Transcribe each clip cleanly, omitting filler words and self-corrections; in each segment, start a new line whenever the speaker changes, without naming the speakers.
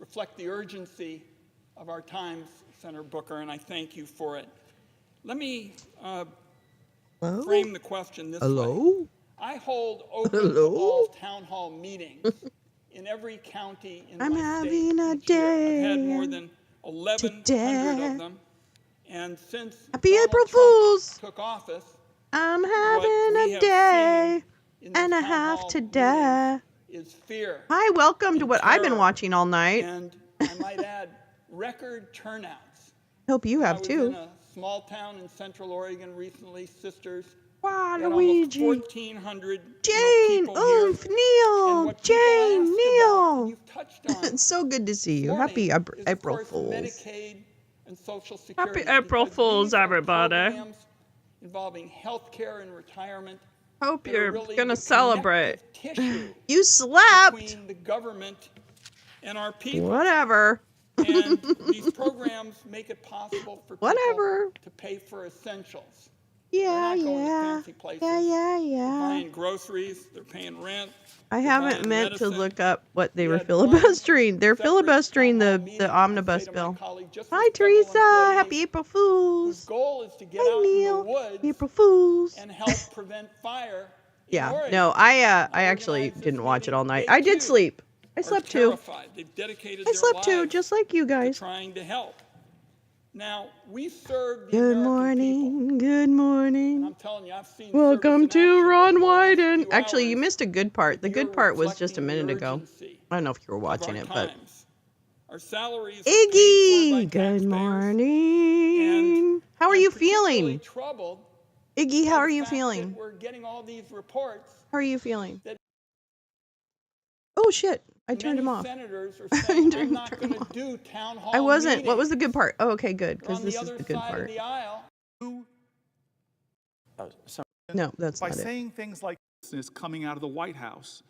reflect the urgency of our times, Senator Booker, and I thank you for it. Let me frame the question this way. I hold open to all town hall meetings in every county in my state each year. I've had more than 1,100 of them. And since Donald Trump took office,
I'm having a day and a half today.
Is fear.
Hi, welcome to what I've been watching all night.
And I might add, record turnouts.
Hope you have
I was
too.
in a small town in Central Oregon recently, Sisters.
Wow,
Luigi. 1,400
Jane, oof, Neil, Jane, Neil.
You've touched on
It's so good to see you. Happy April Fools.
Medicaid and Social Security.
Happy April Fools, everybody.
Involving healthcare and retirement.
Hope you're gonna celebrate.
You slept.
Between the government and our people.
Whatever.
And these programs make it possible for people to pay for essentials.
Yeah,
they're not going to fancy places.
Yeah.
They're buying groceries. They're paying rent.
I haven't meant to look up what they were filibustering. They're filibustering the omnibus bill. Hi, Teresa. Happy April Fools.
Goal is to get
Hi,
out
Neil.
in the woods
April Fools.
And help prevent fire.
Yeah. No, I actually didn't watch it all night. I did sleep. I slept too. I slept too, just like you guys.
Trying to help. Now, we serve the
Good
American
morning.
people.
Good morning.
And I'm telling you, I've seen
Welcome to Ron Wyden. Actually,
hours.
you missed a good part. The good part was just a
reflecting
minute
the
ago.
urgency
I don't know if you were
of
watching
our
it, but
times. Our salaries are paid for by
Iggy, good
taxpayers,
morning.
and
How are
I'm
you
particularly
feeling?
troubled
Iggy,
by
how
the
are you
fact that
feeling?
We're getting all these reports.
How are you feeling?
that
Oh shit, I turned him
many
off.
senators are saying, I'm not going to do town hall
I wasn't. What
meetings.
was the good part? Oh, okay, good,
They're
because
on
this
the
is
other
the good
side of
part.
the aisle.
No, that's
by
not it.
saying things like this coming out of the White House.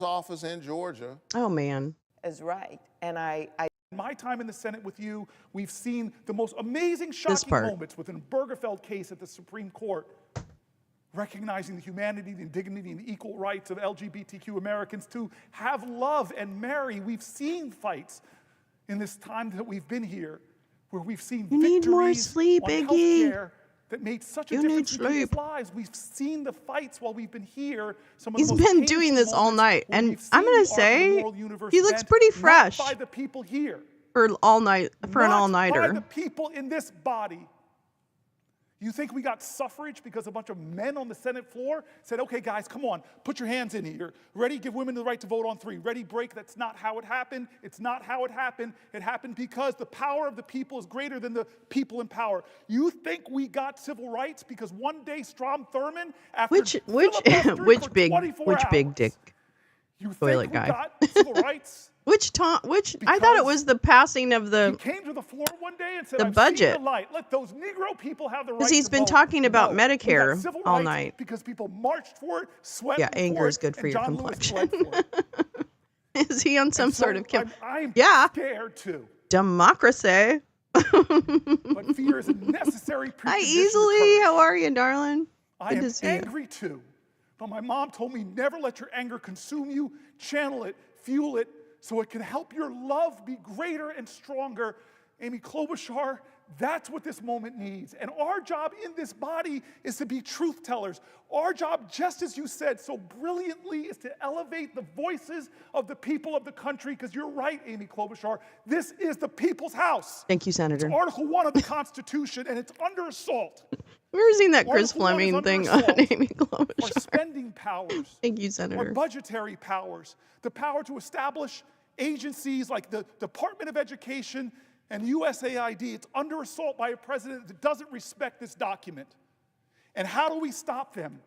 Office in Georgia.
Oh man.
Is right. And
In my time in the Senate with you, we've seen the most amazing, shocking moments within the Bergefeld case at the Supreme Court, recognizing the humanity, the dignity, and equal rights of LGBTQ Americans to have love and marry. We've seen fights in this time that we've been here, where we've seen
You need more
victories
sleep,
on
Iggy.
healthcare that made such a
You need
difference in people's
sleep.
lives. We've seen the fights while we've been here. Some of
He's
the most
been
painful
doing this all
moments
night,
where
and
we've
I'm
seen
gonna
the arc of the
say
moral universe
he looks
bent,
pretty
not
fresh
by the people here.
for all night for an
Not by
all-nighter.
the people in this body. You think we got suffrage because a bunch of men on the Senate floor said, okay, guys, come on, put your hands in here. Ready, give women the right to vote on 3. Ready, break. That's not how it happened. It's not how it happened. It happened because the power of the people is greater than the people in power. You think we got civil rights because one day Strom Thurmond, after
Which big dick
you
toilet
think we
guy?
got civil rights?
Which I thought it was the passing of
He
the
came to the floor one day and said,
the
I've
budget.
seen the light. Let those Negro people have the right
Because
to
he's been
vote.
talking about
No, we
Medicare
had civil
all
rights
night.
because people marched for it, sweat
Yeah,
for
anger
it,
is good for
and
your
John Lewis
complexion.
bled for it.
Is he on some
And so
sort of
I'm
Yeah.
scared too.
democracy?
But fear is a necessary
Hi,
precondition to
Easily.
courage.
How are you, darling?
I
Good
am
to see you.
angry too. But my mom told me never let your anger consume you. Channel it, fuel it, so it can help your love be greater and stronger. Amy Klobuchar, that's what this moment needs. And our job in this body is to be truth tellers. Our job, just as you said so brilliantly, is to elevate the voices of the people of the country, because you're right, Amy Klobuchar. This is the people's house.
Thank you, Senator.
It's Article 1 of the Constitution, and it's under assault.
We're seeing that Chris
Article 1 is
Fleming
under
thing on
assault.
Amy
Our
Klobuchar.
spending powers.
Thank you,
Our
Senator.
budgetary powers, the power to establish agencies like the Department of Education and USAID. It's under assault by a president that doesn't respect this document. And how do we stop them?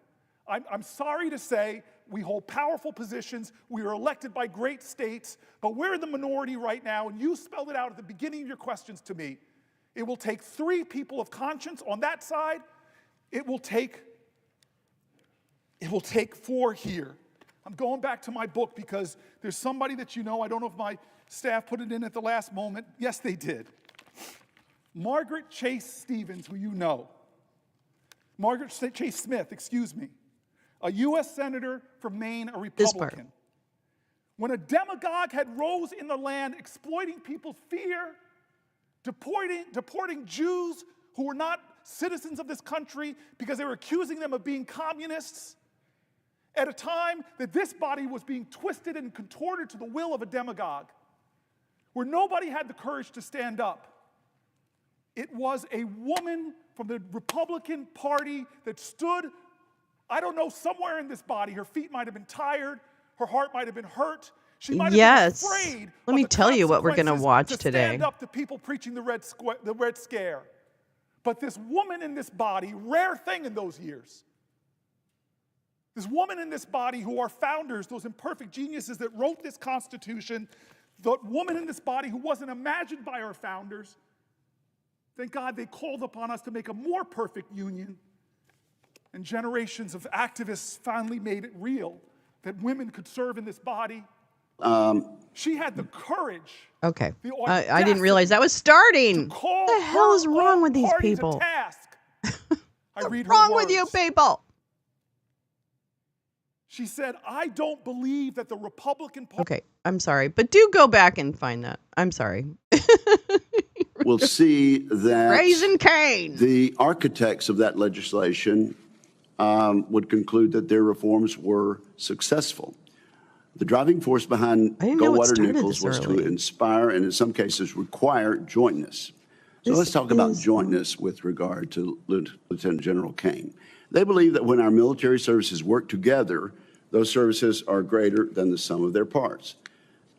I'm sorry to say we hold powerful positions. We are elected by great states, but we're in the minority right now, and you spelled it out at the beginning of your questions to me. It will take 3 people of conscience on that side. It will take 4 here. I'm going back to my book because there's somebody that you know. I don't know if my staff put it in at the last moment. Yes, they did. Margaret Chase Stevens, who you know. Margaret Chase Smith, excuse me. A U.S. Senator from Maine, a Republican. when a demagogue had rose in the land, exploiting people's fear, deporting Jews who were not citizens of this country because they were accusing them of being communists, at a time that this body was being twisted and contorted to the will of a demagogue, where nobody had the courage to stand up. It was a woman from the Republican Party that stood, I don't know, somewhere in this body. Her feet might have been tired. Her heart might have been hurt. She might have been afraid.
Let me tell you what we're going to watch
to
today.
Stand up to people preaching the Red Scare. But this woman in this body, rare thing in those years, this woman in this body who are founders, those imperfect geniuses that wrote this Constitution, the woman in this body who wasn't imagined by our founders, thank God they called upon us to make a more perfect union. And generations of activists finally made it real that women could serve in this body. She had the courage.
Okay. I didn't realize that was starting. What the hell is wrong with these people?
I read
What's wrong with you people?
She said, I don't believe that the Republican Party...
Okay, I'm sorry, but do go back and find that. I'm sorry.
We'll see that
Raising Cain.
the architects of that legislation would conclude that their reforms were successful. The driving force behind Goldwater-Nichols was to inspire and in some cases require jointness. So let's talk about jointness with regard to Lieutenant General Cain. They believe that when our military services work together, those services are greater than the sum of their parts.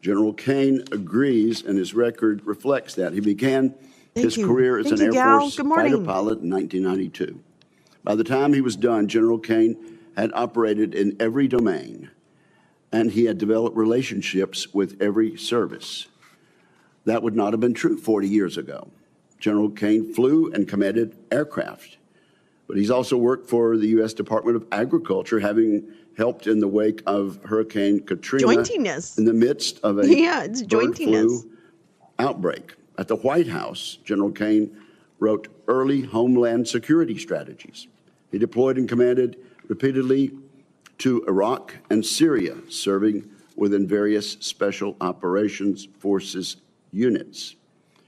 General Cain agrees, and his record reflects that. He began his career as an Air Force fighter pilot in 1992. By the time he was done, General Cain had operated in every domain, and he had developed relationships with every service. That would not have been true 40 years ago. General Cain flew and commanded aircraft, but he's also worked for the U.S. Department of Agriculture, having helped in the wake of Hurricane Katrina in the midst of a bird flu outbreak. At the White House, General Cain wrote early homeland security strategies. He deployed and commanded repeatedly to Iraq and Syria, serving within various special operations forces units.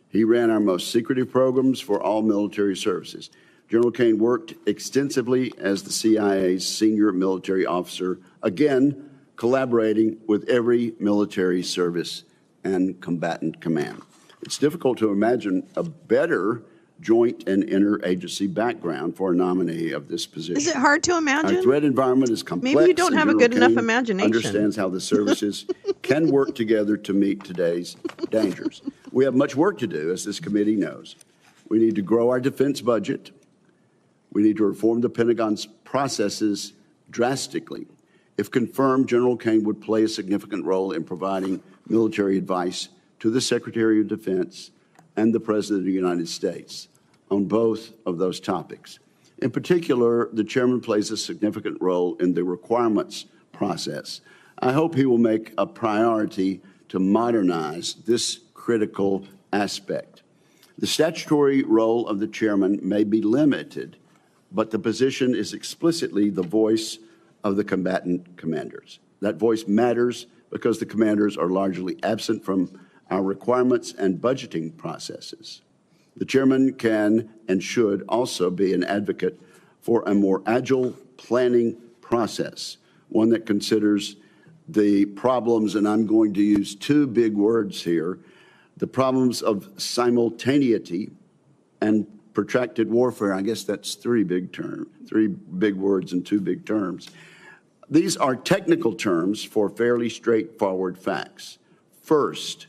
He ran our most secretive programs for all military services. General Cain worked extensively as the CIA's senior military officer, again, collaborating with every military service and combatant command. It's difficult to imagine a better joint and interagency background for a nominee of this position.
Is it hard to imagine?
Our threat environment is complex.
Maybe you don't have a good enough imagination.
Understands how the services can work together to meet today's dangers. We have much work to do, as this committee knows. We need to grow our defense budget. We need to reform the Pentagon's processes drastically. If confirmed, General Cain would play a significant role in providing military advice to the Secretary of Defense and the President of the United States on both of those topics. In particular, the chairman plays a significant role in the requirements process. I hope he will make a priority to modernize this critical aspect. The statutory role of the chairman may be limited, but the position is explicitly the voice of the combatant commanders. That voice matters because the commanders are largely absent from our requirements and budgeting processes. The chairman can and should also be an advocate for a more agile planning process, one that considers the problems, and I'm going to use two big words here, the problems of simultaneity and protracted warfare. I guess that's three big words and two big terms. These are technical terms for fairly straightforward facts. First,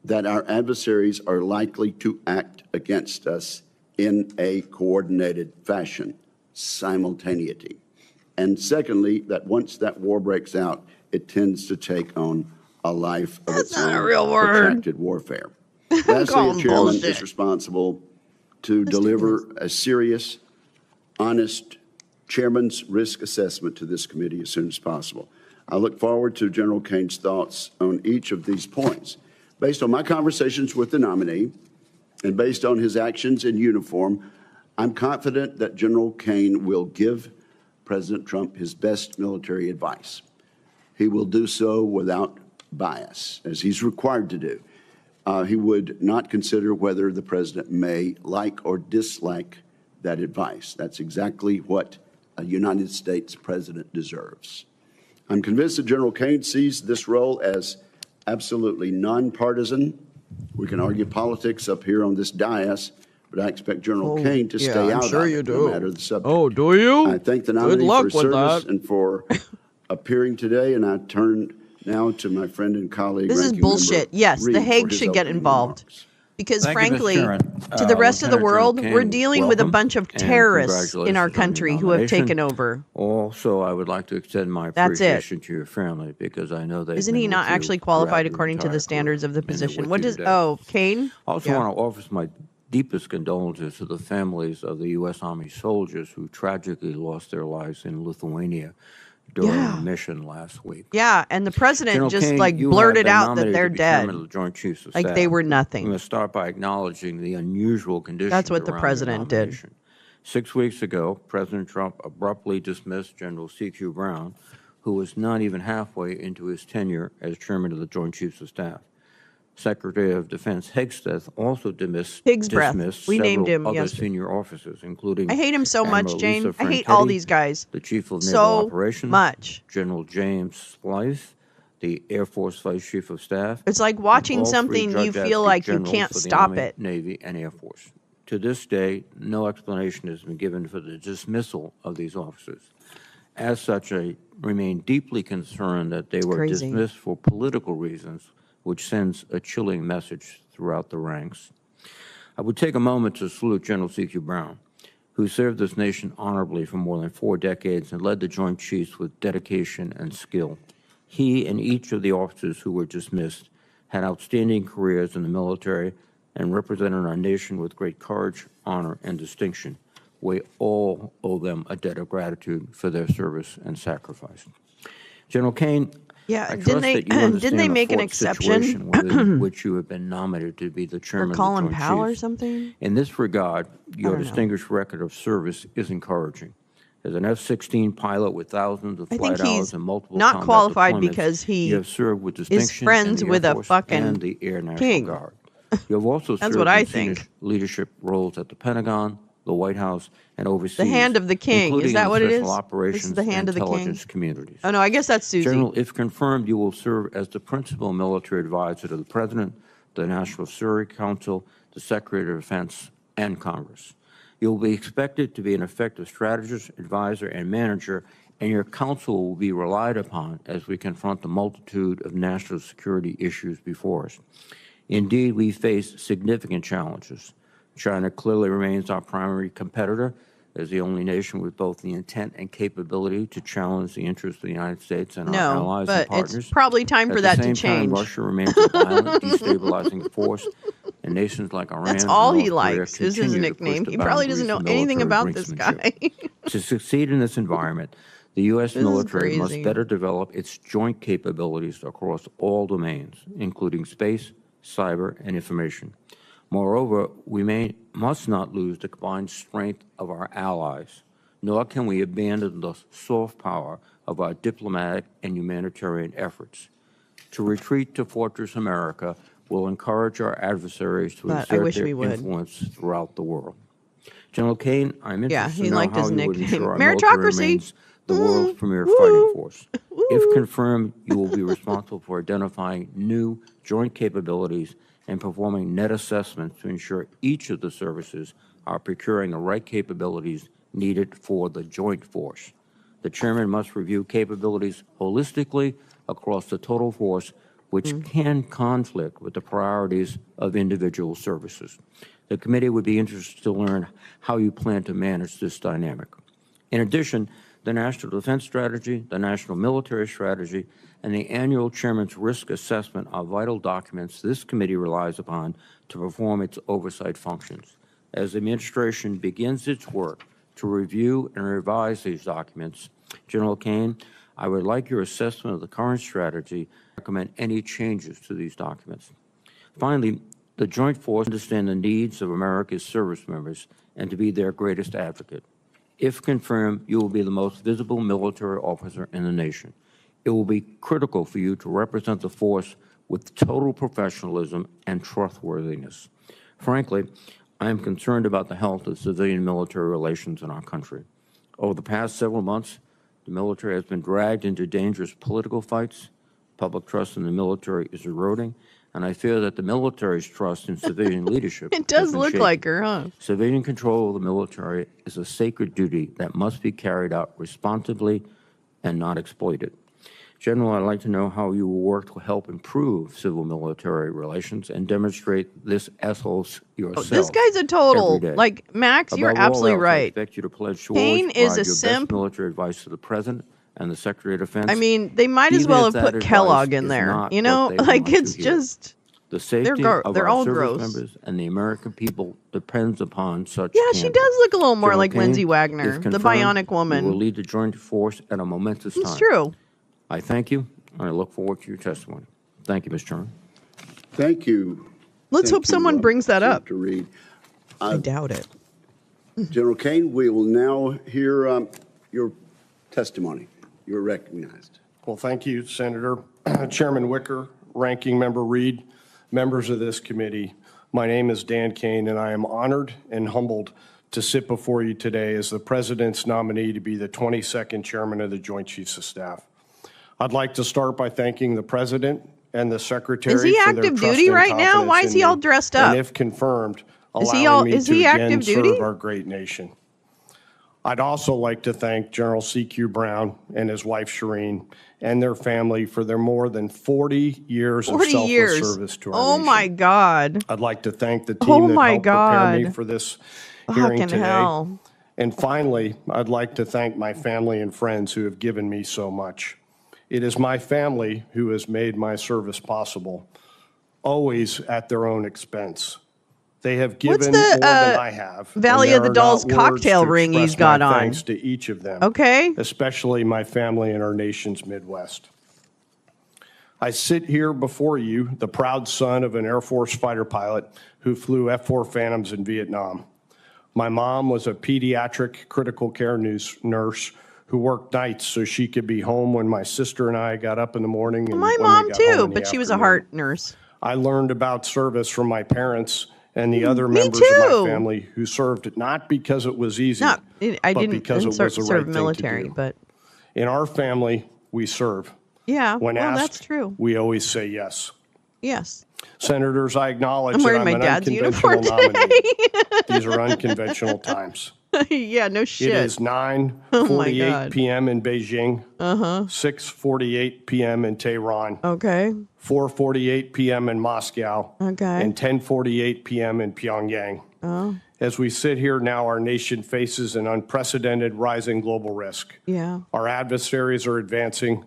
that our adversaries are likely to act against us in a coordinated fashion, simultaneity. And secondly, that once that war breaks out, it tends to take on a life of its own, protracted warfare. Lastly, a chairman is responsible to deliver a serious, honest chairman's risk assessment to this committee as soon as possible. I look forward to General Cain's thoughts on each of these points. Based on my conversations with the nominee and based on his actions in uniform, I'm confident that General Cain will give President Trump his best military advice. he will do so without bias, as he's required to do. He would not consider whether the president may like or dislike that advice. That's exactly what a United States president deserves. I'm convinced that General Kane sees this role as absolutely nonpartisan. We can argue politics up here on this dais, but I expect General Kane to stay out of it, no matter the subject.
Oh, do you?
I thank the nominee for his service and for appearing today, and I turn now to my friend and colleague.
This is
Ranking
bullshit.
Member
Yes,
Reed
The
for
Hague
his
should get
opening
involved.
remarks.
Because
Thank you, Mr.
frankly,
Chairman.
to the rest of the
Lieutenant
world,
General
we're
Kane,
dealing with a
welcome,
bunch of
and
terrorists in our
congratulations on your
country who have
nomination.
taken over.
Also, I would like to extend my
That's it.
appreciation to your family because I know they've
Isn't
been
he
with
not
you
actually qualified
throughout your
according to the
entire
standards of the
career, and they're
position?
with
What
you
does,
today.
oh, Kane?
I also
Yeah.
want to offer my deepest condolences to the families of the U.S. Army soldiers who tragically lost their lives in Lithuania during
Yeah.
a mission last week.
Yeah, and the president
General
just
Kane,
like
you
blurted
have been
out that
nominated
they're
to be
dead.
Chairman of the Joint Chiefs of
Like
Staff.
they were
We
nothing.
must start by acknowledging the unusual conditions
That's what the
around your
president did.
nomination. 6 weeks ago, President Trump abruptly dismissed General C.Q. Brown, who was not even halfway into his tenure as Chairman of the Joint Chiefs of Staff. Secretary of Defense Hegseth also
Pig's
dismissed
breath. We named
several
him
other
yesterday.
senior officers, including
I hate him so much,
Admiral
Jane.
Lisa
I hate all
Franchetti,
these guys
the Chief of Naval
so
Operations,
much.
General James Blythe, the Air Force Vice Chief of Staff.
It's like
and
watching
all three
something you
Judge
feel
Advocate
like you
Generals
can't
for the
stop
Army,
it.
Navy, and Air Force. To this day, no explanation has been given for the dismissal of these officers. As such, I remain deeply concerned that they were
crazy.
dismissed for political reasons, which sends a chilling message throughout the ranks. I would take a moment to salute General C.Q. Brown, who served this nation honorably for more than 4 decades and led the Joint Chiefs with dedication and skill. He and each of the officers who were dismissed had outstanding careers in the military and represented our nation with great courage, honor, and distinction. We all owe them a debt of gratitude for their service and sacrifice. General Kane,
Yeah,
I
didn't
trust
they-
that you understand
didn't they
the
make an
fraught
exception?
situation within which you have been nominated to be the
Or
chairman of the
Colin
Joint
Powell or
Chiefs.
something?
In this regard, your
don't know.
distinguished record of service is encouraging. As an F-16 pilot with thousands of
I think
flight hours
he's
and multiple
not
combat
qualified
deployments,
because he
you have served with distinction
friends
in the
with
Air
a
Force
fucking
and the Air National
king.
Guard. You have also
That's
served
what I
in senior
think.
leadership roles at the Pentagon, the White House, and overseas.
The hand of the king.
Including
Is that
in
what
the
it
special
is? This is
operations
the hand
and
of the king?
intelligence communities.
Oh no, I guess that's Susie.
General, if confirmed, you will serve as the principal military advisor to the President, the National Security Council, the Secretary of Defense, and Congress. You will be expected to be an effective strategist, advisor, and manager, and your counsel will be relied upon as we confront the multitude of national security issues before us. Indeed, we face significant challenges. China clearly remains our primary competitor as the only nation with both the intent and capability to challenge the interests of the United States and our
No,
allies
but
and partners.
it's probably time for
At
that
the
to
same time,
change.
Russia remains a violent, destabilizing force, and nations like Iran
That's
and
all
North
he
Korea
likes is his
continue to push
nickname.
the
He probably doesn't know
boundaries of
anything
military
about this guy.
brinksmanship. To succeed in this environment, the U.S.
This is
military must
crazy.
better develop its joint capabilities across all domains, including space, cyber, and information. Moreover, we must not lose the combined strength of our allies, nor can we abandon the soft power of our diplomatic and humanitarian efforts. To retreat to Fortress America will encourage our adversaries to
But I
exert
wish
their
we would.
influence throughout the world. General Kane, I'm
Yeah,
interested
he
to know
liked
how
his
you would
nickname.
ensure our military
Meritocracy.
remains the world's premier fighting force. If confirmed, you will be responsible for identifying new joint capabilities and performing net assessments to ensure each of the services are procuring the right capabilities needed for the joint force. The chairman must review capabilities holistically across the total force, which can conflict with the priorities of individual services. The committee would be interested to learn how you plan to manage this dynamic. In addition, the National Defense Strategy, the National Military Strategy, and the annual Chairman's Risk Assessment are vital documents this committee relies upon to perform its oversight functions. As the administration begins its work to review and revise these documents, General Kane, I would like your assessment of the current strategy and recommend any changes to these documents. Finally, the Joint Force understands the needs of America's service members and to be their greatest advocate. If confirmed, you will be the most visible military officer in the nation. it will be critical for you to represent the force with total professionalism and trustworthiness. Frankly, I am concerned about the health of civilian-military relations in our country. Over the past several months, the military has been dragged into dangerous political fights. Public trust in the military is eroding, and I fear that the military's trust in civilian leadership
It does
has been
look
shaken.
like her, huh?
Civilian control of the military is a sacred duty that must be carried out responsibly and not exploited. General, I'd like to know how you will work to help improve civil-military relations and demonstrate this ethos yourself.
This guy's a total,
every day.
like, Max, you're
Above all
absolutely
else, I
right.
expect you to pledge to
Kane
always
is
provide
a
your
simp.
best military advice to the President and the Secretary of Defense.
I mean, they might as
even
well
if
have
that
put
advice
Kellogg in
is
there.
not
You
what
know,
they
like,
want to
it's
hear.
just,
The safety of
they're
our
all
service
gross.
members and the American people depends upon such
Yeah, she
candor.
does look a little more
General
like Lindsay
Kane,
Wagner,
if
the
confirmed,
bionic
you will
woman.
lead the joint force at a momentous time.
It's true.
I thank you, and I look forward to your testimony. Thank you, Mr. Chairman.
Thank you.
Let's hope someone brings that up.
Senator Reed.
I doubt it.
General Kane, we will now hear your testimony. You're recognized.
Well, thank you, Senator. Chairman Wicker, Ranking Member Reed, members of this committee. My name is Dan Kane, and I am honored and humbled to sit before you today as the President's nominee to be the 22nd Chairman of the Joint Chiefs of Staff. I'd like to start by thanking the President and the Secretary
Is he
for their
active
trust
duty
and
right now?
confidence
Why is
in
he all
me,
dressed up?
And if confirmed,
Is he
allowing me
is
to
he
again
active duty?
serve our great nation. I'd also like to thank General C.Q. Brown and his wife Shireen and their family for their more than 40 years of
40
selfless
years.
service to our
Oh
nation.
my God.
I'd like to thank the
Oh
team that
my
helped prepare me
God.
for this hearing
Fucking
today.
hell.
And finally, I'd like to thank my family and friends who have given me so much. It is my family who has made my service possible, always at their own expense. They have given
the,
more than I have. and
Valley of
there
the
are
Dolls
not words
cocktail
to
ring he's
express my
got on?
Thanks to each of them.
Okay.
Especially my family in our nation's Midwest. I sit here before you, the proud son of an Air Force fighter pilot who flew F-4 Phantoms in Vietnam. My mom was a pediatric critical care nurse who worked nights so she could be home when my sister and I got up in the morning. And
My
when we
mom
got home
too,
in the
but she was a
afternoon.
heart nurse.
I learned about service from my parents and the other
me
members of
too.
my family who served not because it was easy,
I
but
didn't
because it was the
serve
right thing
military,
to do.
but
In our family, we serve.
yeah,
When
well,
asked,
that's true.
we always say yes.
Yes.
Senators, I acknowledge
I'm
that
wearing
I'm
my
an
dad's
unconventional
uniform
nominee. These are unconventional times.
Yeah, no shit.
It is
Oh my
9:48
God.
p.m. in Beijing, 6:48 p.m. in Tehran,
Okay.
4:48 p.m. in Moscow,
Okay.
and 10:48 p.m. in Pyongyang. As we sit here now, our nation faces an unprecedented rising global risk.
Yeah.
Our adversaries are advancing,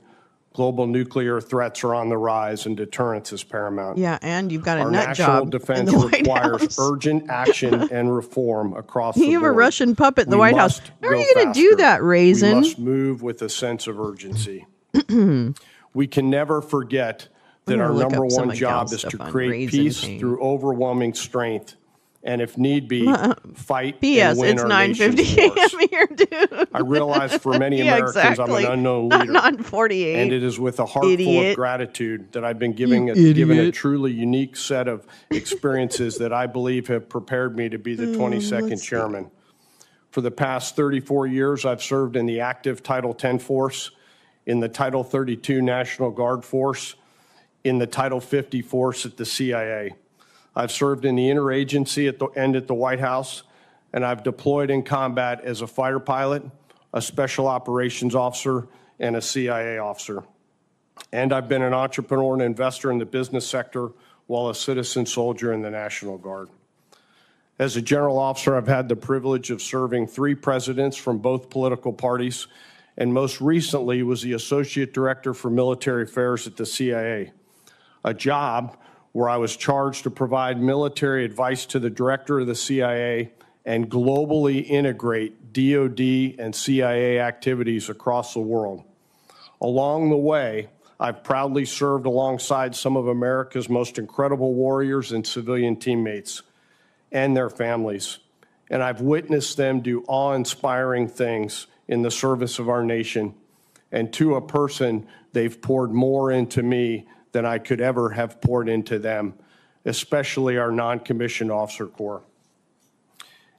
global nuclear threats are on the rise, and deterrence is paramount.
Yeah, and you've got a
Our
nut
national
job in
defense
the White
requires
House.
urgent action and reform across the
You have
board.
a Russian puppet in the
We
White House.
must
How are
go
you going to do
faster.
that, Raisin?
We must move with a sense of urgency. We can never forget that
gonna
our
look
number
up some
one
of
job
Gal's
is to
stuff on
create
Raisin
peace
Cane.
through overwhelming strength, and if need be, fight
P.S.
and win
It's
our
9:50
nation's
a.m.
wars.
here, dude.
I realize for many
Yeah,
Americans
exactly.
I'm an unknown
Not
leader.
9:48.
And it is with a heart full
Idiot.
of gratitude that I've been given a truly unique set of experiences that I believe have prepared me to be the 22nd chairman. For the past 34 years, I've served in the active Title 10 force, in the Title 32 National Guard force, in the Title 50 force at the CIA. I've served in the interagency at the White House, and I've deployed in combat as a fighter pilot, a special operations officer, and a CIA officer. And I've been an entrepreneur and investor in the business sector while a citizen soldier in the National Guard. As a general officer, I've had the privilege of serving 3 presidents from both political parties, and most recently was the Associate Director for Military Affairs at the CIA, a job where I was charged to provide military advice to the Director of the CIA and globally integrate DoD and CIA activities across the world. Along the way, I've proudly served alongside some of America's most incredible warriors and civilian teammates and their families, and I've witnessed them do awe-inspiring things in the service of our nation and to a person, they've poured more into me than I could ever have poured into them, especially our non-commissioned officer corps.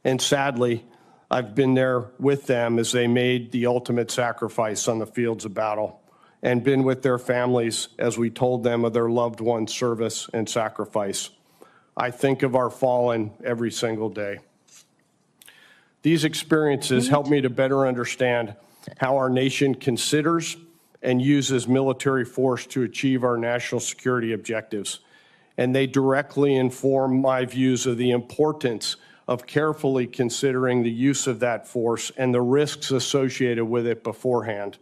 And sadly, I've been there with them as they made the ultimate sacrifice on the fields of battle, and been with their families as we told them of their loved ones' service and sacrifice. I think of our fallen every single day. These experiences help me to better understand how our nation considers and uses military force to achieve our national security objectives. And they directly inform my views of the importance of carefully considering the use of that force and the risks associated with it beforehand,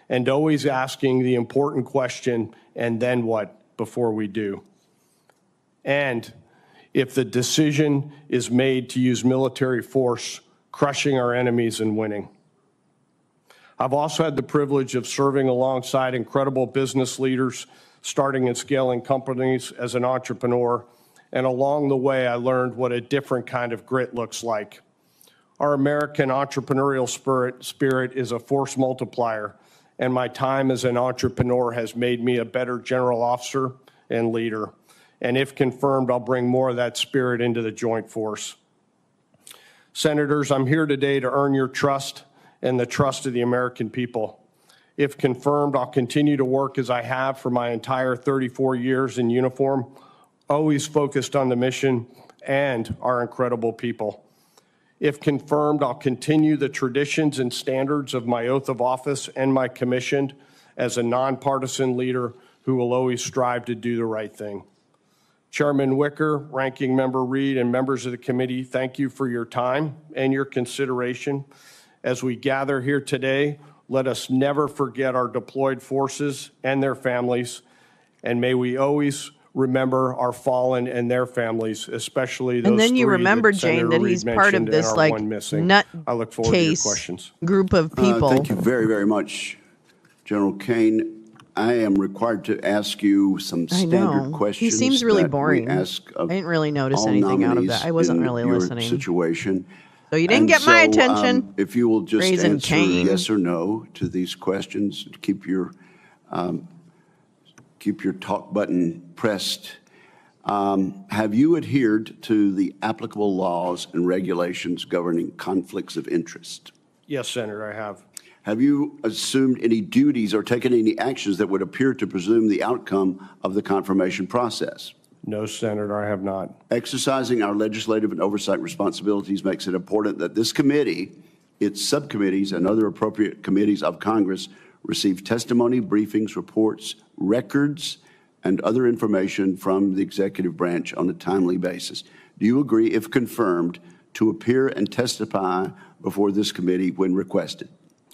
and always asking the important question, and then what, before we do. And if the decision is made to use military force, crushing our enemies and winning. I've also had the privilege of serving alongside incredible business leaders, starting and scaling companies as an entrepreneur, and along the way, I learned what a different kind of grit looks like. Our American entrepreneurial spirit is a force multiplier, and my time as an entrepreneur has made me a better general officer and leader. And if confirmed, I'll bring more of that spirit into the joint force. Senators, I'm here today to earn your trust and the trust of the American people. If confirmed, I'll continue to work as I have for my entire 34 years in uniform, always focused on the mission and our incredible people. If confirmed, I'll continue the traditions and standards of my oath of office and my commission as a nonpartisan leader who will always strive to do the right thing. Chairman Wicker, Ranking Member Reed, and members of the committee, thank you for your time and your consideration. As we gather here today, let us never forget our deployed forces and their families, and may we always remember our fallen and their families, especially those.
And then you
three
remember,
that
Jane,
Senator
that
Reed
he's part
mentioned
of this
and our
like
one missing.
nut
I look forward to your
case
questions.
group of people.
Thank you very, very much, General Kane. I am required to ask you some
I
standard
know.
questions.
He seems really
that we
boring.
ask of
I didn't really notice
all
anything out of
nominees
that. I wasn't
in
really
your
listening.
situation.
So you didn't
And
get my
so,
attention.
if you will just
Raising
answer
Cain.
yes or no to these questions, keep your talk button pressed. Have you adhered to the applicable laws and regulations governing conflicts of interest?
Yes, Senator, I have.
Have you assumed any duties or taken any actions that would appear to presume the outcome of the confirmation process?
No, Senator, I have not.
Exercising our legislative and oversight responsibilities makes it important that this committee, its subcommittees, and other appropriate committees of Congress receive testimony, briefings, reports, records, and other information from the executive branch on a timely basis. Do you agree, if confirmed, to appear and testify before this committee when requested?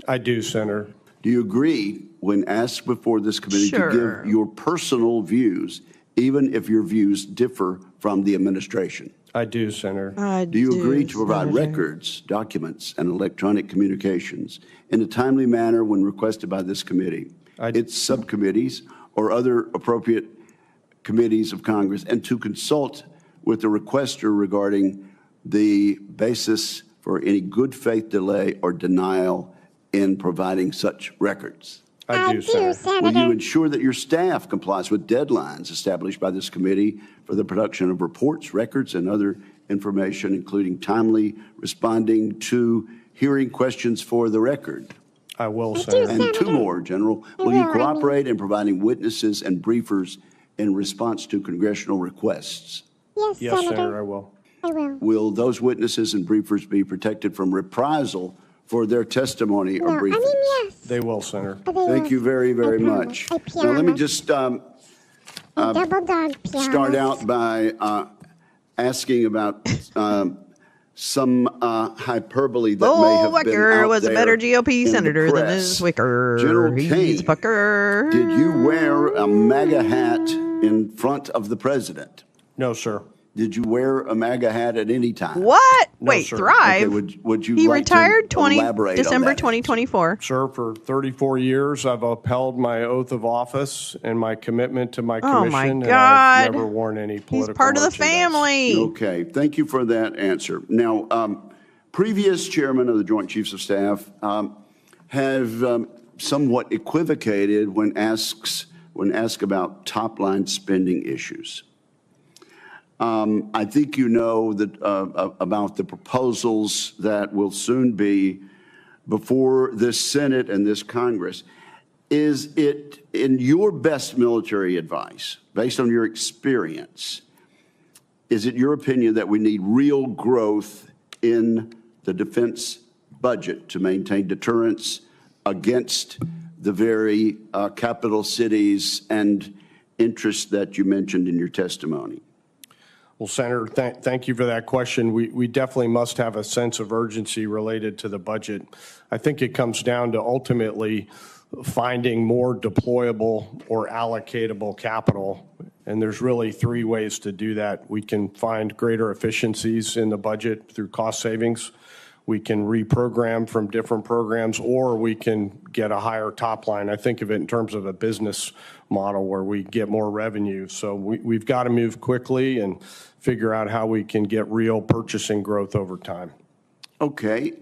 I do, Senator.
Do you agree, when asked before this committee, to give your personal views, even if your views differ from the administration?
I do, Senator.
Do you agree to provide records, documents, and electronic communications in a timely manner when requested by this committee, its subcommittees, or other appropriate committees of Congress, and to consult with the requester regarding the basis for any good faith delay or denial in providing such records?
I do, Senator.
Will you ensure that your staff complies with deadlines established by this committee for the production of reports, records, and other information, including timely responding to hearing questions for the record?
I will, Senator.
And two more, General. Will you cooperate in providing witnesses and briefers in response to congressional requests?
Yes, Senator, I will.
Will those witnesses and briefers be protected from reprisal for their testimony or briefings?
Yes.
They will, Senator.
Thank you very, very much. Now, let me just
Double dog piano.
start out by asking about some hyperbole that may
Lowell
have been
Wicker
out
was a
there
better GOP
in the
senator than
press.
Ms. Wicker.
General
He's
Kane,
fucker.
did you wear a MAGA hat in front of the president?
No, sir.
Did you wear a MAGA hat at any time?
What?
No,
Wait,
sir.
Thrive?
Okay, would you
He
like
retired
to elaborate on
December
that?
2024.
Sir, for 34 years, I've upheld my oath of office and my commitment to my
Oh,
commission,
my
and
God.
I've never worn any political
He's part of the
merchandise.
family.
Okay, thank you for that answer. Now, previous chairman of the Joint Chiefs of Staff have somewhat equivocated when asked about top-line spending issues. I think you know that about the proposals that will soon be before this Senate and this Congress. Is it, in your best military advice, based on your experience, is it your opinion that we need real growth in the defense budget to maintain deterrence against the very capital cities and interests that you mentioned in your testimony?
Well, Senator, thank you for that question. We definitely must have a sense of urgency related to the budget. I think it comes down to ultimately finding more deployable or allocatable capital. And there's really three ways to do that. We can find greater efficiencies in the budget through cost savings. We can reprogram from different programs, or we can get a higher top line. I think of it in terms of a business model where we get more revenue. So we've got to move quickly and figure out how we can get real purchasing growth over time.
Okay.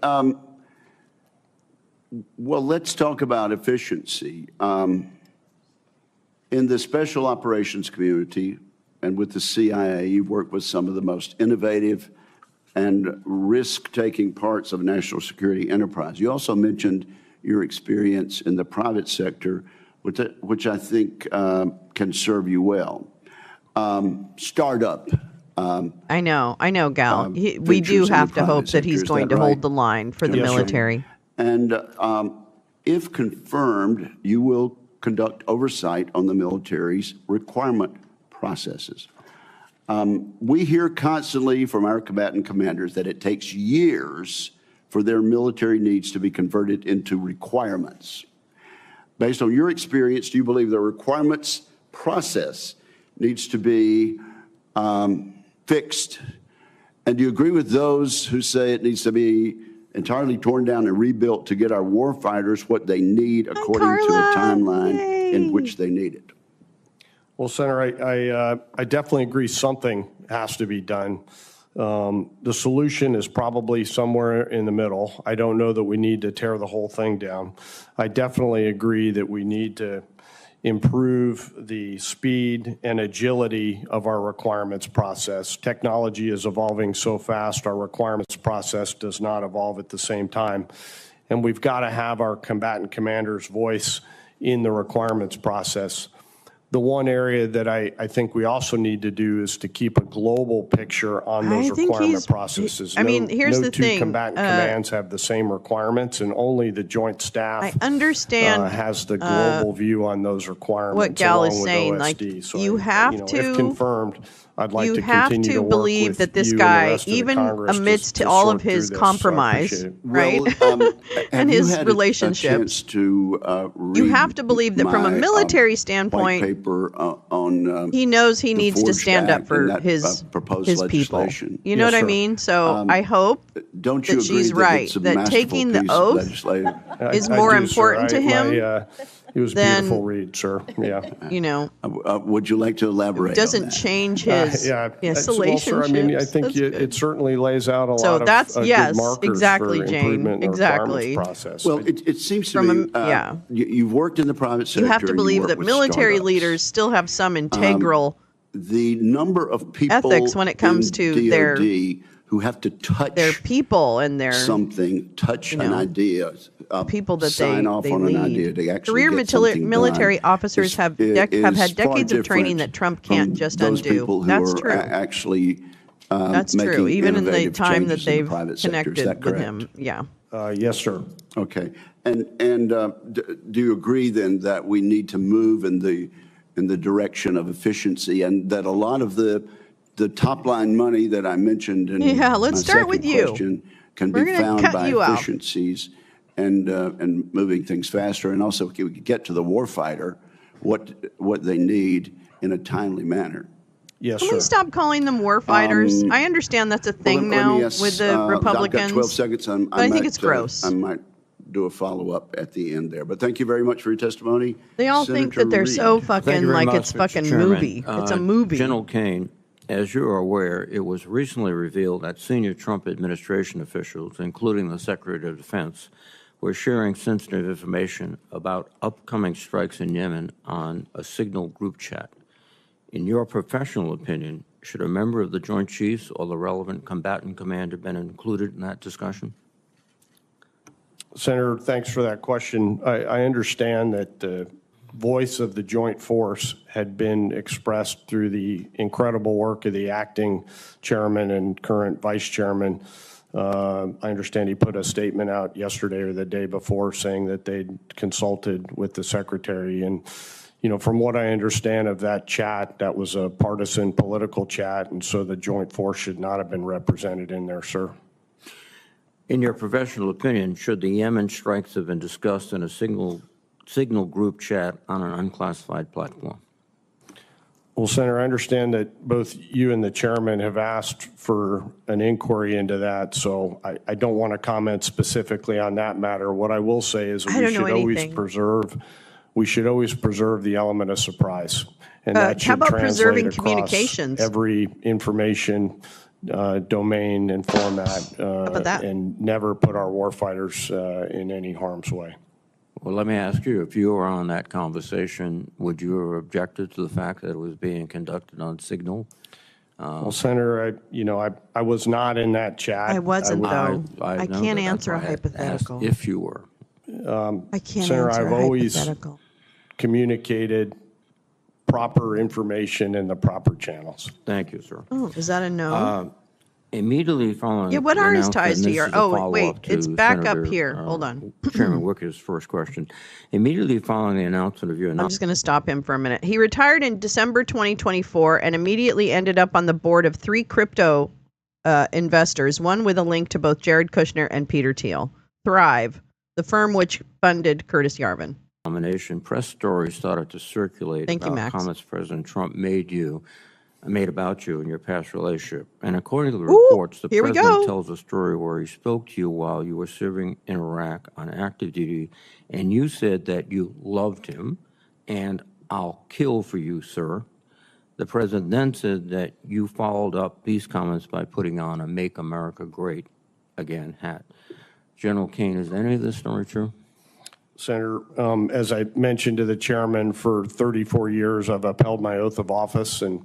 Well, let's talk about efficiency. In the special operations community and with the CIA, you've worked with some of the most innovative and risk-taking parts of national security enterprise. You also mentioned your experience in the private sector, which I think can serve you well. Startup.
I know, Gal. We do have to hope that he's going to hold the line for the military.
And if confirmed, you will conduct oversight on the military's requirement processes. We hear constantly from our combatant commanders that it takes years for their military needs to be converted into requirements. Based on your experience, do you believe the requirements process needs to be fixed? And do you agree with those who say it needs to be entirely torn down and rebuilt to get our warfighters what they need according to a timeline in which they need it?
Well, Senator, I definitely agree something has to be done. The solution is probably somewhere in the middle. I don't know that we need to tear the whole thing down. I definitely agree that we need to improve the speed and agility of our requirements process. Technology is evolving so fast, our requirements process does not evolve at the same time. And we've got to have our combatant commander's voice in the requirements process. The one area that I think we also need to do is to keep a global picture on those requirement processes.
I mean, here's the thing.
No two combatant commands have the same requirements, and only the Joint Staff
I understand
has the global view on those requirements.
What Gal is
along with
saying,
OSD.
like,
So
you have to,
if confirmed, I'd like
you
to
have
continue
to
work
believe
with
that this
you and the
guy,
rest of the
even
Congress
amidst
to
all
sort
of his
through this.
compromise,
I appreciate it.
right, and his
A
relationships,
chance to
you have to believe that from a
my,
military
white
standpoint,
paper on
he knows he
the
needs to
Forged
stand up
Act
for
and that,
his
proposed
people.
legislation.
You know
Yes,
what I
sir.
mean? So I hope
Don't you
that
agree
she's
that
right,
it's a
that
masterful
taking the
piece of
oath
legislation?
is
I
more
do, sir.
important to him.
It was a
than-
beautiful read, sir. Yeah.
You know,
Would you like to elaborate?
doesn't
on that?
change his
Well,
relationships.
sir, I mean, I think
That's
it
good.
certainly lays out a
So
lot of
that's-
good
yes,
markers
exactly,
for
Jane,
improvement in the
exactly.
requirements process.
Well, it seems to
From
me,
yeah.
you've worked in the private sector.
You have to
and
believe
work
that
with
military
startups.
leaders still have some integral
The number of people
ethics when it comes
in
to
DOD who have to touch
their people and their
something, touch an
know,
idea,
people that
sign off
they
on
lead.
an idea to actually
Career
get something
military
done
officers
is-
have
is
had
far
decades of training
different
that Trump can't
from
just
those
undo.
people who
That's
are
true.
actually
That's true.
making
Even in the
innovative
time that
changes in the
they've
private sector. Is
connected
that
with
correct?
him. Yeah.
Yes, sir.
Okay. And do you agree then that we need to move in the direction of efficiency, and that a lot of the top line money that I mentioned in
Yeah, let's
my
start with
second
you.
question can
We're
be
gonna
found
cut
by
you out.
efficiencies and moving things faster, and also we could get to the warfighter what they need in a timely manner.
Yes,
Can
sir.
we stop calling them war fighters? I understand that's a thing
Well, let
now
me ask,
with the Republicans.
I've got 12 seconds.
but I think it's gross.
I might do a follow-up at the end there. But thank you very much for your testimony.
They all think
Senator
that they're
Reed.
so
Thank
fucking
you very
like
much,
it's
Mr.
fucking
Chairman.
movie. It's a movie.
General Kane, as you are aware, it was recently revealed that senior Trump administration officials, including the Secretary of Defense, were sharing sensitive information about upcoming strikes in Yemen on a Signal group chat. In your professional opinion, should a member of the Joint Chiefs or the relevant combatant commander been included in that discussion?
Senator, thanks for that question. I understand that the voice of the Joint Force had been expressed through the incredible work of the acting chairman and current vice chairman. I understand he put a statement out yesterday or the day before saying that they'd consulted with the secretary. And, you know, from what I understand of that chat, that was a partisan political chat, and so the Joint Force should not have been represented in there, sir.
In your professional opinion, should the Yemen strikes have been discussed in a Signal group chat on an unclassified platform?
Well, Senator, I understand that both you and the chairman have asked for an inquiry into that, so I don't want to comment specifically on that matter. What I will say is that we should always preserve the element of surprise, and that should
how about
translate
preserving
across
communications?
every information domain and format, and never put our warfighters in any harm's way.
Well, let me ask you, if you were on that conversation, would you have objected to the fact that it was being conducted on Signal?
Well, Senator, I was not in that chat.
I wasn't, though. I
know
can't
that.
answer a
That's why I
hypothetical.
asked if you were.
I can't
Senator,
answer
I've
a
always
hypothetical.
communicated proper information in the proper channels.
Thank you, sir.
Oh, is that a no?
Immediately following
What
the
are his
announcement,
ties
and
to
this
your?
is a
Oh, wait,
follow-up to
it's back up
Senator,
here. Hold on.
Chairman Wicker's first question. Immediately following the announcement of your
I'm
announcement,
just going to stop him for a minute. He retired in December 2024 and immediately ended up on the board of 3 crypto investors, one with a link to both Jared Kushner and Peter Thiel. Thrive, the firm which funded Curtis Yarvin.
nomination, press stories started to circulate
Thank you,
about
Max.
comments President Trump made about you and your past relationship. And according to the reports, the
here we
president
go.
tells a story where he spoke to you while you were serving in Iraq on active duty, and you said that you loved him, and I'll kill for you, sir. The president then said that you followed up these comments by putting on a Make America Great Again hat. General Kane, is any of this story true?
Senator, as I mentioned to the chairman, for 34 years I've upheld my oath of office and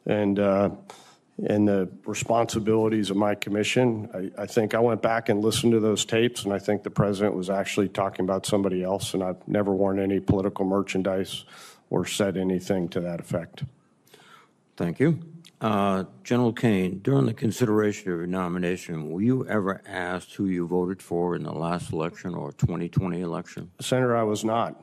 the responsibilities of my commission. I think I went back and listened to those tapes, and I think the president was actually talking about somebody else, and I've never worn any political merchandise or said anything to that effect.
Thank you. General Kane, during the consideration of your nomination, were you ever asked who you voted for in the last election or 2020 election?
Senator, I was not.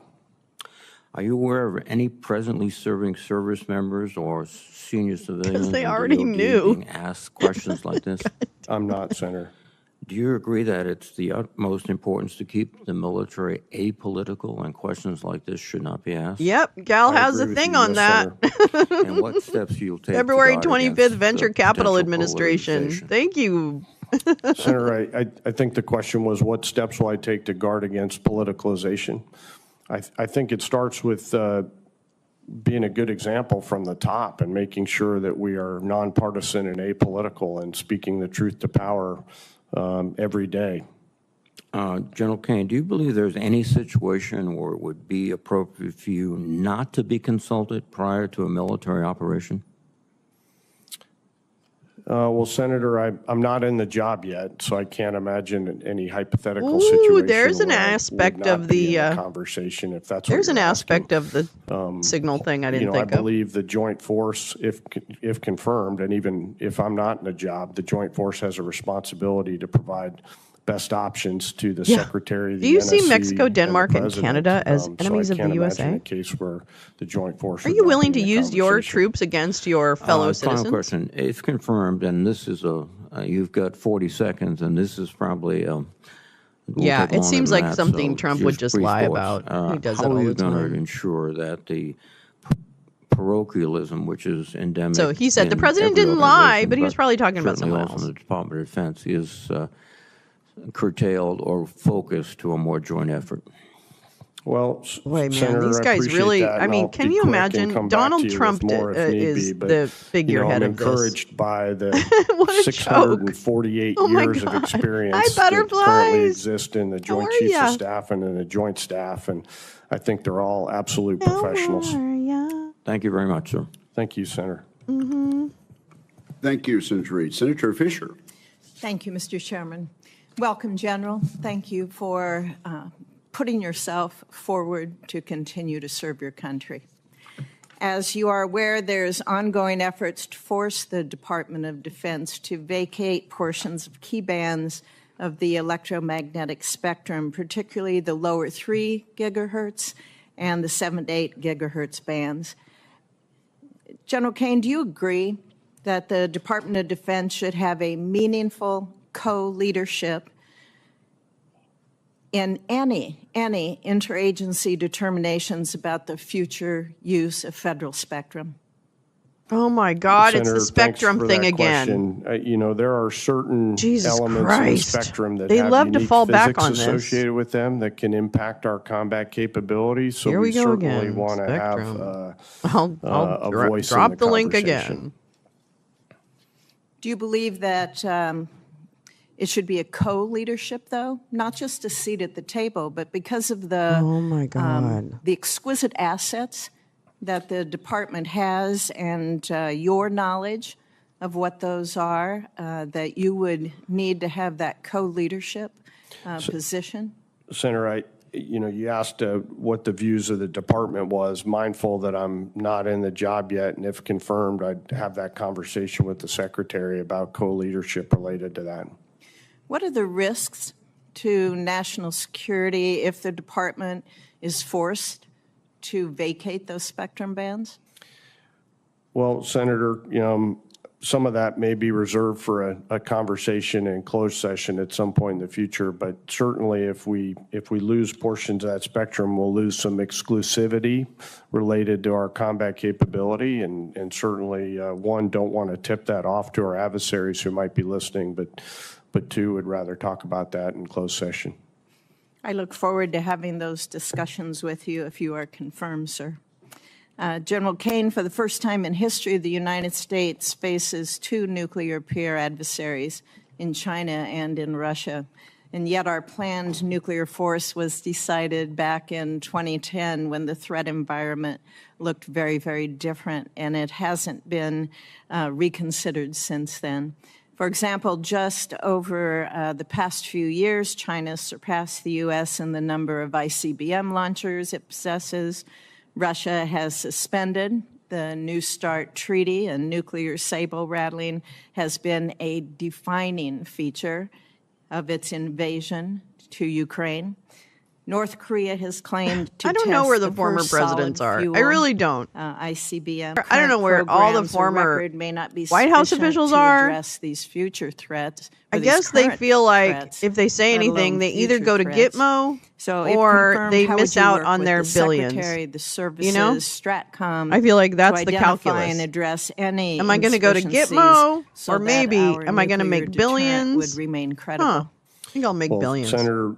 Are you aware of any presently serving service members or senior civilians
they
in the
already
DoD
knew.
being asked questions like this?
I'm not, Senator.
Do you agree that it's the utmost importance to keep the military apolitical and questions like this should not be asked?
Yep, Gal
I
has
agree
a
with
thing
you,
on
yes,
that.
Senator.
And what steps you'll take
February
to guard
25th,
against
Venture
the
Capital
potential
Administration.
polarization?
Thank you.
Senator, I think the question was, what steps will I take to guard against politicalization? I think it starts with being a good example from the top and making sure that we are nonpartisan and apolitical and speaking the truth to power every day.
General Kane, do you believe there's any situation where it would be appropriate for you not to be consulted prior to a military operation?
Well, Senator, I'm not in the job yet, so I can't imagine any hypothetical situation.
There's an
where I would
aspect
not
of
be
the
in conversation. If that's what
there's an
you're
aspect
asking.
of the signal thing I didn't
I
think of.
believe the Joint Force, if confirmed, and even if I'm not in a job, the Joint Force has a responsibility to provide best options to the Secretary, the
Do you see
NSC,
Mexico,
and the
Denmark, and
President.
Canada as
So
enemies
I
of
can't
the USA?
imagine a case where the Joint Force
Are
would
you
not
willing
be
to
in the
use your
conversation.
troops against your fellow
Final
citizens?
question. If confirmed, and this is you've got 40 seconds, and this is probably
Yeah,
take
it
longer
seems
than
like
that,
something
so
Trump would just
brief
lie
thoughts.
about. He does
how
that all
are you
the
going
time.
to ensure that the parochialism, which is endemic?
So he said the
in
president
every
didn't lie,
organization,
but he was probably talking about
certainly
someone
also in
else.
the Department of Defense, is curtailed or focused to a more joint effort?
Well,
Boy, man,
Senator,
these
I
guys
appreciate
really,
that,
I
and
mean,
I'll
can
be
you
quick and
imagine?
come back to
Donald
you with
Trump
more if need
is
be, but,
the figurehead
I'm
of this.
encouraged by the
What a
648
joke. Oh my
years of
God.
experience
Hi,
that currently
butterflies.
exist in the
How
Joint
are
Chiefs
ya?
of Staff and in the Joint Staff, and I think they're all absolute
How
professionals.
are ya?
Thank you very much, sir.
Thank you, Senator.
Thank you, Senator Reed. Senator Fisher.
Thank you, Mr. Chairman. Welcome, General. Thank you for putting yourself forward to continue to serve your country. As you are aware, there's ongoing efforts to force the Department of Defense to vacate portions of key bands of the electromagnetic spectrum, particularly the lower 3 gigahertz and the 7 to 8 gigahertz bands. General Kane, do you agree that the Department of Defense should have a meaningful co-leadership in any interagency determinations about the future use of federal spectrum?
Oh my God, it's
Senator,
the spectrum
thanks for
thing
that
again.
question. There are certain
Jesus
elements
Christ.
of the spectrum that
They
have
love to
unique
fall back
physics
on this.
associated with them that can impact our combat capabilities. So
Here we go
certainly
again.
want to have
Spectrum.
a
I'll
voice
drop
in
the link
conversation.
again.
Do you believe that it should be a co-leadership, though? Not just a seat at the table, but because of the,
Oh my God.
the exquisite assets that the department has and your knowledge of what those are, that you would need to have that co-leadership position?
Senator, you asked what the views of the department was, mindful that I'm not in the job yet, and if confirmed, I'd have that conversation with the secretary about co-leadership related to that.
What are the risks to national security if the department is forced to vacate those spectrum bands?
Well, Senator, some of that may be reserved for a conversation in closed session at some point in the future, but certainly if we lose portions of that spectrum, we'll lose some exclusivity related to our combat capability, and certainly, one, don't want to tip that off to our adversaries who might be listening, but two, would rather talk about that in closed session.
I look forward to having those discussions with you if you are confirmed, sir. General Kane, for the first time in history, the United States faces 2 nuclear peer adversaries in China and in Russia. And yet our planned nuclear force was decided back in 2010 when the threat environment looked very, very different, and it hasn't been reconsidered since then. For example, just over the past few years, China surpassed the U.S. in the number of ICBM launchers it possesses. Russia has suspended the New START treaty, and nuclear saber rattling has been a defining feature of its invasion to Ukraine. North Korea has claimed to
I don't know
test
where the
the
former
first
presidents are.
solid
I really don't.
ICBM.
I don't know where all the
Programs or
former
record may not be
White House
sufficient
officials
to
are.
address these future threats.
I
or these
guess they
current
feel like
threats,
if they say
let alone
anything, they either
future
go to
threats.
Gitmo
So if
or
confirmed,
they
how
miss
would you
out
work
on
with
their
the
billions.
Secretary, the services,
You know?
Stratcom,
I feel like that's
to
the
identify
calculus.
and address any
Am I going to go to
insufficiencies
Gitmo,
so
or
that
maybe
our
am I going to
nuclear
make
deterrent
billions?
would remain credible?
Huh. I think I'll make
Well,
billions.
Senator,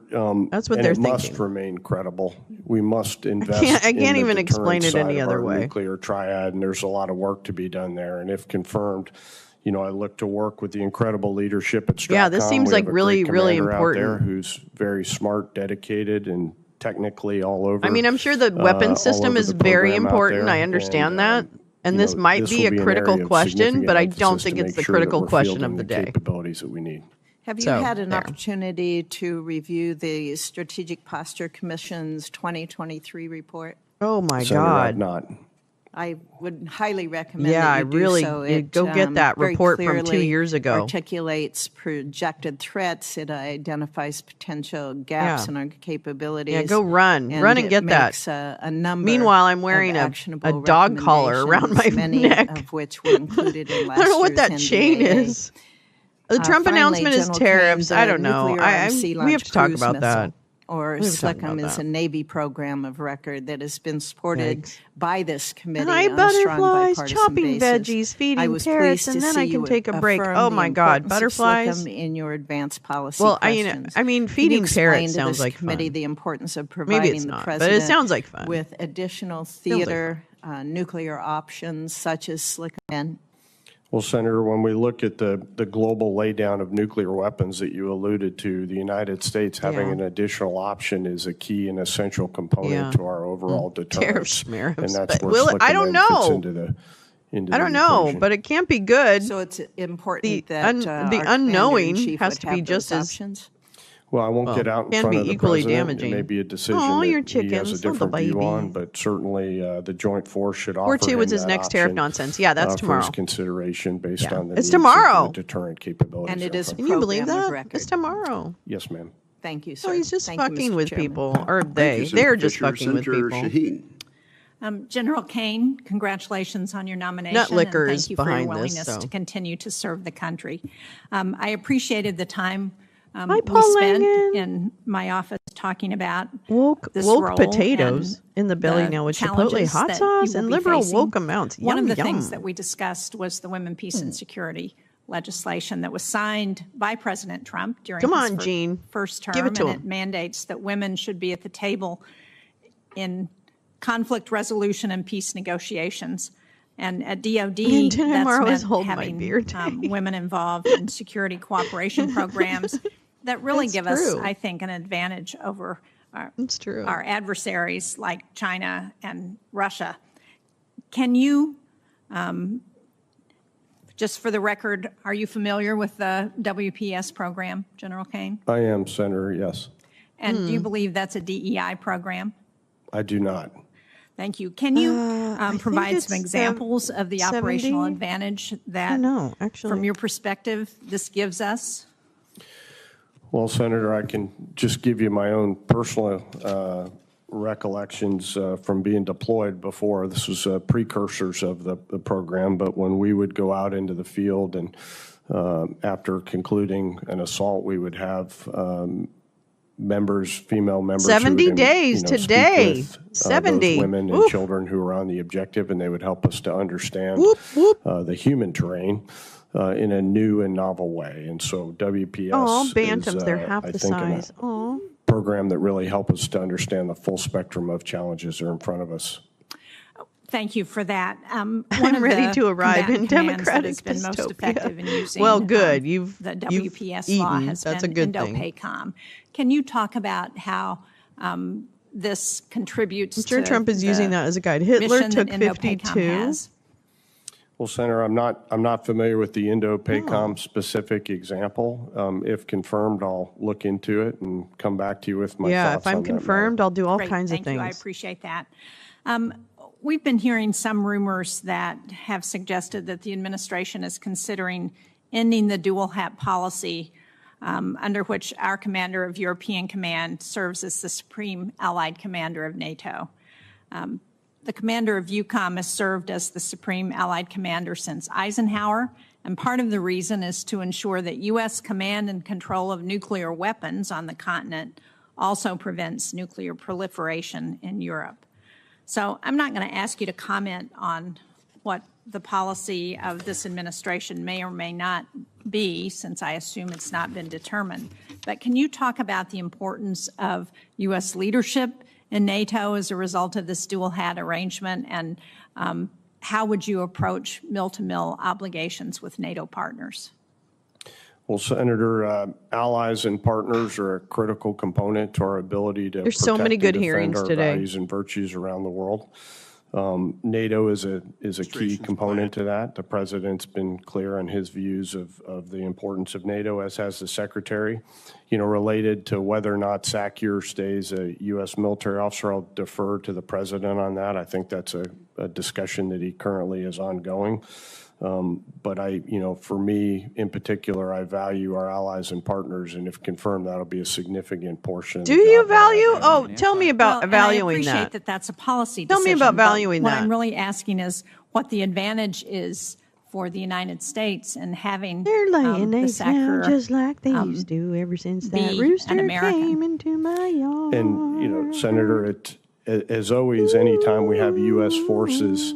That's what
and
they're
it must
thinking.
remain credible. We must invest
I can't
in the
even explain
deterrent
it any
side of
other
our
way.
nuclear triad, and there's a lot of work to be done there. And if confirmed, I look to work with the incredible leadership at Stratcom.
Yeah, this seems
We have
like
a
really,
great
really
commander out there
important.
who's very smart, dedicated, and technically all over.
I mean, I'm sure the weapons
all
system
over
is
the
very
program out
important.
there.
I understand that. And
you
this
know,
might
this
be
will
a
an
critical
area of
question,
significant
but I don't
emphasis
think
to
it's
make
the
sure that
critical
we're
question
fielding
of the day.
capabilities that we need.
Have you
So,
had an
there.
opportunity to review the Strategic Posture Commission's 2023 report?
Oh my
Senator, I've
God.
not.
I would highly recommend
Yeah,
that
I
you do
really
so.
go get that
very
report from 2
clearly
years ago.
Articulates projected threats. It identifies potential gaps
Yeah.
in our capabilities.
Yeah, go run
and
and
it
get that.
makes a number.
Meanwhile, I'm wearing
of
a
actionable
dog collar around my
recommendations,
neck.
many of which were included in last
I don't know what
year's
that chain
NDAA.
is. The Trump
Finally,
announcement is
General
taraffs.
Kane,
I
the
don't know.
nuclear armed sea
We have
launch
to talk
cruise
about that.
missile or
We were talking
SLCM,
about
is
that.
a Navy program of record that has been supported
Eggs.
by this committee
Hi,
on a strong
butterflies,
bipartisan
chopping
basis.
veggies, feeding
I was
parrots,
pleased
and
to
then
see
I can
you
take a break.
affirm
Oh
the
my God,
importance of
butterflies.
SLCM in your advanced policy
Well,
questions.
I mean,
Can you
feeding
explain
parrots
to
sounds
this
like
committee
fun.
the importance of
Maybe
providing
it's
the
not, but it
president
sounds like fun.
with additional
like
theater nuclear options such as SLCM?
Well, Senator, when we look at the global laydown of nuclear weapons that you alluded to, the United States having
Yeah.
an additional option is a key and essential component
Yeah.
to our overall deterrence.
Sheriffs,
And that's
but
where
will it? I don't
SLCM fits
know.
into the
I don't know,
equation.
but it can't be good.
So it's important
The
that
the
our
unknowing
commander-in-chief
has
would
to be
have
just
those
as
options?
Well, I won't get out in
can
front
be
of the
equally
president.
damaging.
It may be a decision
Aw, your
that he has a
chickens, little
different view on,
baby.
but certainly the joint force should offer
Where to
him
with his
that
next tariff
option,
nonsense? Yeah, that's
for
tomorrow.
his consideration based
Yeah.
on the
It's
needs
tomorrow.
of the deterrent capabilities.
And it
in
is a
front
Can you believe
program of
that?
record.
It's tomorrow.
Yes, ma'am.
Thank you, sir.
Oh, he's just
Thank you,
fucking
Mr.
with
Chairman.
people, or
Thank
they.
you, Senator
They're just
Fisher.
fucking with
Senator
people.
Shaheen.
General Kane, congratulations on your nomination.
Nut liquor
and
is
thank you for your
behind this,
willingness
so.
to continue to serve the country. I appreciated the time
Hi,
we
Paul
spent
Langen.
in my office talking about
Woke
this
woke
role
potatoes
and
in the belly
the
now with chipotle
challenges
hot
that
sauce
you will
and
be
liberal
facing.
woke amounts. Yum,
One of the
yum.
things that we discussed was the Women, Peace, and Security legislation that was signed by President Trump during
Come
his
on, Gene.
first term,
Give it to
and
him.
it mandates that women should be at the table in conflict resolution and peace negotiations. And at DOD,
And didn't
that's
Mara always
meant
hold my
having
beer today?
women involved in security cooperation programs that really
That's
give us,
true.
I think, an advantage over
It's true.
our adversaries like China and Russia. Can you, just for the record, are you familiar with the WPS program, General Kane?
I am, Senator, yes.
And do
Hmm.
you believe that's a DEI program?
I do not.
Thank you. Can you
think
provide
it's
some examples of the
70?
operational advantage that,
know, actually.
from your perspective, this gives us?
Well, Senator, I can just give you my own personal recollections from being deployed before. This was precursors of the program, but when we would go out into the field and after concluding an assault, we would have female members.
70
who would,
days
speak
today.
with,
70.
those women and
Oof.
children who were on the objective, and they would help us to understand
Whoop, whoop.
the human terrain in a new and novel way. And so WPS
Oh, bantams,
is,
they're half
I
the
think,
size. Oh,
program that really help us to understand the full spectrum of challenges that are in front of us.
Thank you for that.
I'm ready to arrive in democratic
that has been most
dystopia.
effective in using
Well, good.
the
You've
WPS law
eaten.
has
That's a
been
good thing.
Indo-PACOM. Can you talk about how this contributes
I'm sure
to
Trump is
the
using that as a guide. Hitler
mission that
took
Indo-PACOM
52.
has?
Well, Senator, I'm not familiar with the Indo-PACOM specific example. If confirmed, I'll look into it and come back to you with my
Yeah,
thoughts
if I'm
on that matter.
confirmed, I'll do all
Great,
kinds of
thank you. I
things.
appreciate that. We've been hearing some rumors that have suggested that the administration is considering ending the dual hat policy under which our commander of European Command serves as the supreme allied commander of NATO. The commander of EUCOM has served as the supreme allied commander since Eisenhower, and part of the reason is to ensure that U.S. command and control of nuclear weapons on the continent also prevents nuclear proliferation in Europe. So I'm not going to ask you to comment on what the policy of this administration may or may not be, since I assume it's not been determined. But can you talk about the importance of U.S. leadership in NATO as a result of this dual hat arrangement, and how would you approach mill-to-mill obligations with NATO partners?
Well, Senator, allies and partners are a critical component to our ability to
There's so many
protect
good
and defend
hearings
our
today.
values and virtues around the world. NATO is a key component to that. The president's been clear on his views of the importance of NATO, as has the secretary. Related to whether or not SACEUR stays a U.S. military officer, I'll defer to the president on that. I think that's a discussion that he currently is ongoing. But for me in particular, I value our allies and partners, and if confirmed, that'll be a significant portion.
Do you value? Oh, tell me about
And
valuing
I appreciate
that.
that that's a policy
Tell me
decision,
about
but
valuing
what
that.
I'm really asking is what the advantage is for the United States and having
They're laying
the
eggs now
SACR
just like they used to ever since that
be an
rooster
American.
came into my yard.
And, Senator, as always, anytime we have U.S. forces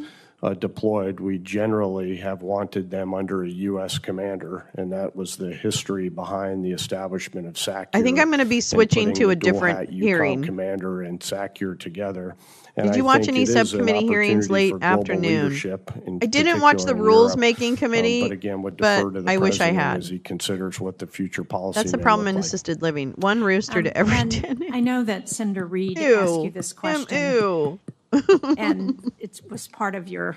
deployed, we generally have wanted them under a U.S. commander, and that was the history behind the establishment of SACUR.
I think I'm going to be switching to a different hearing.
Commander and SACUR together.
Did you watch any subcommittee hearings late afternoon? I didn't watch the rules making committee,
but again, would defer to the
I wish I
president
had.
as he considers what the future policy.
That's the
may
problem
look
in
like.
assisted living. One rooster to every
And
10.
I know that Senator Reid
Ew.
asked you this question.
Ew.
And it was part of your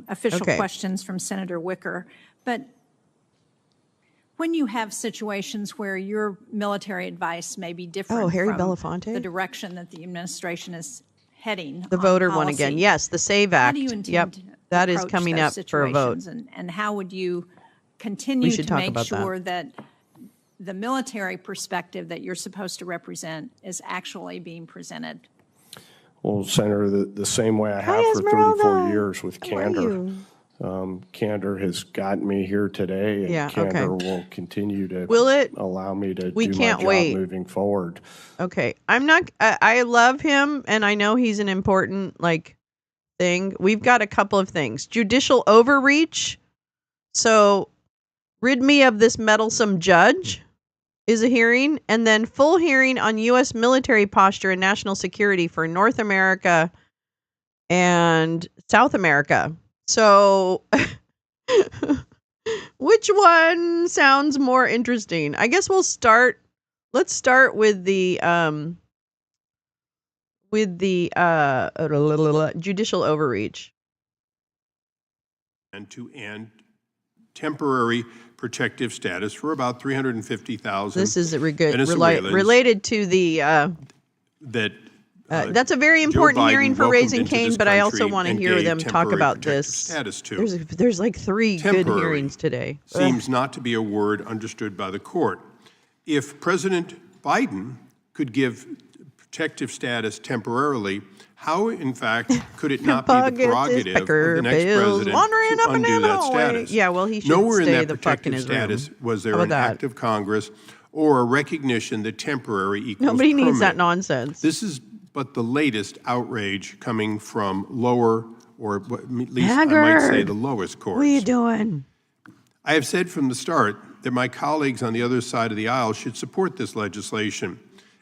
official
Okay.
questions from Senator Wicker. But when you have situations where your military advice may be different
Harry
from
Belafonte?
the direction that the administration is heading
The
on
voter one
policy,
again. Yes, the SAVE
how
Act.
do you intend
Yep,
to
that is
approach
coming
those
up for a vote.
situations, and how would you continue
should
to
talk
make
about that.
sure that the military perspective that you're supposed to represent is actually being presented?
Well, Senator, the same way I have for
Esmeralda.
34 years with
How are
candor.
you?
Candor has gotten me here today, and
Yeah,
candor
okay.
will continue to
Will it?
allow me to
We
do
can't
my job
wait.
moving forward.
Okay. I love him, and I know he's an important, thing. We've got a couple of things. Judicial overreach. So, rid me of this meddlesome judge is a hearing, and then full hearing on U.S. military posture and national security for North America and South America. So, which one sounds more interesting? I guess let's start with the judicial overreach.
And to end temporary protective status for about 350,000
This is
Venezuelans
related to the
that
that's a very
Joe
important
Biden
hearing for
welcomed
Raising
into
Cain,
this
but I also
country
want to
and
hear
gave
them talk
temporary
about
protective
this.
status to.
There's like 3 good
Temporary
hearings today.
seems not to be a word understood by the court. If President Biden could give protective status temporarily, how, in fact, could it not be the prerogative of the next president to undo that status?
Yeah, well, he should
Nowhere in
stay
that
the fuck in
protective
his
status
room.
was
How
there
about
an
that?
act of Congress or a recognition that temporary equals
Nobody needs that
permanent.
nonsense.
This is but the latest outrage coming from lower, or at least I might say the lowest courts.
What are you doing?
I have said from the start that my colleagues on the other side of the aisle should support this legislation.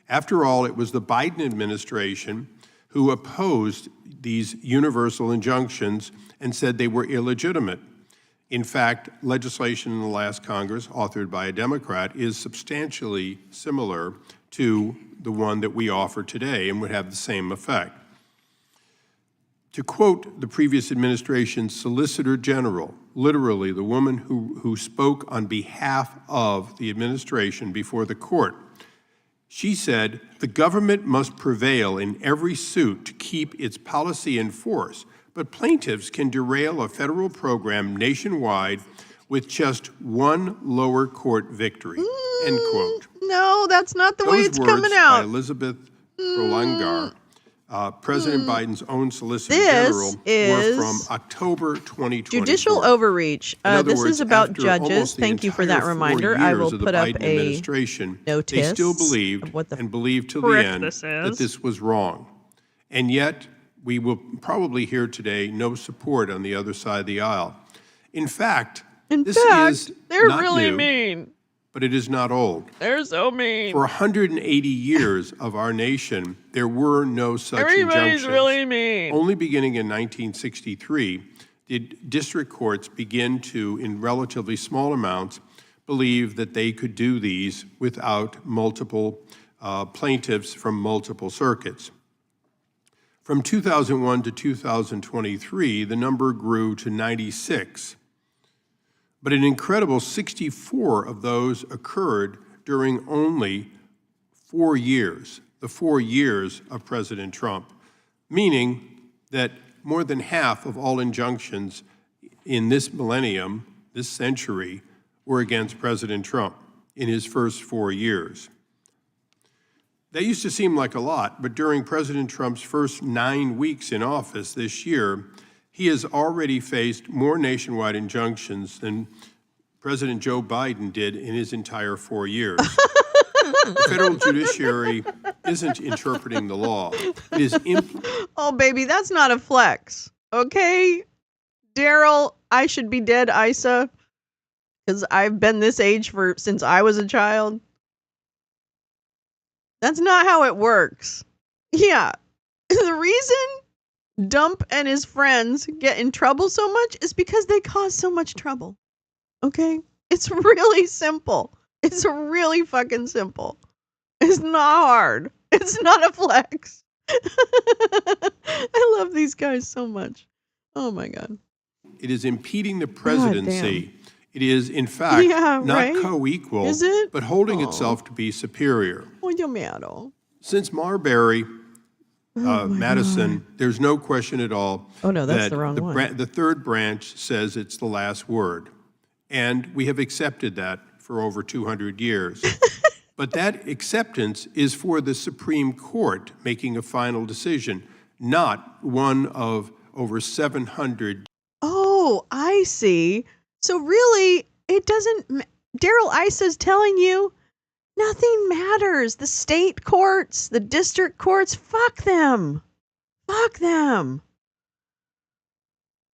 After all, it was the Biden administration who opposed these universal injunctions and said they were illegitimate. In fact, legislation in the last Congress, authored by a Democrat, is substantially similar to the one that we offer today and would have the same effect. To quote the previous administration's Solicitor General, literally the woman who spoke on behalf of the administration before the court, she said, "The government must prevail in every suit to keep its policy in force, but plaintiffs can derail a federal program nationwide with just one lower court victory." End quote.
No, that's not the way
Those
it's
words
coming
by
out.
Elizabeth Berlangar, President Biden's own Solicitor
This
General, were
is
from October 2024.
Judicial overreach.
In other
This
words,
is about
after
judges.
almost the
Thank you for that
entire 4
reminder. I
years
will
of the
put up
Biden
a
administration,
notice
they still
of
believed
what the
and believe till the
frick
end
this
that
is.
this was wrong. And yet, we will probably hear today no support on the other side of the aisle. In fact, this is
They're
not
really
new,
mean.
but it is not old.
They're so mean.
For 180 years of our nation, there were no such
Everybody's
injunctions.
really mean.
Only beginning in 1963 did district courts begin to, in relatively small amounts, believe that they could do these without multiple plaintiffs from multiple circuits. From 2001 to 2023, the number grew to 96. But an incredible 64 of those occurred during only 4 years, the 4 years of President Trump, meaning that more than half of all injunctions in this millennium, this century, were against President Trump in his first 4 years. That used to seem like a lot, but during President Trump's first 9 weeks in office this year, He has already faced more nationwide injunctions than President Joe Biden did in his entire 4 years. The federal judiciary isn't interpreting the law. It is
oh, baby, that's not a flex. Okay? Daryl, I should be dead, Isa, because I've been this age since I was a child. That's not how it works. Yeah. The reason Dump and his friends get in trouble so much is because they cause so much trouble. Okay? It's really simple. It's really fucking simple. It's not hard. It's not a flex. I love these guys so much. Oh my God.
It is impeding the presidency. It is, in fact, not co-equal,
is it?
but holding itself to be superior. Since Marbury, Madison, there's no question at all
that's the wrong one.
The third branch says it's the last word. And we have accepted that for over 200 years. But that acceptance is for the Supreme Court making a final decision, not one of over 700.
Oh, I see. So really, it doesn't. Daryl Isa's telling you nothing matters. The state courts, the district courts, fuck them. Fuck them.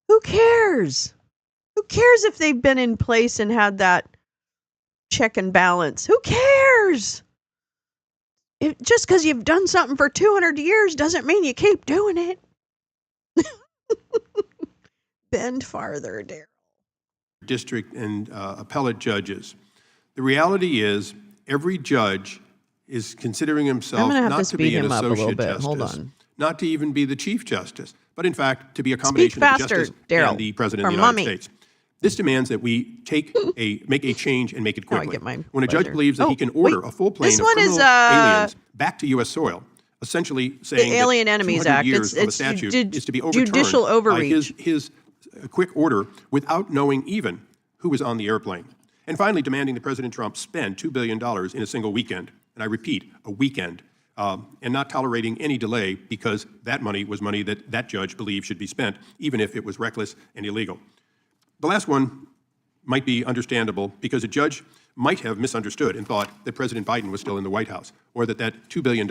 Who cares? Who cares if they've been in place and had that check and balance? Who cares? Just because you've done something for 200 years doesn't mean you keep doing it. Bend farther, Daryl.
District and appellate judges. The reality is every judge is considering himself not to be an associate justice, not to even be the chief justice, but in fact to be a combination of the justice and the president of the United States. This demands that we make a change and make it quickly. When a judge believes that he can order a full plane of criminal aliens back to U.S. soil, essentially saying
the Alien
that
Enemies
200
Act.
years of a statute is to be overturned
judicial overreach.
by his quick order without knowing even who was on the airplane. And finally, demanding that President Trump spend $2 billion in a single weekend. And I repeat, a weekend. And not tolerating any delay because that money was money that that judge believed should be spent, even if it was reckless and illegal. The last one might be understandable because a judge might have misunderstood and thought that President Biden was still in the White House, or that $2 billion,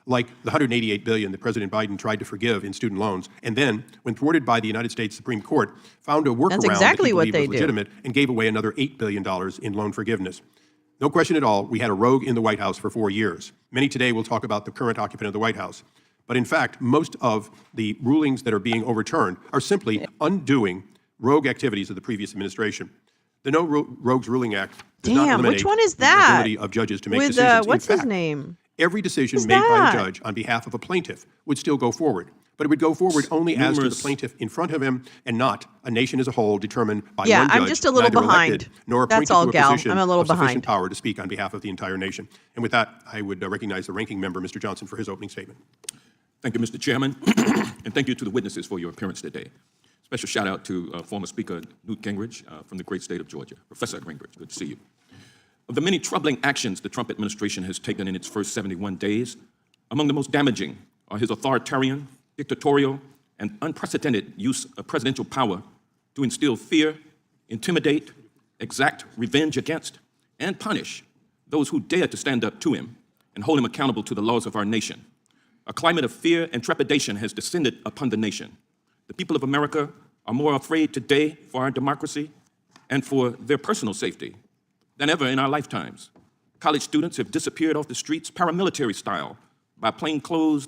like the $188 billion that President Biden tried to forgive in student loans, and then, when thwarted by the United States Supreme Court, found a workaround that he believed was legitimate and gave away another $8 billion in loan forgiveness. No question at all, we had a rogue in the White House for 4 years. Many today will talk about the current occupant of the White House. But in fact, most of the rulings that are being overturned are simply undoing rogue activities of the previous administration. The No Rogues Ruling Act does not eliminate
which one is
the
that?
ability of judges to make decisions.
What's
in fact,
his name?
Every decision made by a judge on behalf of a plaintiff would still go forward. But it would go forward only as to the plaintiff in front of him and not a nation as a whole determined by one judge,
I'm just a little
neither
behind.
elected nor appointed
That's all,
to a position
I'm a little
of sufficient
behind.
power to speak on behalf of the entire nation. And with that, I would recognize the ranking member, Mr. Johnson, for his opening statement.
Thank you, Mr. Chairman, and thank you to the witnesses for your appearance today. Special shout out to former Speaker Newt Gingrich from the great state of Georgia. Professor Gingrich, good to see you. Of the many troubling actions the Trump administration has taken in its first 71 days, among the most damaging are his authoritarian, dictatorial, and unprecedented use of presidential power to instill fear, intimidate, exact revenge against, and punish those who dare to stand up to him and hold him accountable to the laws of our nation. A climate of fear and trepidation has descended upon the nation. The people of America are more afraid today for our democracy and for their personal safety than ever in our lifetimes. College students have disappeared off the streets paramilitary style by plainclothes,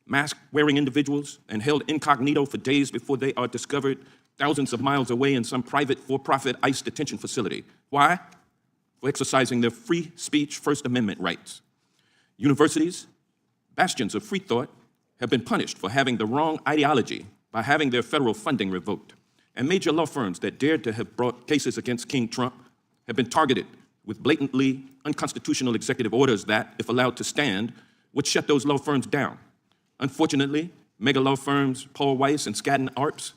mask-wearing individuals and held incognito for days before they are discovered thousands of miles away in some private for-profit ICE detention facility. Why? For exercising their free speech First Amendment rights. Universities, bastions of free thought, have been punished for having the wrong ideology by having their federal funding revoked. And major law firms that dared to have brought cases against King Trump have been targeted with blatantly unconstitutional executive orders that, if allowed to stand, would shut those law firms down. Unfortunately, mega law firms Paul Weiss and Skadden Arps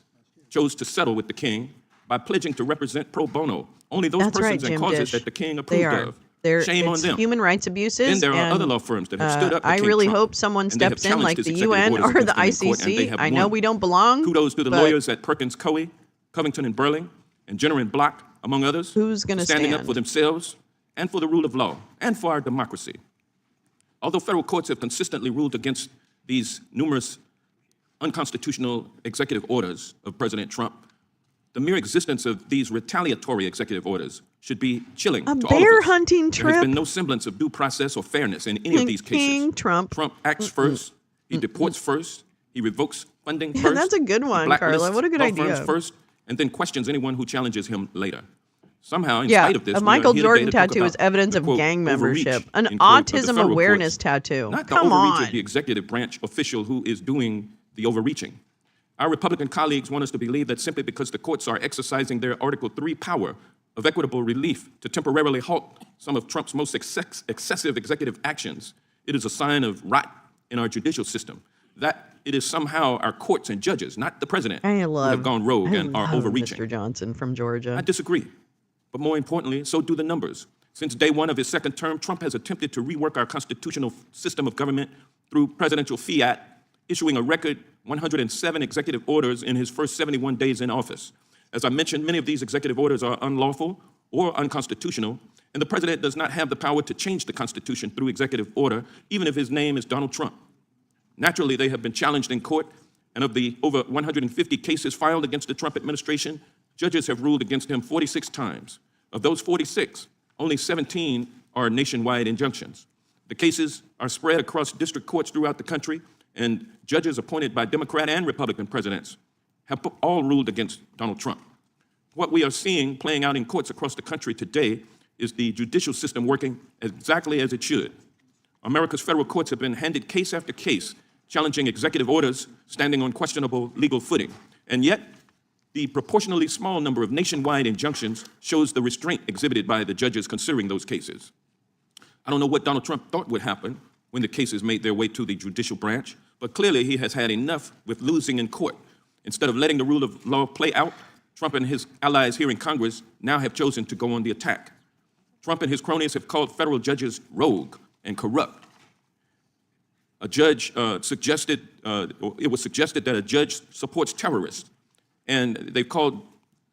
chose to settle with the king by pledging to represent pro bono only those persons and causes that the king approved of, Shame on
it's
them.
human rights abuses.
Then there are
and,
other law firms that have stood up to
I
King
really
Trump,
hope someone
and they have
steps in,
challenged
like
his
the
executive
UN
orders
or the
against them in court, and they
ICC.
have
I know
won.
we don't belong.
Kudos to the
but
lawyers at Perkins Coie, Covington and Burling, and Jenner and Block, among others,
Who's going to
standing up
stand?
for themselves and for the rule of law and for our democracy. Although federal courts have consistently ruled against these numerous unconstitutional executive orders of President Trump, the mere existence of these retaliatory executive orders should be chilling to all of us.
bear hunting
There has
trip?
been no semblance of due process or fairness in any of these cases.
King Trump.
Trump acts first, he deports first, he revokes funding
Yeah,
first.
that's a good one,
he blacklists
Carla. What a good
law
idea.
firms first, and then questions anyone who challenges him later. Somehow, in
Yeah,
spite of this,
a
we are
Michael
here
Jordan
today to talk
tattoo is
about
evidence
the,
of
quote,
gang
overreach,
membership. An
end quote, of the
autism
federal
awareness
courts.
tattoo.
Not the
Come
overreach
on.
of the executive branch official who is doing the overreaching. Our Republican colleagues want us to believe that simply because the courts are exercising their Article III power of equitable relief to temporarily halt some of Trump's most excessive executive actions, it is a sign of rot in our judicial system. That it is somehow our courts and judges, not the president, who have gone rogue and are overreaching.
Mr. Johnson from Georgia.
I disagree. But more importantly, so do the numbers. Since day one of his second term, Trump has attempted to rework our constitutional system of government through presidential fiat, issuing a record 107 executive orders in his first 71 days in office. As I mentioned, many of these executive orders are unlawful or unconstitutional, and the president does not have the power to change the Constitution through executive order, even if his name is Donald Trump. Naturally, they have been challenged in court, and of the over 150 cases filed against the Trump administration, judges have ruled against him 46 times. Of those 46, only 17 are nationwide injunctions. The cases are spread across district courts throughout the country, and judges appointed by Democrat and Republican presidents have all ruled against Donald Trump. What we are seeing playing out in courts across the country today is the judicial system working exactly as it should. America's federal courts have been handed case after case, challenging executive orders standing on questionable legal footing. And yet, the proportionally small number of nationwide injunctions shows the restraint exhibited by the judges considering those cases. I don't know what Donald Trump thought would happen when the cases made their way to the judicial branch, but clearly he has had enough with losing in court. Instead of letting the rule of law play out, Trump and his allies here in Congress now have chosen to go on the attack. Trump and his cronies have called federal judges rogue and corrupt. It was suggested that a judge supports terrorists, and they've called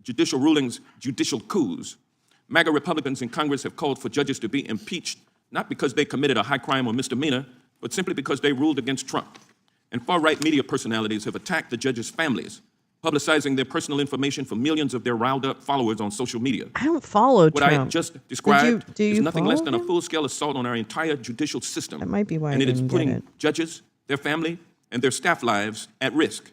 judicial rulings judicial coups. MAGA Republicans in Congress have called for judges to be impeached, not because they committed a high crime or misdemeanor, but simply because they ruled against Trump. And far-right media personalities have attacked the judges' families, publicizing their personal information for millions of their riled-up followers on social media.
I don't follow
What
Trump.
I just described
do you
is nothing less than a
follow him?
full-scale assault on our entire judicial system.
That might be why
and
I
it is
didn't
putting
get it.
judges, their family, and their staff lives at risk.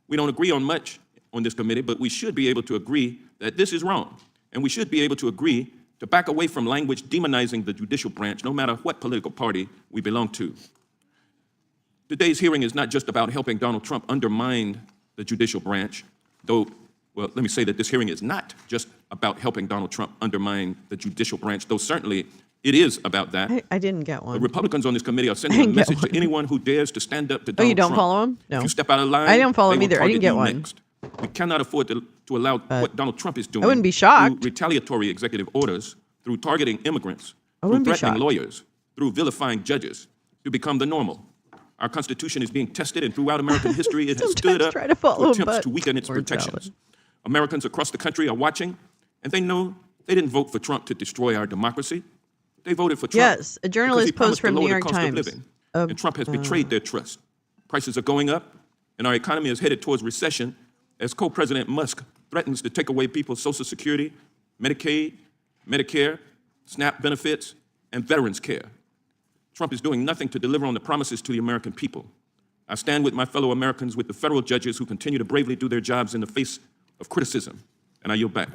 We don't agree on much on this committee, but we should be able to agree that this is wrong. And we should be able to agree to back away from language demonizing the judicial branch, no matter what political party we belong to. Today's hearing is not just about helping Donald Trump undermine the judicial branch, though, well, let me say that this hearing is not just about helping Donald Trump undermine the judicial branch, though certainly it is about that.
I didn't get one.
The Republicans on this committee are sending a
didn't get
message to
one.
anyone who dares to stand up to
Oh,
Donald
you don't
Trump.
follow him? No.
If you step out of line,
I don't follow
they
him
will
either. I
target
didn't get
you
one.
next. We cannot afford to allow what Donald Trump is doing.
wouldn't be shocked.
Through retaliatory executive orders, through targeting immigrants,
I
through
wouldn't be
threatening
shocked.
lawyers, through vilifying judges, to become the normal. Our Constitution is being tested, and throughout American history, it has stood up
try to follow him,
attempts
but
to weaken its
word
protections.
salad.
Americans across the country are watching, and they know they didn't vote for Trump to destroy our democracy. They voted for Trump.
Yes, a
because
journalist
he promised
post from
to
New
lower the
York
cost of
Times.
living. And Trump has betrayed their trust. Prices are going up, and our economy is headed towards recession as co-president Musk threatens to take away people's Social Security, Medicaid, Medicare, SNAP benefits, and veterans care. Trump is doing nothing to deliver on the promises to the American people. I stand with my fellow Americans, with the federal judges who continue to bravely do their jobs in the face of criticism. And I yield back.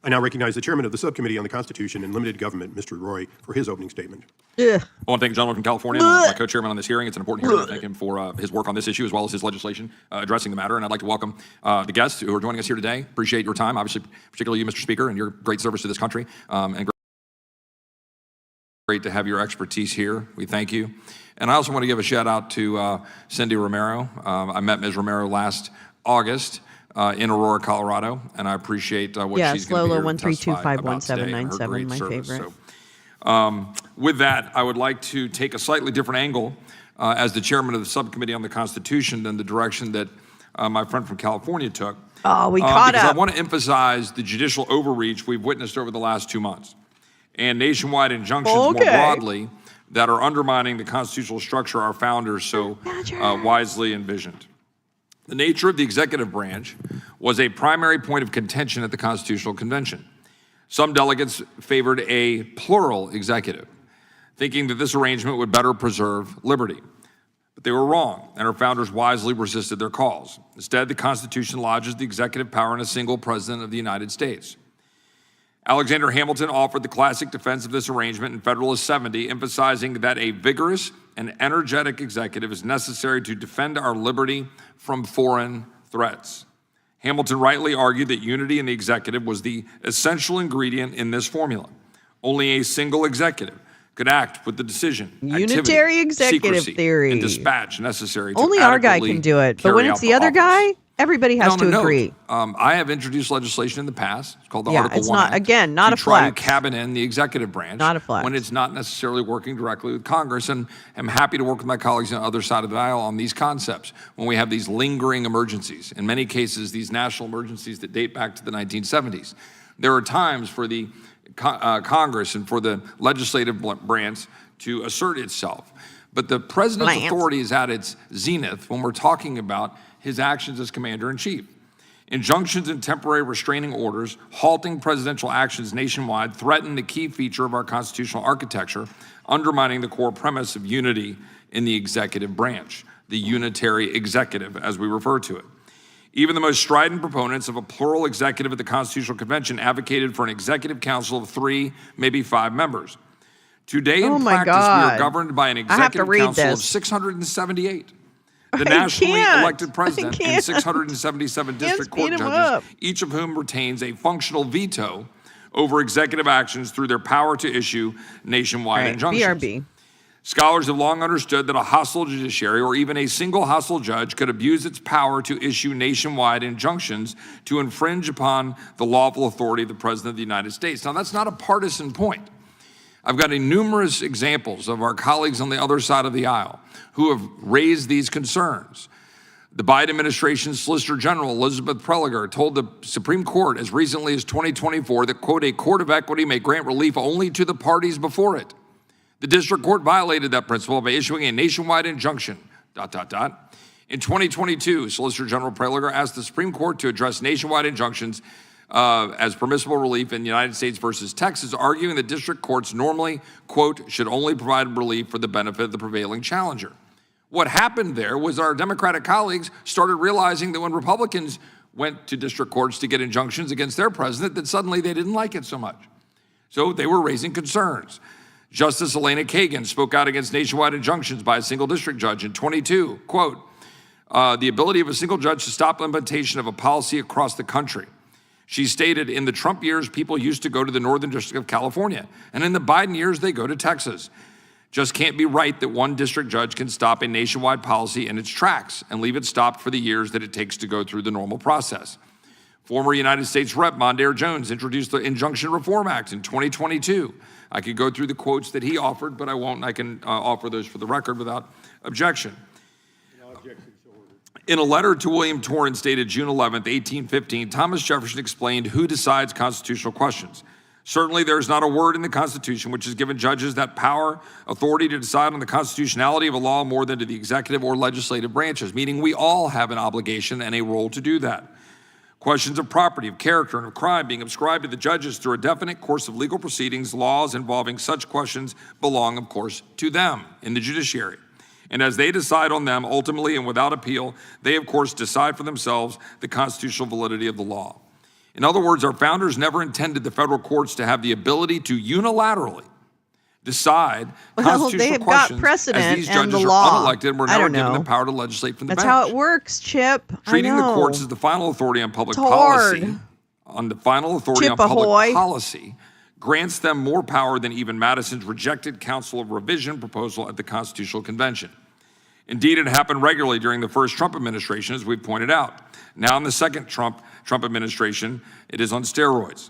I now recognize the chairman of the Subcommittee on the Constitution and Limited Government, Mr. Roy, for his opening statement.
Yeah.
I want to thank the gentleman from California, my co-chairman on this hearing. It's an important hearing. I thank him for his work on this issue as well as his legislation addressing the matter. And I'd like to welcome the guests who are joining us here today. Appreciate your time, obviously, particularly you, Mr. Speaker, and your great service to this country. And great to have your expertise here. We thank you. And I also want to give a shout out to Cindy Romero. I met Ms. Romero last August in Aurora, Colorado, and I appreciate what she's going to be
Lolo
here to testify about
1325179
today and her great
my
service.
favorite.
With that, I would like to take a slightly different angle as the chairman of the subcommittee on the Constitution than the direction that my friend from California took.
Oh, we caught
because
up.
I want to emphasize the judicial overreach we've witnessed over the last 2 months and nationwide injunctions more broadly that are undermining the constitutional structure our founders so wisely envisioned. The nature of the executive branch was a primary point of contention at the Constitutional Convention. Some delegates favored a plural executive, thinking that this arrangement would better preserve liberty. But they were wrong, and our founders wisely resisted their calls. Instead, the Constitution lodges the executive power in a single president of the United States. Alexander Hamilton offered the classic defense of this arrangement in Federalist 70, emphasizing that a vigorous and energetic executive is necessary to defend our liberty from foreign threats. Hamilton rightly argued that unity in the executive was the essential ingredient in this formula. Only a single executive could act with the decision,
unitary executive
secrecy,
theory,
and dispatch necessary to
only our guy can do it, but when it's the other guy, everybody has to agree.
I have introduced legislation in the past. It's called the Article 1
it's not,
Act,
again, not
to
a
try to
flex.
cabin in the executive branch
Not a flex.
when it's not necessarily working directly with Congress. And I'm happy to work with my colleagues on the other side of the aisle on these concepts when we have these lingering emergencies. In many cases, these national emergencies that date back to the 1970s. There are times for the Congress and for the legislative branch to assert itself. But the president's authority is at its zenith when we're talking about his actions as commander-in-chief. Injunctions and temporary restraining orders halting presidential actions nationwide threaten the key feature of our constitutional architecture, undermining the core premise of unity in the executive branch, the unitary executive, as we refer to it. Even the most strident proponents of a plural executive at the Constitutional Convention advocated for an executive council of 3, maybe 5 members. Today, in practice, we are governed by an executive council of 678. The nationally elected president and 677 district court judges, each of whom retains a functional veto over executive actions through their power to issue nationwide injunctions.
BRB.
Scholars have long understood that a hostile judiciary or even a single hostile judge could abuse its power to issue nationwide injunctions to infringe upon the lawful authority of the President of the United States. Now, that's not a partisan point. I've got numerous examples of our colleagues on the other side of the aisle who have raised these concerns. The Biden administration's Solicitor General, Elizabeth Prelogar, told the Supreme Court as recently as 2024 that, quote, a court of equity may grant relief only to the parties before it. The district court violated that principle by issuing a nationwide injunction, ... In 2022, Solicitor General Prelogar asked the Supreme Court to address nationwide injunctions as permissible relief in the United States versus Texas, arguing that district courts normally, quote, should only provide relief for the benefit of the prevailing challenger. What happened there was our Democratic colleagues started realizing that when Republicans went to district courts to get injunctions against their president, that suddenly they didn't like it so much. So they were raising concerns. Justice Elena Kagan spoke out against nationwide injunctions by a single district judge in 22, quote, the ability of a single judge to stop implementation of a policy across the country. She stated, in the Trump years, people used to go to the Northern District of California, and in the Biden years, they go to Texas. Just can't be right that one district judge can stop a nationwide policy in its tracks and leave it stopped for the years that it takes to go through the normal process. Former United States Rep. Mondaire Jones introduced the Injunction Reform Act in 2022. I could go through the quotes that he offered, but I won't. I can offer those for the record without objection. In a letter to William Torrance dated June 11, 1815, Thomas Jefferson explained who decides constitutional questions. Certainly, there is not a word in the Constitution which has given judges that power, authority to decide on the constitutionality of a law more than to the executive or legislative branches, meaning we all have an obligation and a role to do that. Questions of property, of character, and of crime being ascribed to the judges through a definite course of legal proceedings, laws involving such questions belong, of course, to them in the judiciary. And as they decide on them, ultimately and without appeal, they, of course, decide for themselves the constitutional validity of the law. In other words, our founders never intended the federal courts to have the ability to unilaterally decide constitutional questions, as these judges are unelected and were never given the power to legislate from the bench.
That's how it works, Chip.
Treating the courts as the final authority on public policy, policy, grants them more power than even Madison's rejected Council of Revision proposal at the Constitutional Convention. Indeed, it happened regularly during the first Trump administration, as we've pointed out. Now in the second Trump administration, it is on steroids.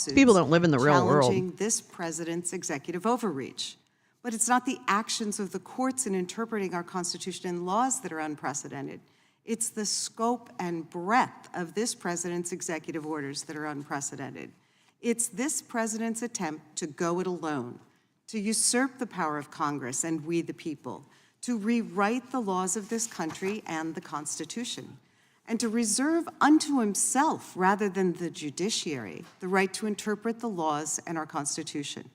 lawsuits
People don't live in the real world.
challenging this president's executive overreach. But it's not the actions of the courts in interpreting our Constitution and laws that are unprecedented. It's the scope and breadth of this president's executive orders that are unprecedented. It's this president's attempt to go it alone, to usurp the power of Congress and we the people, to rewrite the laws of this country and the Constitution, and to reserve unto himself, rather than the judiciary, the right to interpret the laws and our Constitution.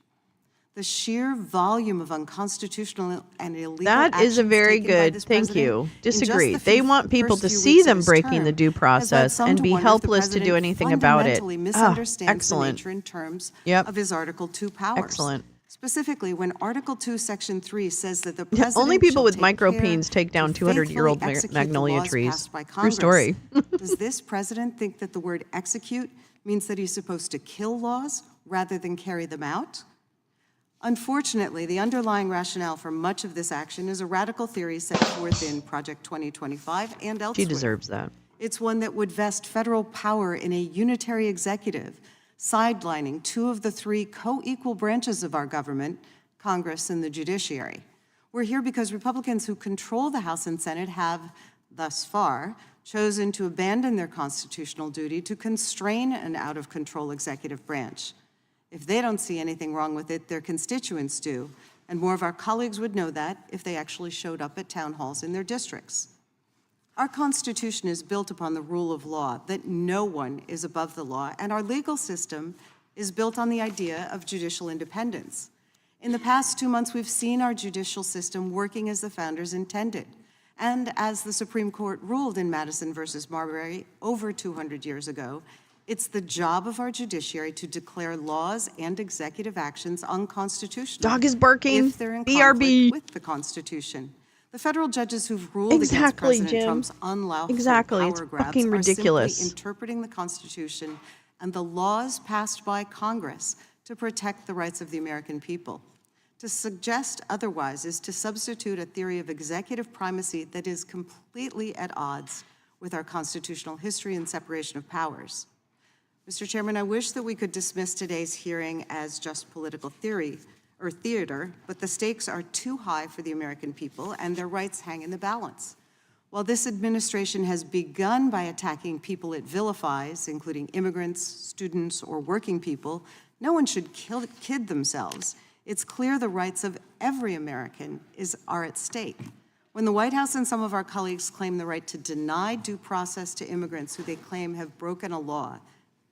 The sheer volume of unconstitutional and illegal
That is a
actions
very
taken by
good,
this
thank
president
you.
in just
Disagree.
the
They want people
first
to
few
see
weeks of
them
his
breaking the
term
due
has led
process
some
and
to
be
wonder if the
helpless to do
president
anything about it.
fundamentally misunderstands the
Excellent.
nature and terms
Yep.
of his Article 2 powers.
Excellent.
Specifically, when Article 2, Section 3 says that the president
Only people
shall
with
take
micropeens
care
take down
to
200-year-old
faithfully execute the
magnolia
laws
trees.
passed by
True
Congress.
story.
Does this president think that the word execute means that he's supposed to kill laws rather than carry them out? Unfortunately, the underlying rationale for much of this action is a radical theory set forth in Project 2025 and elsewhere.
She deserves that.
It's one that would vest federal power in a unitary executive, sidelining two of the three co-equal branches of our government, Congress and the judiciary. We're here because Republicans who control the House and Senate have, thus far, chosen to abandon their constitutional duty to constrain an out-of-control executive branch. If they don't see anything wrong with it, their constituents do, and more of our colleagues would know that if they actually showed up at town halls in their districts. Our Constitution is built upon the rule of law, that no one is above the law, and our legal system is built on the idea of judicial independence. In the past 2 months, we've seen our judicial system working as the founders intended, and as the Supreme Court ruled in Madison versus Marbury over 200 years ago, it's the job of our judiciary to declare laws and executive actions unconstitutional.
Dog is barking.
If they're in
BRB.
conflict with the Constitution. The federal judges who've ruled against
Exactly,
President
Jim.
Trump's unlawful
Exactly.
power
It's
grabs
fucking
are
ridiculous.
simply interpreting the Constitution and the laws passed by Congress to protect the rights of the American people. To suggest otherwise is to substitute a theory of executive primacy that is completely at odds with our constitutional history and separation of powers. Mr. Chairman, I wish that we could dismiss today's hearing as just political theory or theater, but the stakes are too high for the American people and their rights hang in the balance. While this administration has begun by attacking people it vilifies, including immigrants, students, or working people, no one should kid themselves. It's clear the rights of every American are at stake. When the White House and some of our colleagues claim the right to deny due process to immigrants who they claim have broken a law,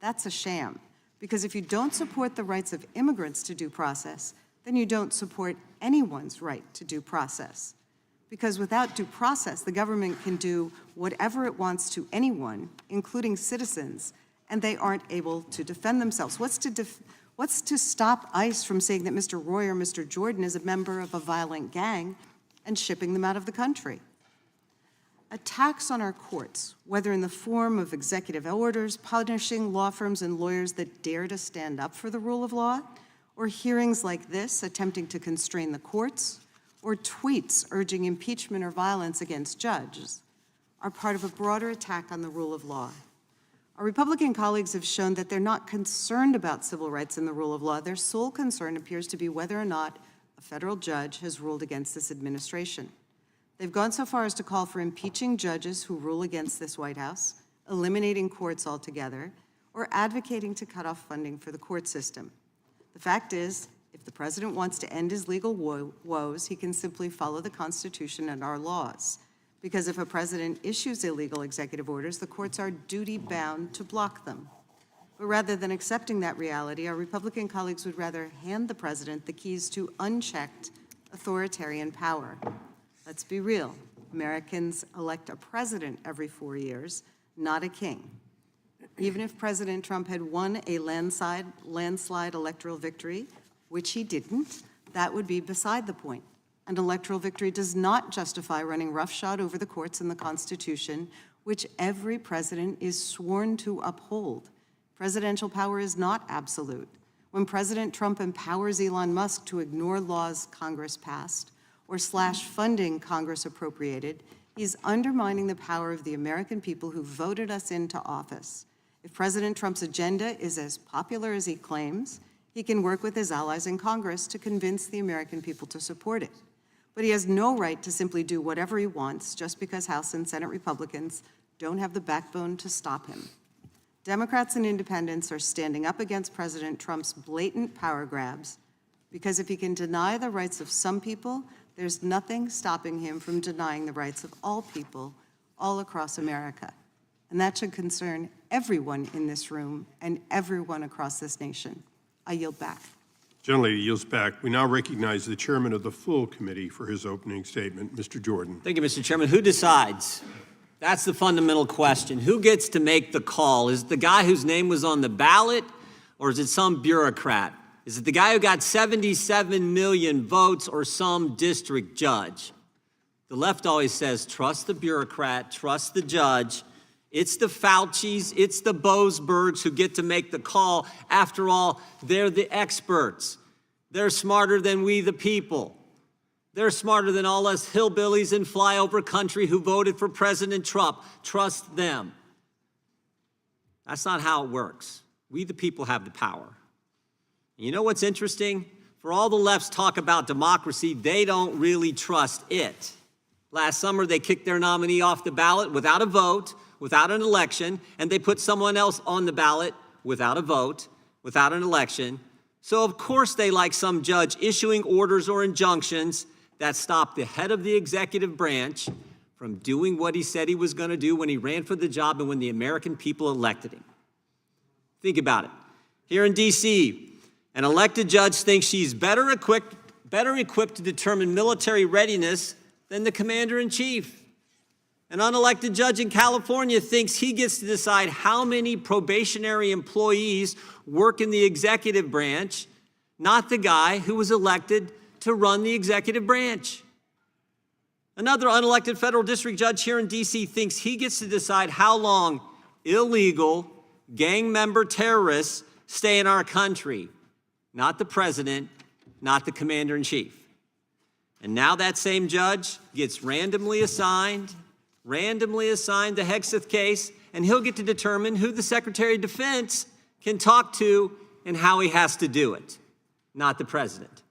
that's a sham. Because if you don't support the rights of immigrants to due process, then you don't support anyone's right to due process. Because without due process, the government can do whatever it wants to anyone, including citizens, and they aren't able to defend themselves. What's to stop ICE from saying that Mr. Roy or Mr. Jordan is a member of a violent gang and shipping them out of the country? Attacks on our courts, whether in the form of executive orders punishing law firms and lawyers that dare to stand up for the rule of law, or hearings like this attempting to constrain the courts, or tweets urging impeachment or violence against judges, are part of a broader attack on the rule of law. Our Republican colleagues have shown that they're not concerned about civil rights and the rule of law. Their sole concern appears to be whether or not a federal judge has ruled against this administration. They've gone so far as to call for impeaching judges who rule against this White House, eliminating courts altogether, or advocating to cut off funding for the court system. The fact is, if the president wants to end his legal woes, he can simply follow the Constitution and our laws. Because if a president issues illegal executive orders, the courts are duty-bound to block them. But rather than accepting that reality, our Republican colleagues would rather hand the president the keys to unchecked authoritarian power. Let's be real. Americans elect a president every 4 years, not a king. Even if President Trump had won a landslide electoral victory, which he didn't, that would be beside the point. An electoral victory does not justify running roughshod over the courts and the Constitution, which every president is sworn to uphold. Presidential power is not absolute. When President Trump empowers Elon Musk to ignore laws Congress passed or slash funding Congress appropriated, he's undermining the power of the American people who voted us into office. If President Trump's agenda is as popular as he claims, He can work with his allies in Congress to convince the American people to support it. But he has no right to simply do whatever he wants just because House and Senate Republicans don't have the backbone to stop him. Democrats and independents are standing up against President Trump's blatant power grabs because if he can deny the rights of some people, there's nothing stopping him from denying the rights of all people all across America. And that should concern everyone in this room and everyone across this nation. I yield back.
Gentlelady yields back. We now recognize the chairman of the full committee for his opening statement, Mr. Jordan.
Thank you, Mr. Chairman. Who decides? That's the fundamental question. Who gets to make the call? Is it the guy whose name was on the ballot, or is it some bureaucrat? Is it the guy who got 77 million votes, or some district judge? The left always says, trust the bureaucrat, trust the judge. It's the Faucis, it's the Boasbergs who get to make the call. After all, they're the experts. They're smarter than we, the people. They're smarter than all us hillbillies in flyover country who voted for President Trump. Trust them. That's not how it works. We, the people, have the power. You know what's interesting? For all the left's talk about democracy, they don't really trust it. Last summer, they kicked their nominee off the ballot without a vote, without an election, and they put someone else on the ballot without a vote, without an election. So of course they like some judge issuing orders or injunctions that stop the head of the executive branch from doing what he said he was going to do when he ran for the job and when the American people elected him. Think about it. Here in D.C., an elected judge thinks she's better equipped to determine military readiness than the commander-in-chief. An unelected judge in California thinks he gets to decide how many probationary employees work in the executive branch, not the guy who was elected to run the executive branch. Another unelected federal district judge here in D.C. thinks he gets to decide how long illegal gang member terrorists stay in our country, not the president, not the commander-in-chief. And now that same judge gets randomly assigned the Hexeth case, and he'll get to determine who the Secretary of Defense can talk to and how he has to do it, not the president.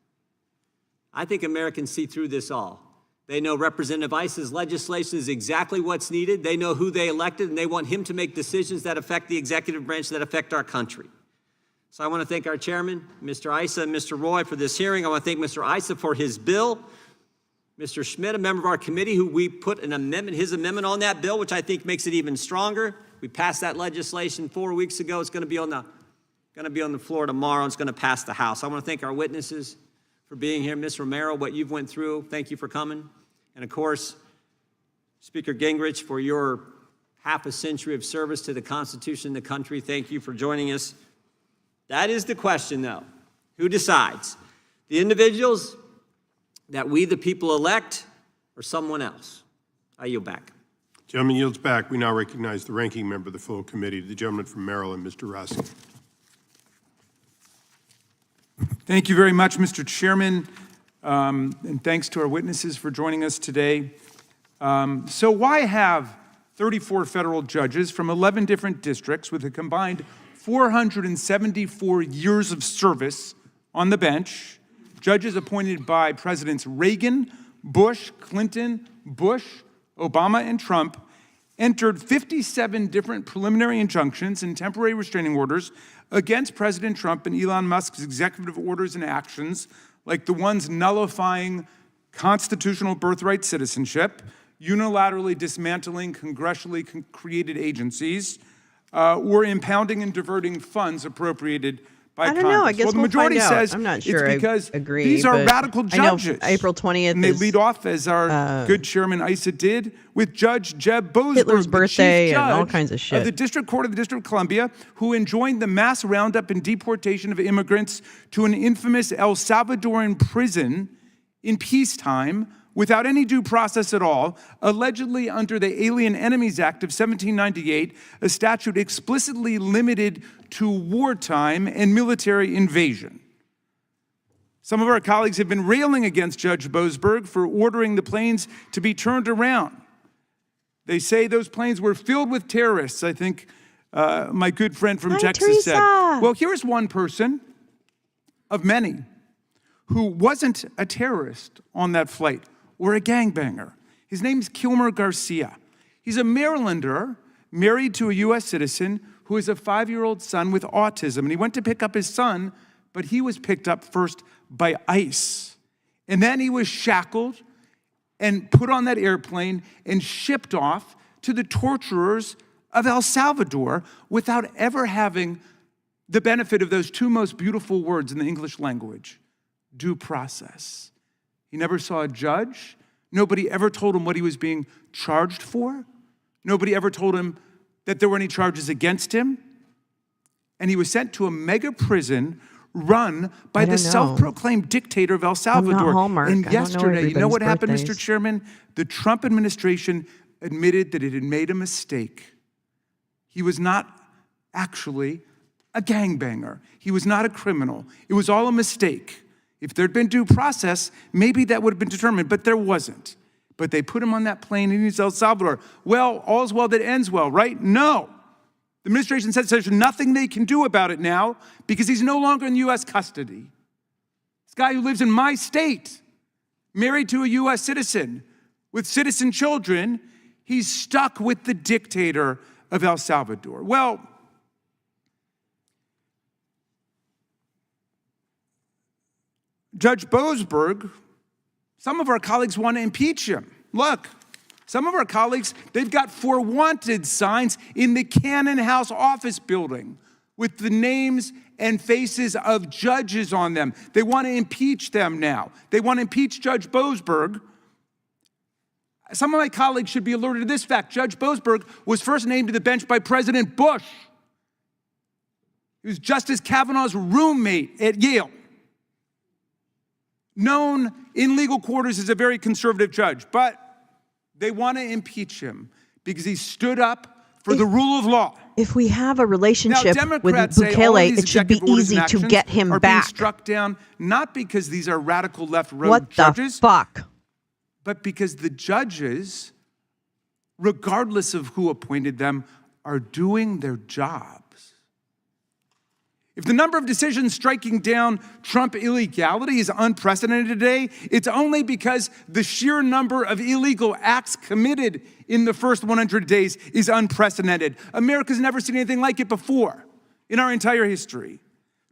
I think Americans see through this all. They know Representative Iss's legislation is exactly what's needed. They know who they elected, and they want him to make decisions that affect the executive branch, that affect our country. So I want to thank our chairman, Mr. Issa and Mr. Roy, for this hearing. I want to thank Mr. Issa for his bill. Mr. Schmidt, a member of our committee, who we put an amendment, his amendment on that bill, which I think makes it even stronger. We passed that legislation 4 weeks ago. It's going to be on the floor tomorrow. It's going to pass the House. I want to thank our witnesses for being here. Ms. Romero, what you've went through, thank you for coming. And of course, Speaker Gingrich, for your half a century of service to the Constitution and the country, thank you for joining us. That is the question, though. Who decides? The individuals that we, the people, elect, or someone else? I yield back.
Gentleman yields back. We now recognize the ranking member of the full committee, the gentleman from Maryland, Mr. Rossi.
Thank you very much, Mr. Chairman, and thanks to our witnesses for joining us today. So why have 34 federal judges from 11 different districts with a combined 474 years of service on the bench, judges appointed by Presidents Reagan, Bush, Clinton, Bush, Obama, and Trump, entered 57 different preliminary injunctions and temporary restraining orders against President Trump and Elon Musk's executive orders and actions, like the ones nullifying constitutional birthright citizenship, unilaterally dismantling congressionally created agencies, or impounding and diverting funds appropriated by Congress.
I don't know. I guess
the majority
find out.
says
I'm not sure
it's because
I agree,
these are
but
radical judges.
I know April 20th
and they
is,
lead off, as our good chairman Issa did, with Judge Jeb Boasberg,
Hitler's birthday
the chief
and all
judge
kinds of shit.
of the District Court of the District of Columbia, who enjoined the mass roundup and deportation of immigrants to an infamous El Salvadoran prison in peacetime without any due process at all, allegedly under the Alien Enemies Act of 1798, a statute explicitly limited to wartime and military invasion. Some of our colleagues have been railing against Judge Boasberg for ordering the planes to be turned around. They say those planes were filled with terrorists, I think my good friend from Texas said. Well, here's one person of many, who wasn't a terrorist on that flight or a gangbanger. His name's Kilmer Garcia. He's a Marylander married to a U.S. citizen who has a 5-year-old son with autism. And he went to pick up his son, but he was picked up first by ICE. And then he was shackled and put on that airplane and shipped off to the torturers of El Salvador without ever having the benefit of those two most beautiful words in the English language, due process. He never saw a judge. Nobody ever told him what he was being charged for. Nobody ever told him that there were any charges against him. And he was sent to a mega prison run by the self-proclaimed dictator of El Salvador. And yesterday, you know what happened, Mr. Chairman? The Trump administration admitted that it had made a mistake. He was not actually a gangbanger. He was not a criminal. It was all a mistake. If there'd been due process, maybe that would have been determined, but there wasn't. But they put him on that plane in El Salvador. Well, all's well that ends well, right? No. The administration says there's nothing they can do about it now because he's no longer in U.S. custody. This guy who lives in my state, married to a U.S. citizen with citizen children, he's stuck with the dictator of El Salvador. Well, Judge Boasberg, some of our colleagues want to impeach him. Look, some of our colleagues, they've got 4 wanted signs in the Cannon House office building with the names and faces of judges on them. They want to impeach them now. They want to impeach Judge Boasberg. Some of my colleagues should be alerted to this fact. Judge Boasberg was first named to the bench by President Bush. He was Justice Kavanaugh's roommate at Yale. Known in legal quarters as a very conservative judge, but they want to impeach him because he stood up for the rule of law.
If we have a relationship
now,
with Bukele, it should be easy to get him
are
back.
Being struck down not because these are radical left road judges.
What the fuck?
But because the judges, regardless of who appointed them, are doing their jobs. If the number of decisions striking down Trump illegality is unprecedented today, it's only because the sheer number of illegal acts committed in the first 100 days is unprecedented. America's never seen anything like it before in our entire history.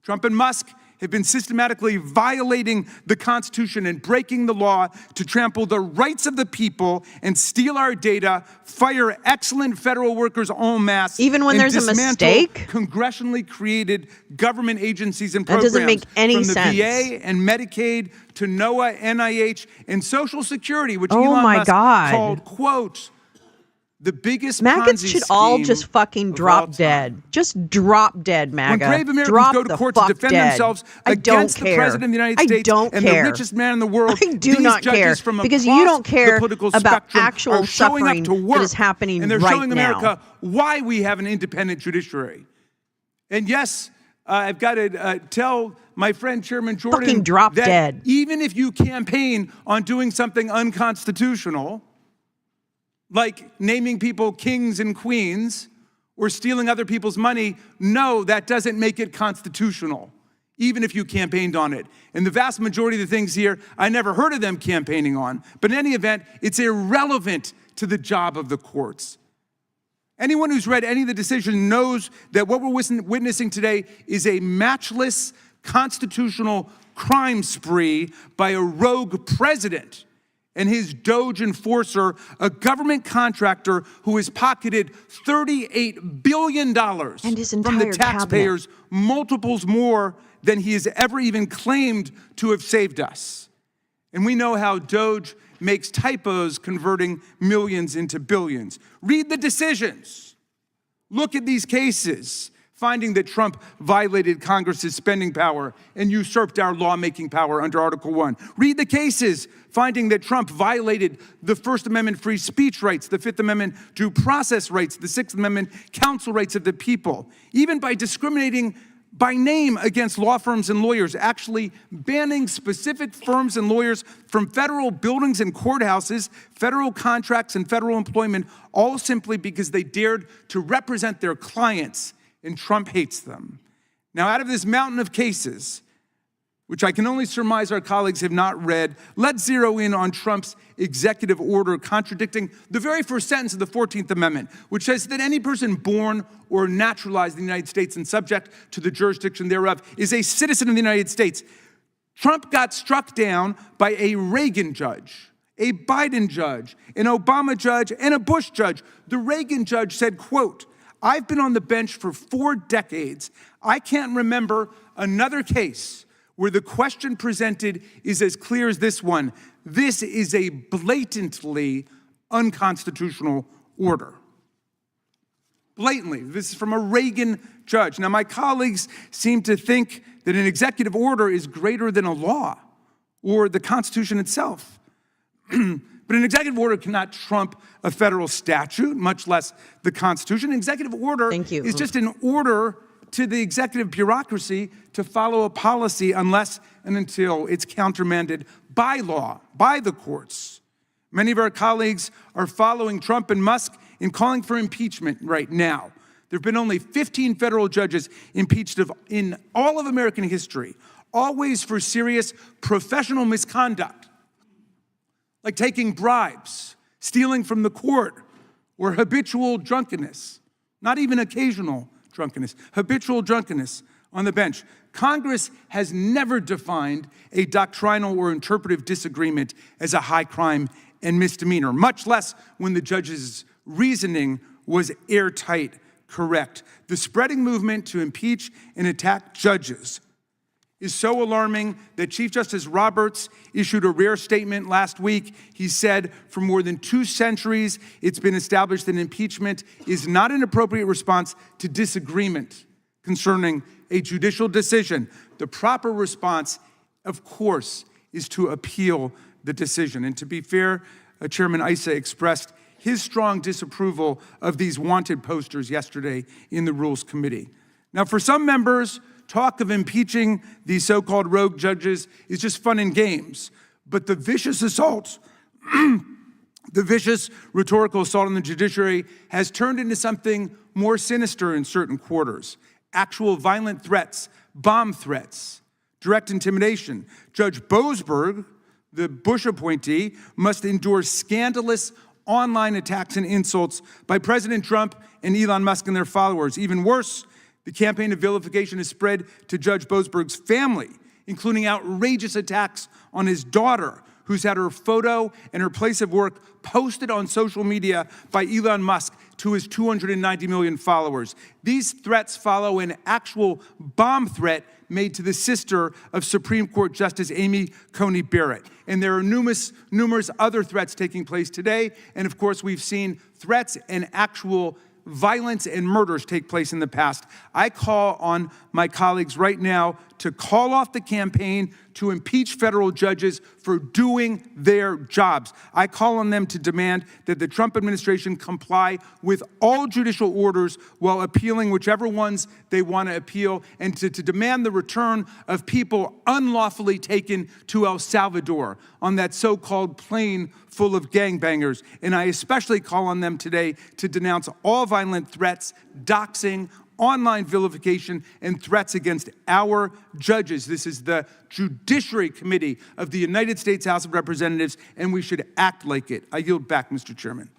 Trump and Musk have been systematically violating the Constitution and breaking the law to trample the rights of the people and steal our data, fire excellent federal workers en masse,
even when there's a mistake,
congressionally created government agencies and programs.
That doesn't make any
from
sense.
the VA and Medicaid to NOAA, NIH, and Social Security, which Elon Musk called, quote, the biggest
maggots
Ponzi
should all
scheme
just fucking drop dead. Just drop dead, MAGA.
When brave Americans
drop
go to court to defend themselves against the president of the United States and the richest man in the world,
I do not care because you don't care about actual suffering that is happening
and they're
right
showing America why we have an independent judiciary. And yes, I've got to tell my friend Chairman Jordan
fucking drop
that
dead.
Even if you campaign on doing something unconstitutional, like naming people kings and queens or stealing other people's money, no, that doesn't make it constitutional, even if you campaigned on it. And the vast majority of the things here, I never heard of them campaigning on. But in any event, it's irrelevant to the job of the courts. Anyone who's read any of the decision knows that what we're witnessing today is a matchless constitutional crime spree by a rogue president and his Doge enforcer, a government contractor who has pocketed $38 billion
and his
from the
entire
taxpayers, multiples more than he has ever even claimed to have saved us. And we know how Doge makes typos converting millions into billions. Read the decisions. Look at these cases, finding that Trump violated Congress's spending power and usurped our lawmaking power under Article 1. Read the cases, finding that Trump violated the First Amendment free speech rights, the Fifth Amendment due process rights, the Sixth Amendment counsel rights of the people, even by discriminating by name against law firms and lawyers, actually banning specific firms and lawyers from federal buildings and courthouses, federal contracts and federal employment, all simply because they dared to represent their clients, and Trump hates them. Now, out of this mountain of cases, which I can only surmise our colleagues have not read, let's zero in on Trump's executive order contradicting the very first sentence of the 14th Amendment, which says that any person born or naturalized in the United States and subject to the jurisdiction thereof is a citizen of the United States. Trump got struck down by a Reagan judge, a Biden judge, an Obama judge, and a Bush judge. The Reagan judge said, quote, "I've been on the bench for 4 decades. I can't remember another case where the question presented is as clear as this one. This is a blatantly unconstitutional order." Blatantly. This is from a Reagan judge. Now, my colleagues seem to think that an executive order is greater than a law or the Constitution itself. But an executive order cannot trump a federal statute, much less the Constitution. An executive order is just an order to the executive bureaucracy to follow a policy unless and until it's countermanded by law, by the courts. Many of our colleagues are following Trump and Musk in calling for impeachment right now. There have been only 15 federal judges impeached in all of American history, always for serious professional misconduct, like taking bribes, stealing from the court, or habitual drunkenness, not even occasional drunkenness, habitual drunkenness on the bench. Congress has never defined a doctrinal or interpretive disagreement as a high crime and misdemeanor, much less when the judge's reasoning was airtight correct. The spreading movement to impeach and attack judges is so alarming that Chief Justice Roberts issued a rare statement last week. He said, for more than 2 centuries, it's been established that impeachment is not an appropriate response to disagreement concerning a judicial decision. The proper response, of course, is to appeal the decision. And to be fair, Chairman Issa expressed his strong disapproval of these wanted posters yesterday in the Rules Committee. Now, for some members, talk of impeaching these so-called rogue judges is just fun and games. But the vicious assault, the vicious rhetorical assault on the judiciary has turned into something more sinister in certain quarters. Actual violent threats, bomb threats, direct intimidation. Judge Boasberg, the Bush appointee, must endure scandalous online attacks and insults by President Trump and Elon Musk and their followers. Even worse, the campaign of vilification has spread to Judge Boasberg's family, including outrageous attacks on his daughter, who's had her photo and her place of work posted on social media by Elon Musk to his 290 million followers. These threats follow an actual bomb threat made to the sister of Supreme Court Justice Amy Coney Barrett. And there are numerous other threats taking place today. And of course, we've seen threats and actual violence and murders take place in the past. I call on my colleagues right now to call off the campaign to impeach federal judges for doing their jobs. I call on them to demand that the Trump administration comply with all judicial orders while appealing whichever ones they want to appeal, and to demand the return of people unlawfully taken to El Salvador on that so-called plane full of gangbangers. And I especially call on them today to denounce all violent threats, doxing, online vilification, and threats against our judges. This is the Judiciary Committee of the United States House of Representatives, and we should act like it. I yield back, Mr. Chairman.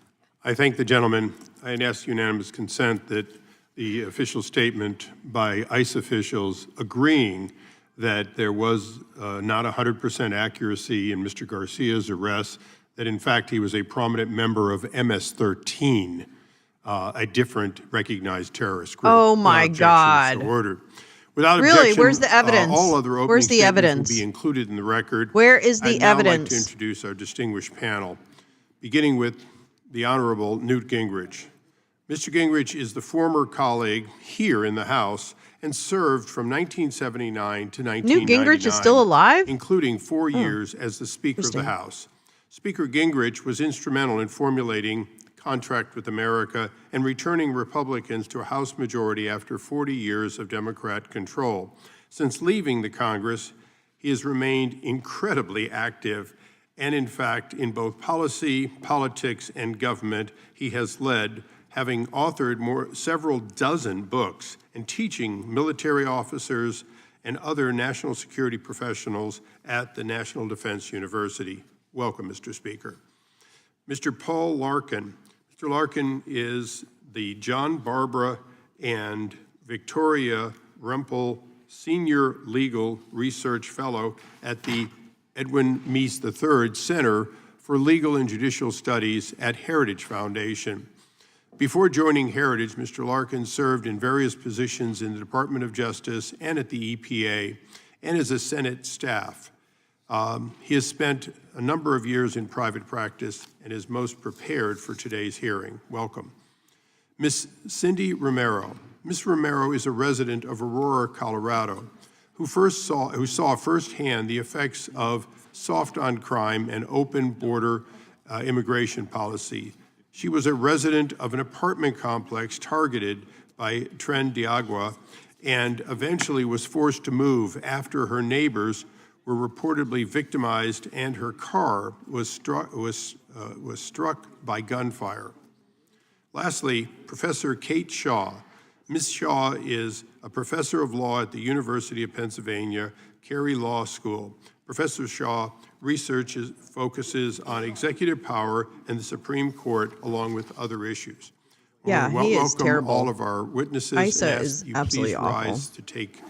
I thank the gentleman. I ask unanimous consent that the official statement by ICE officials agreeing that there was not 100% accuracy in Mr. Garcia's arrest, that in fact he was a prominent member of MS-13, a different recognized terrorist group.
Oh my God.
So ordered. Without
really?
objection,
Where's the evidence?
All other opening
Where's the
statements
evidence?
will be included in the record.
Where is the
I'd now
evidence?
like to introduce our distinguished panel, beginning with the Honorable Newt Gingrich. Mr. Gingrich is the former colleague here in the House and served from 1979 to 1999.
Newt Gingrich is still alive?
Including 4 years as the Speaker of the House. Speaker Gingrich was instrumental in formulating Contract with America and returning Republicans to a House majority after 40 years of Democrat control. Since leaving the Congress, he has remained incredibly active, and in fact, in both policy, politics, and government, he has led, having authored several dozen books and teaching military officers and other national security professionals at the National Defense University. Welcome, Mr. Speaker. Mr. Paul Larkin. Mr. Larkin is the John Barbara and Victoria Rumpel Senior Legal Research Fellow at the Edwin Meese III Center for Legal and Judicial Studies at Heritage Foundation. Before joining Heritage, Mr. Larkin served in various positions in the Department of Justice and at the EPA, and as a Senate staff. He has spent a number of years in private practice and is most prepared for today's hearing. Welcome. Ms. Cindy Romero. Ms. Romero is a resident of Aurora, Colorado, who saw firsthand the effects of soft on crime and open border immigration policy. She was a resident of an apartment complex targeted by Tren de Agua and eventually was forced to move after her neighbors were reportedly victimized and her car was struck by gunfire. Lastly, Professor Kate Shaw. Ms. Shaw is a professor of law at the University of Pennsylvania, Carey Law School. Professor Shaw focuses on executive power and the Supreme Court, along with other issues.
Yeah, he is terrible.
Welcome all of our witnesses
ISA
and ask
is
that you
absolutely
please
awful.
rise to take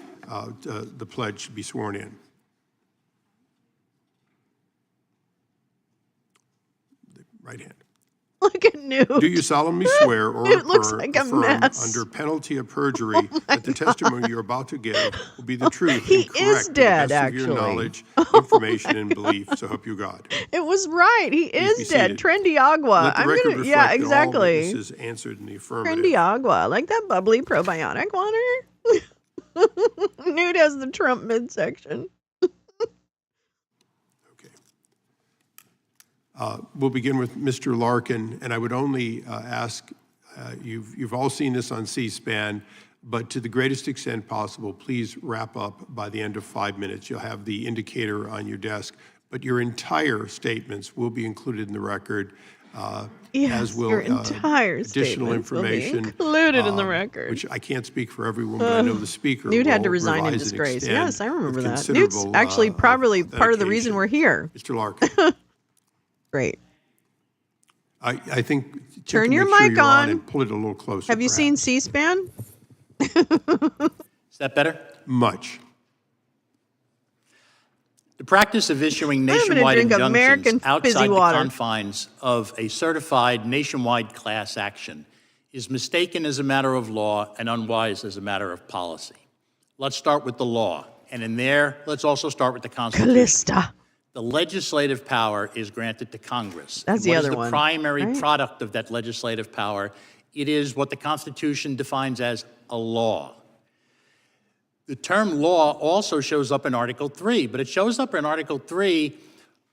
the pledge to be sworn in. The right hand.
Look at Newt.
Do you solemnly swear or
Newt looks like a
affirm
mess.
under penalty of perjury that the testimony you're about to give will be the truth
He
and correct
is dead,
to the best of your
actually.
knowledge, information, and belief, so help you God?
It was right. He
Please be
is dead.
seated.
Trendy Agua.
Let the record reflect
yeah,
that all
exactly.
witnesses answered in the affirmative.
Trendy Agua. Like that bubbly probiotic water. Newt has the Trump midsection.
We'll begin with Mr. Larkin, and I would only ask, you've all seen this on C-SPAN, but to the greatest extent possible, please wrap up by the end of 5 minutes. You'll have the indicator on your desk, but your entire statements will be included in the record, as will
your entire
additional
statements will be
information
included in the record.
which I can't speak for everyone, but I know the speaker
Newt had to
will
resign in
revise and
disgrace.
extend
Yes, I remember
with
that. Newt's
considerable,
actually probably part of the reason
authentication.
we're here.
Mr. Larkin.
Great.
I think take
Turn
to
your
make sure
mic
you're
on.
and pull it a little closer.
Have you seen C-SPAN?
Is that better?
Much.
The practice of issuing
I'm gonna
nationwide
drink
injunctions
American fizzy
outside the
water.
confines of a certified nationwide class action is mistaken as a matter of law and unwise as a matter of policy. Let's start with the law. And in there, let's also start with the Constitution.
Callista.
The legislative power is granted to Congress.
That's
And
the
what
other
is the
one,
primary
right?
product of that legislative power? It is what the Constitution defines as a law. The term law also shows up in Article 3, but it shows up in Article 3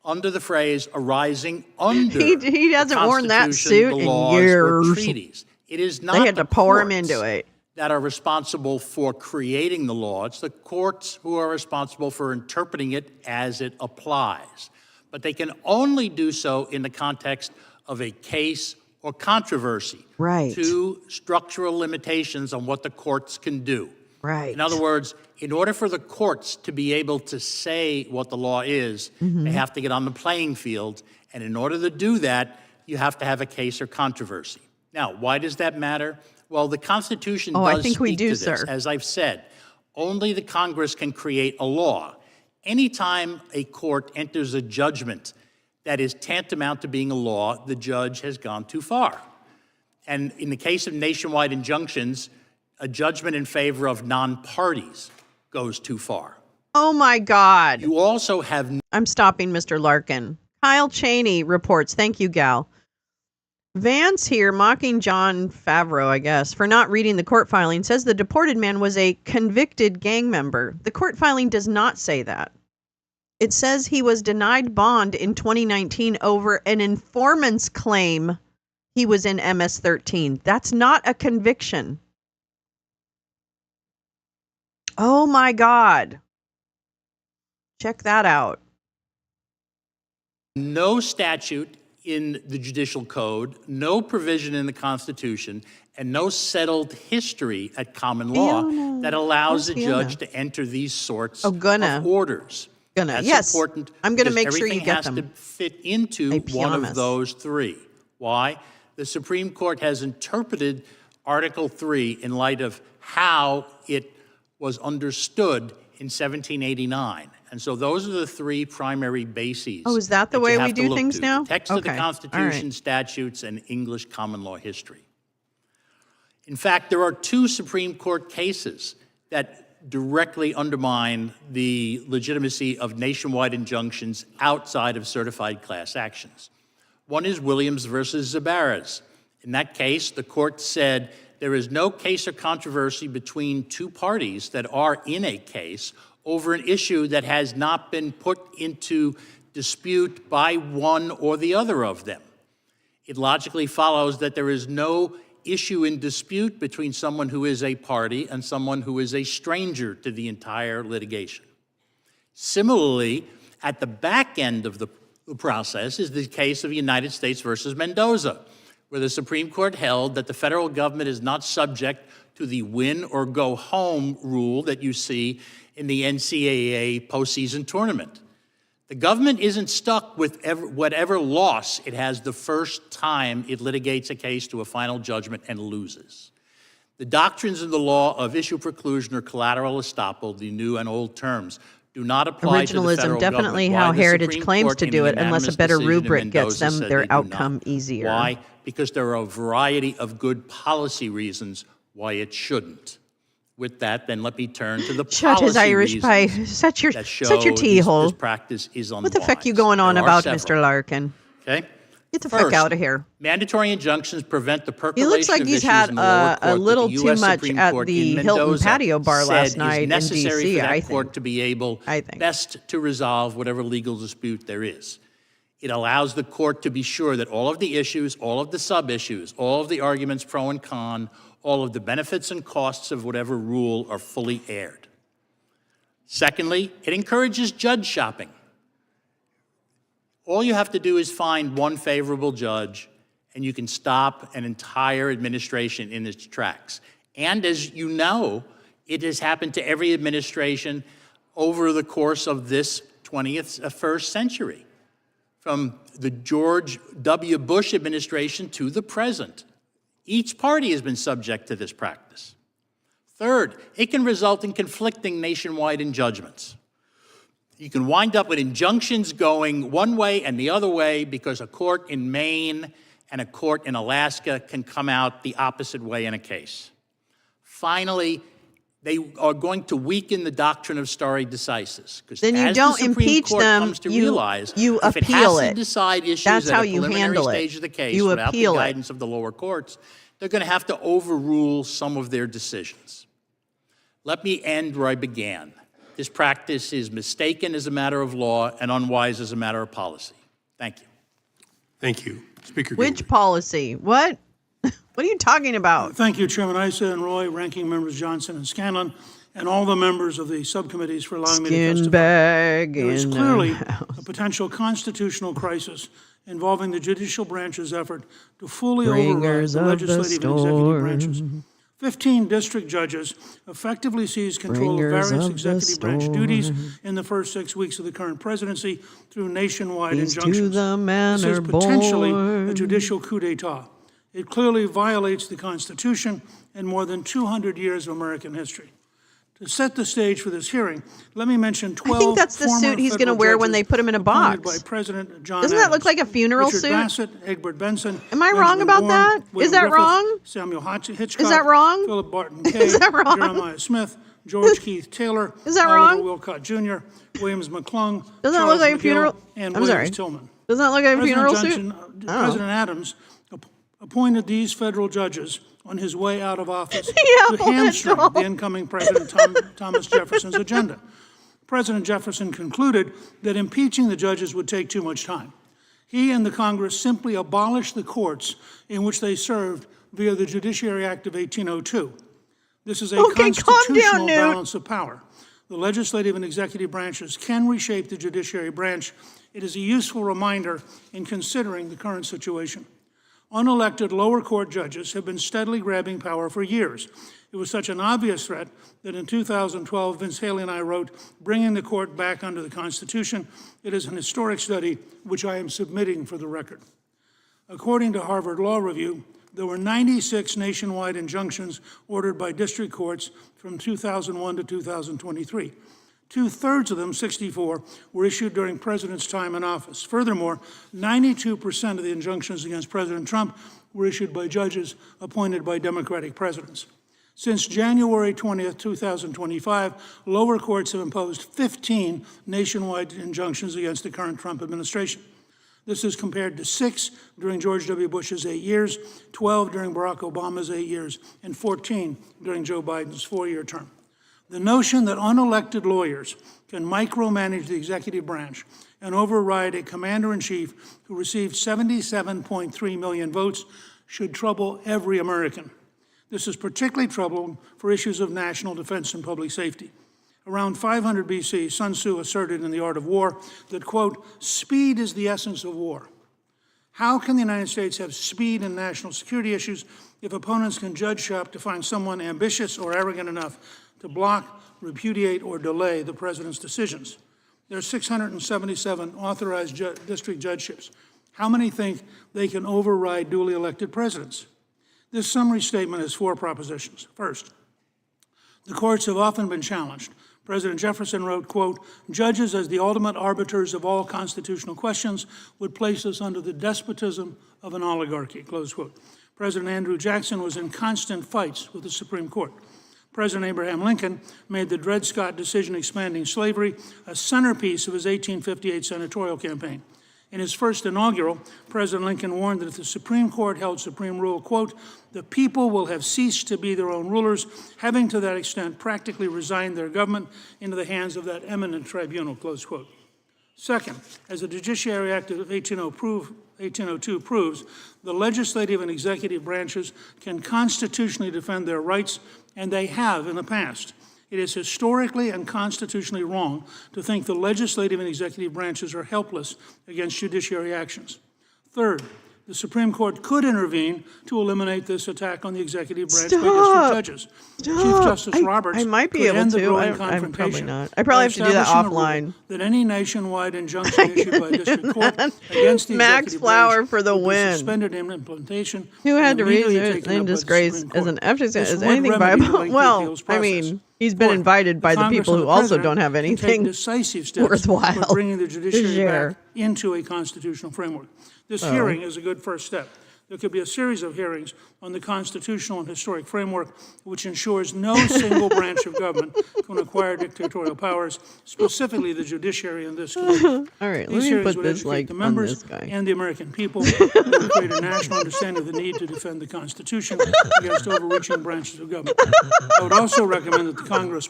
under the phrase arising under
He hasn't
the
worn that
Constitution,
suit
the
in
laws, or
years.
treaties. It is not
They had
the
to pour him
courts
into it.
that are responsible for creating the law. It's the courts who are responsible for interpreting it as it applies. But they can only do so in the context of a case or controversy.
Right.
Two structural limitations on what the courts can do.
Right.
In other words, in order for the courts to be able to say what the law is,
Mm-hmm.
they have to get on the playing field. And in order to do that, you have to have a case or controversy. Now, why does that matter? Well, the Constitution
Oh,
does
I think we
speak
do,
to this.
sir.
As I've said, only the Congress can create a law. Anytime a court enters a judgment that is tantamount to being a law, the judge has gone too far. And in the case of nationwide injunctions, a judgment in favor of non-parties goes too far.
Oh my God.
You also have...
I'm stopping Mr. Larkin. Kyle Cheney reports, thank you, Gal. Vance here, mocking John Favreau, I guess, for not reading the court filing, says the deported man was a convicted gang member. The court filing does not say that. It says he was denied bond in 2019 over an informant's claim he was in MS-13. That's not a conviction. Oh my God. Check that out.
No statute in the judicial code, no provision in the Constitution, and no settled history at common law that allows a judge to enter these sorts of orders. That's
yes.
important.
I'm going to
because
make sure you
everything
get
has
them.
to fit into one of those three. Why? The Supreme Court has interpreted Article 3 in light of how it was understood in 1789. And so those are the three primary bases.
Oh, is that the way we do things now?
The text of the Constitution, statutes, and English common law history. In fact, there are two Supreme Court cases that directly undermine the legitimacy of nationwide injunctions outside of certified class actions. One is Williams versus Zabarez. In that case, the court said there is no case or controversy between two parties that are in a case over an issue that has not been put into dispute by one or the other of them. It logically follows that there is no issue in dispute between someone who is a party and someone who is a stranger to the entire litigation. Similarly, at the back end of the process is the case of United States versus Mendoza, where the Supreme Court held that the federal government is not subject to the win or go home rule that you see in the NCAA postseason tournament. The government isn't stuck with whatever loss it has the first time it litigates a case to a final judgment and loses. The doctrines in the law of issue preclusion or collateral estoppel, the new and old terms, do not apply to the federal
Originalism, definitely
government.
how
Why the
Heritage
Supreme
claims
Court
to
in
do
the
it, unless a
unanimous
better
decision in
rubric gets
Mendoza
them
said
their
they do
outcome
not.
easier.
Why? Because there are a variety of good policy reasons why it shouldn't. With that, then let me turn to the
Shut his
policy
Irish pie.
reasons
Set your
that show
tea hole.
this practice is unwise.
What the feck you going on
There are
about,
several.
Mr. Larkin?
Okay.
Get the
First,
fuck out of here.
Mandatory injunctions prevent the
He
percolation
looks like
of
he's
issues
had
in the lower court
a
that
little
the
too
US
much
Supreme
at
Court
the
in
Hilton
Mendoza
patio bar
said
last
is
night in
necessary
D.C.,
for that
I
court
think.
to be able best to resolve whatever legal dispute there is. It allows the court to be sure that all of the issues, all of the sub-issues, all of the arguments pro and con, all of the benefits and costs of whatever rule are fully aired. Secondly, it encourages judge shopping. All you have to do is find one favorable judge, and you can stop an entire administration in its tracks. And as you know, it has happened to every administration over the course of this 21st century, from the George W. Bush administration to the present. Each party has been subject to this practice. Third, it can result in conflicting nationwide judgments. You can wind up with injunctions going one way and the other way because a court in Maine and a court in Alaska can come out the opposite way in a case. Finally, they are going to weaken the doctrine of stare decisis.
Then you
as
don't
the Supreme
impeach
Court
them,
comes to
you
realize,
appeal
if it has to
it.
decide issues
That's
at
how
a
you
preliminary
handle it.
stage of the case
You
without
appeal
the
it.
guidance of the lower courts, they're going to have to overrule some of their decisions. Let me end where I began. This practice is mistaken as a matter of law and unwise as a matter of policy. Thank you.
Thank you. Speaker
Which policy? What? What are you talking about?
Thank you, Chairman Issa and Roy, Ranking Members Johnson and Scanlon, and all the members of the subcommittees for allowing me to testify.
Bag
There is
in the
clearly
house.
a potential constitutional crisis involving the judicial branch's effort to fully
Bringers
override the
of the
legislative and executive
storm.
branches. 15 district judges effectively seized control
Bringers
of various
of the
executive branch
storm.
duties in the first 6 weeks of the current presidency through nationwide
These to
injunctions.
the
This
manor
is potentially
born.
a judicial coup d'etat. It clearly violates the Constitution and more than 200 years of American history. To set the stage for this hearing, let me mention 12
I think that's the
former
suit he's going to
federal
wear when they
judges
put him in a
appointed
box.
by President John
Doesn't that
Adams.
look like a funeral
Richard
suit?
Bassett, Egbert Benson.
Am I
Benjamin
wrong about
Bourne,
that?
William
Is that
Griffith,
wrong?
Samuel Hitchcock.
Is that wrong?
Philip Barton Kay.
Is that wrong?
Jeremiah Smith, George Keith Taylor.
Is that
Oliver
wrong?
Wilcott Jr., Williams McClung.
Doesn't that
Charles
look like a
McGill,
funeral?
And
I'm
Williams
sorry.
Tillman.
Doesn't that look like a funeral suit?
President
Oh.
President Adams appointed these federal judges on his way out of office to
apple
hamstring
it all.
the incoming President Thomas Jefferson's agenda. President Jefferson concluded that impeaching the judges would take too much time. He and the Congress simply abolished the courts in which they served via the Judiciary Act of 1802. This is a
Okay, calm
constitutional
down, Newt.
balance of power. The legislative and executive branches can reshape the judiciary branch It is a useful reminder in considering the current situation. Unelected lower court judges have been steadily grabbing power for years. It was such an obvious threat that in 2012, Vince Haley and I wrote, Bringing the Court Back Under the Constitution. It is an historic study which I am submitting for the record. According to Harvard Law Review, there were 96 nationwide injunctions ordered by district courts from 2001 to 2023. Two-thirds of them, 64, were issued during President's time in office. Furthermore, 92% of the injunctions against President Trump were issued by judges appointed by Democratic presidents. Since January 20th, 2025, lower courts have imposed 15 nationwide injunctions against the current Trump administration. This is compared to 6 during George W. Bush's 8 years, 12 during Barack Obama's 8 years, and 14 during Joe Biden's 4-year term. The notion that unelected lawyers can micromanage the executive branch and override a commander-in-chief who received 77.3 million votes should trouble every American. This is particularly troubling for issues of national defense and public safety. Around 500 BC, Sun Tzu asserted in The Art of War that, quote, speed is the essence of war. How can the United States have speed in national security issues if opponents can judge shop to find someone ambitious or arrogant enough to block, repudiate, or delay the president's decisions? There are 677 authorized district judgeships. How many think they can override duly elected presidents? This summary statement has 4 propositions. First, the courts have often been challenged. President Jefferson wrote, quote, judges as the ultimate arbiters of all constitutional questions would place us under the despotism of an oligarchy, close quote. President Andrew Jackson was in constant fights with the Supreme Court. President Abraham Lincoln made the Dred Scott decision expanding slavery a centerpiece of his 1858 senatorial campaign. In his first inaugural, President Lincoln warned that if the Supreme Court held supreme rule, quote, the people will have ceased to be their own rulers, having to that extent practically resigned their government into the hands of that eminent tribunal, close quote. Second, as the Judiciary Act of 1802 proves, the legislative and executive branches can constitutionally defend their rights, and they have in the past. It is historically and constitutionally wrong to think the legislative and executive branches are helpless against judiciary actions. Third, the Supreme Court could intervene to eliminate this attack on the executive branch by district judges. Chief Justice Roberts
I might be
could
able
end the
to.
growing
I'm probably
confrontation
not. I probably have to do that
by establishing a rule
offline.
That any nationwide injunction issued by a district court against the
Max
executive
Flower
branch
for the
would be
win.
suspended in implementation.
Who had
and
to read
immediately
it
taken
in
up by the
disgrace
Supreme
as
Court.
an emphasis
This
as
would
anything by
remedy the lengthy
well,
appeals
I
process.
mean, he's been
Fourth,
invited by the
Congress
people
and
who
the
also
President
don't have
can take
anything
decisive steps
worthwhile
for bringing the
to
judiciary
share.
back into a constitutional framework. This
Oh.
hearing is a good first step. There could be a series of hearings on the constitutional and historic framework which ensures no single branch of government can acquire dictatorial powers, specifically the judiciary in this case.
All right, let
These
me
hearings
put
would
this
educate
like
the
on
members
this guy.
and the American people to create a national understanding of the need to defend the Constitution against overreaching branches of government. I would also recommend that the Congress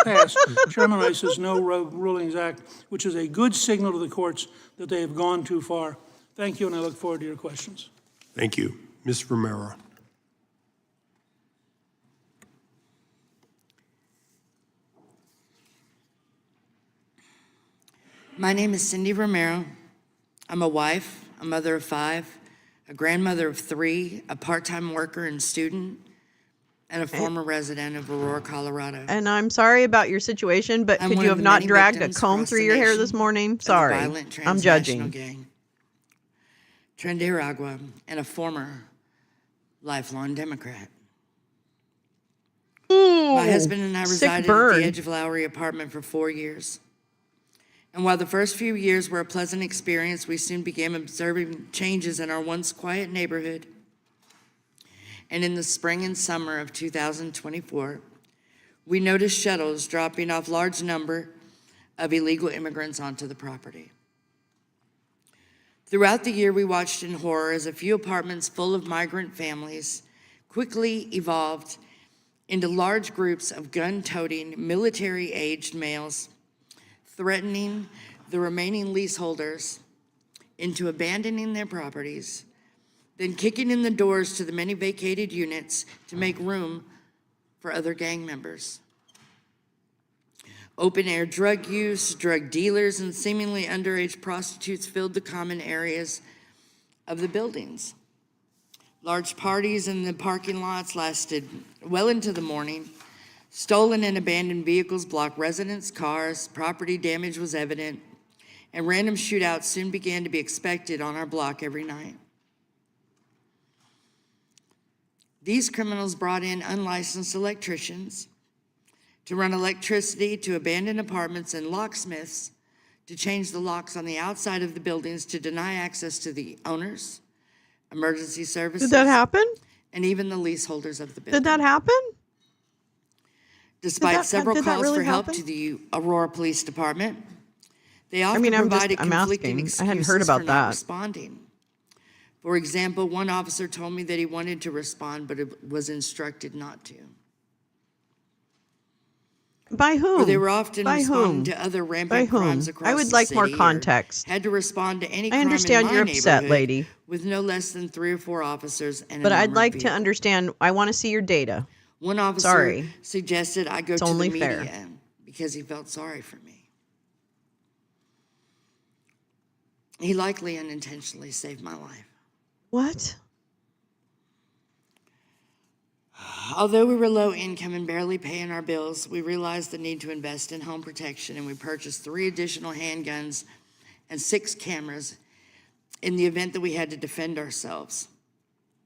pass Chairman Rice's No Rogue Rulings Act, which is a good signal to the courts that they have gone too far. Thank you, and I look forward to your questions.
Thank you. Ms. Romero.
My name is Cindy Romero. I'm a wife, a mother of 5, a grandmother of 3, a part-time worker and student, and a former resident of Aurora, Colorado.
And I'm sorry about your situation, but
I'm
could
one
you
of
have
the
not
many
dragged a
victims
comb
across
through
the
your hair
nation
this morning?
of the
Sorry.
violent
I'm
transnational
judging.
gang, Trinidad, and a former lifelong Democrat.
Ooh,
My husband and I
sick
resided at
burn.
the Edge of Lowry apartment for 4 years. And while the first few years were a pleasant experience, we soon began observing changes in our once quiet neighborhood. And in the spring and summer of 2024, we noticed shuttles dropping off large number of illegal immigrants onto the property. Throughout the year, we watched in horror as a few apartments full of migrant families quickly evolved into large groups of gun-toting, military-aged males, threatening the remaining leaseholders into abandoning their properties, then kicking in the doors to the many vacated units to make room for other gang members. Open-air drug use, drug dealers, and seemingly underage prostitutes filled the common areas of the buildings. Large parties in the parking lots lasted well into the morning. Stolen and abandoned vehicles blocked residents' cars, property damage was evident, and random shootouts soon began to be expected on our block every night. These criminals brought in unlicensed electricians to run electricity to abandoned apartments and locksmiths to change the locks on the outside of the buildings to deny access to the owners, emergency services.
Did that happen?
And even the leaseholders of the building.
Did that happen?
Despite several
did that
calls
really
for help
happen?
to the Aurora Police Department, they often
I'm
provided conflicting
asking.
excuses
I hadn't heard about
for not
that.
responding. For example, one officer told me that he wanted to respond, but was instructed not to.
By whom?
Or they were often
By
responding
whom?
to other
By
rampant
whom?
crimes across
I would
the
like more
city, or
context.
had to respond to any
I
crime
understand
in
you're
my
upset,
neighborhood
lady.
with no less than 3 or 4 officers and
But
an
I'd
armored
like to
vehicle.
understand. I want to see your data.
One officer
Sorry.
suggested I go
It's
to the
only
media
fair.
because he felt sorry for me. He likely unintentionally saved my life.
What?
Although we were low income and barely paying our bills, we realized the need to invest in home protection, and we purchased 3 additional handguns and 6 cameras in the event that we had to defend ourselves.